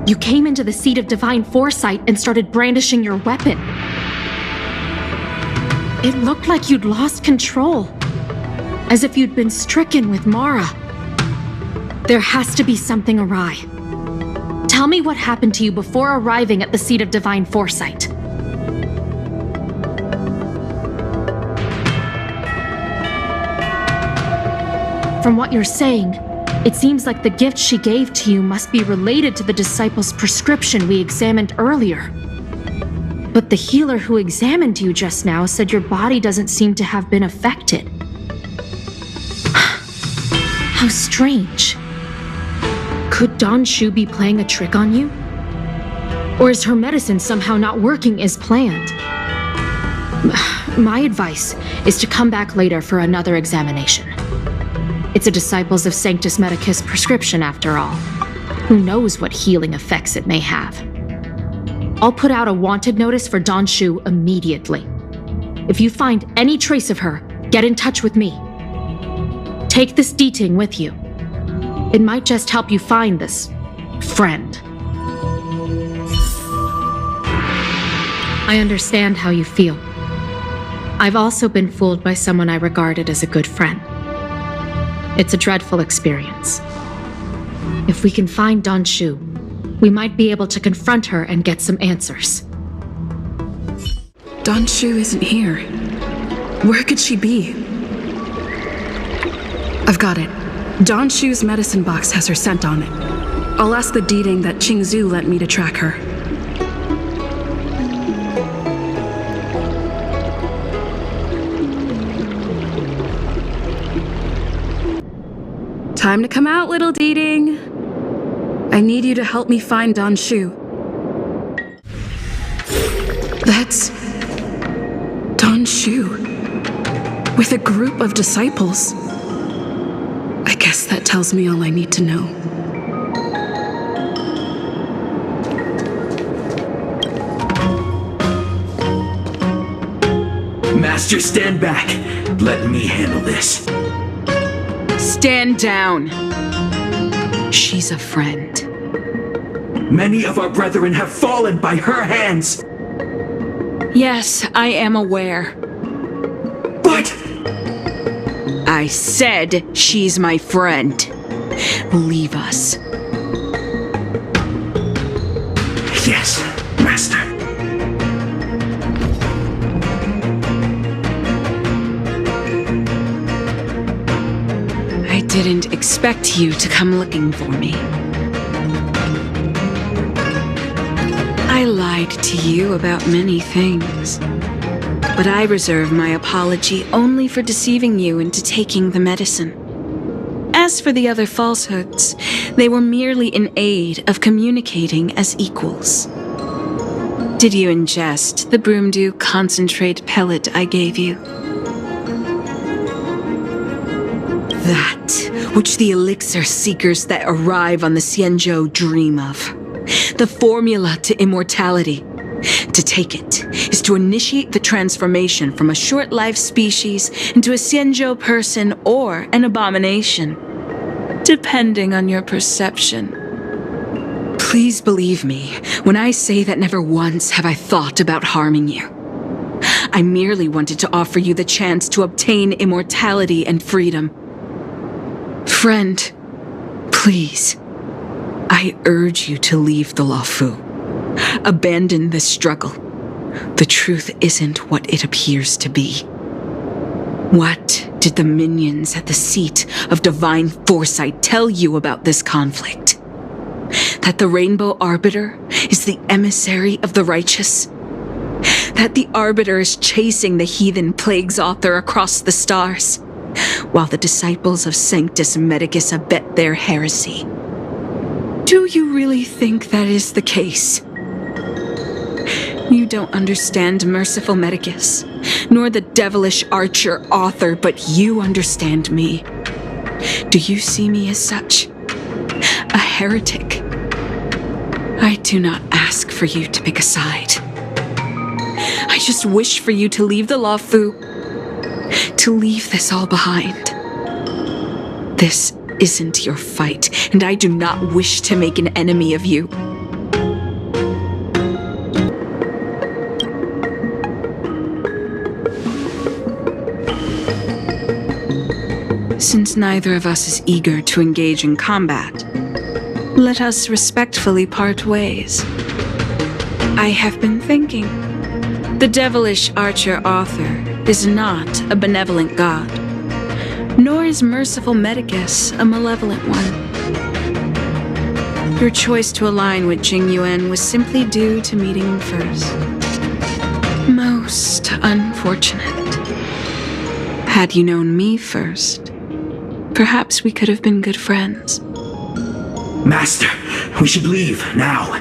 You came into the Seat of Divine Foresight and started brandishing your weapon. It looked like you'd lost control. As if you'd been stricken with Mara. There has to be something awry. Tell me what happened to you before arriving at the seat of divine foresight. From what you're saying, it seems like the gift she gave to you must be related to the disciple's prescription we examined earlier. But the healer who examined you just now said your body doesn't seem to have been affected. How strange. Could Don Shu be playing a trick on you? Or is her medicine somehow not working as planned? My advice is to come back later for another examination. It's a Disciples of Sanctus Medicus prescription after all. Who knows what healing effects it may have? I'll put out a wanted notice for Don Shu immediately. If you find any trace of her, get in touch with me. Take this D-Ting with you. It might just help you find this friend. I understand how you feel. I've also been fooled by someone I regarded as a good friend. It's a dreadful experience. If we can find Don Shu, we might be able to confront her and get some answers. Don Shu isn't here. Where could she be? I've got it. Don Shu's medicine box has her scent on it. I'll ask the D-Ting that Xianzhou lent me to track her. Time to come out, little D-Ting. I need you to help me find Don Shu. That's Don Shu with a group of disciples. I guess that tells me all I need to know. Master, stand back. Let me handle this. Stand down. She's a friend. Many of our brethren have fallen by her hands. Yes, I am aware. But I said she's my friend. Leave us. Yes, Master. I didn't expect you to come looking for me. I lied to you about many things. But I reserve my apology only for deceiving you into taking the medicine. As for the other falsehoods, they were merely in aid of communicating as equals. Did you ingest the Broomdew concentrate pellet I gave you? That which the elixir seekers that arrive on the Xianzhou dream of. The formula to immortality. To take it is to initiate the transformation from a short-lived species into a Xianzhou person or an abomination, depending on your perception. Please believe me when I say that never once have I thought about harming you. I merely wanted to offer you the chance to obtain immortality and freedom. Friend, please, I urge you to leave the Luofu. Abandon this struggle. The truth isn't what it appears to be. What did the minions at the seat of divine foresight tell you about this conflict? That the Rainbow Arbiter is the emissary of the righteous? That the Arbiter is chasing the heathen plague's author across the stars, while the disciples of Sanctus Medicus abet their heresy? Do you really think that is the case? You don't understand Merciful Medicus, nor the devilish archer author, but you understand me. Do you see me as such? A heretic? I do not ask for you to pick a side. I just wish for you to leave the Luofu, to leave this all behind. This isn't your fight, and I do not wish to make an enemy of you. Since neither of us is eager to engage in combat, let us respectfully part ways. I have been thinking. The devilish archer-author is not a benevolent god, nor is merciful Medicus a malevolent one. Your choice to align with Jing Yuan was simply due to meeting him first. Most unfortunate. Had you known me first, perhaps we could have been good friends. Master, we should leave now.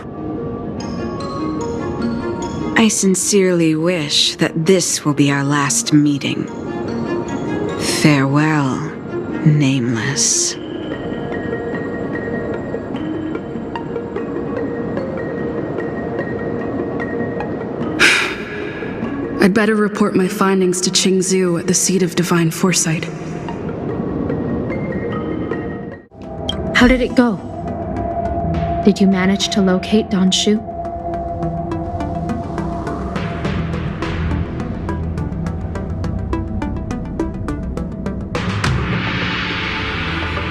I sincerely wish that this will be our last meeting. Farewell, Nameless. I'd better report my findings to Xianzhou at the seat of divine foresight. How did it go? Did you manage to locate Don Shu?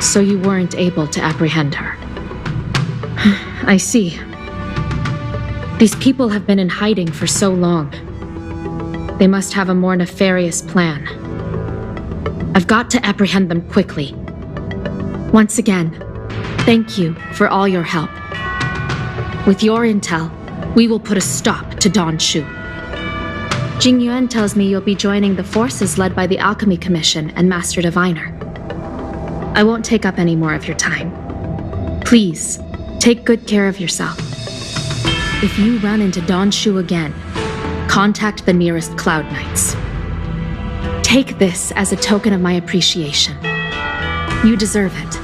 So you weren't able to apprehend her. I see. These people have been in hiding for so long. They must have a more nefarious plan. I've got to apprehend them quickly. Once again, thank you for all your help. With your intel, we will put a stop to Don Shu. Jing Yuan tells me you'll be joining the forces led by the Alchemy Commission and Master Diviner. I won't take up any more of your time. Please, take good care of yourself. If you run into Don Shu again, contact the nearest Cloud Knights. Take this as a token of my appreciation. You deserve it.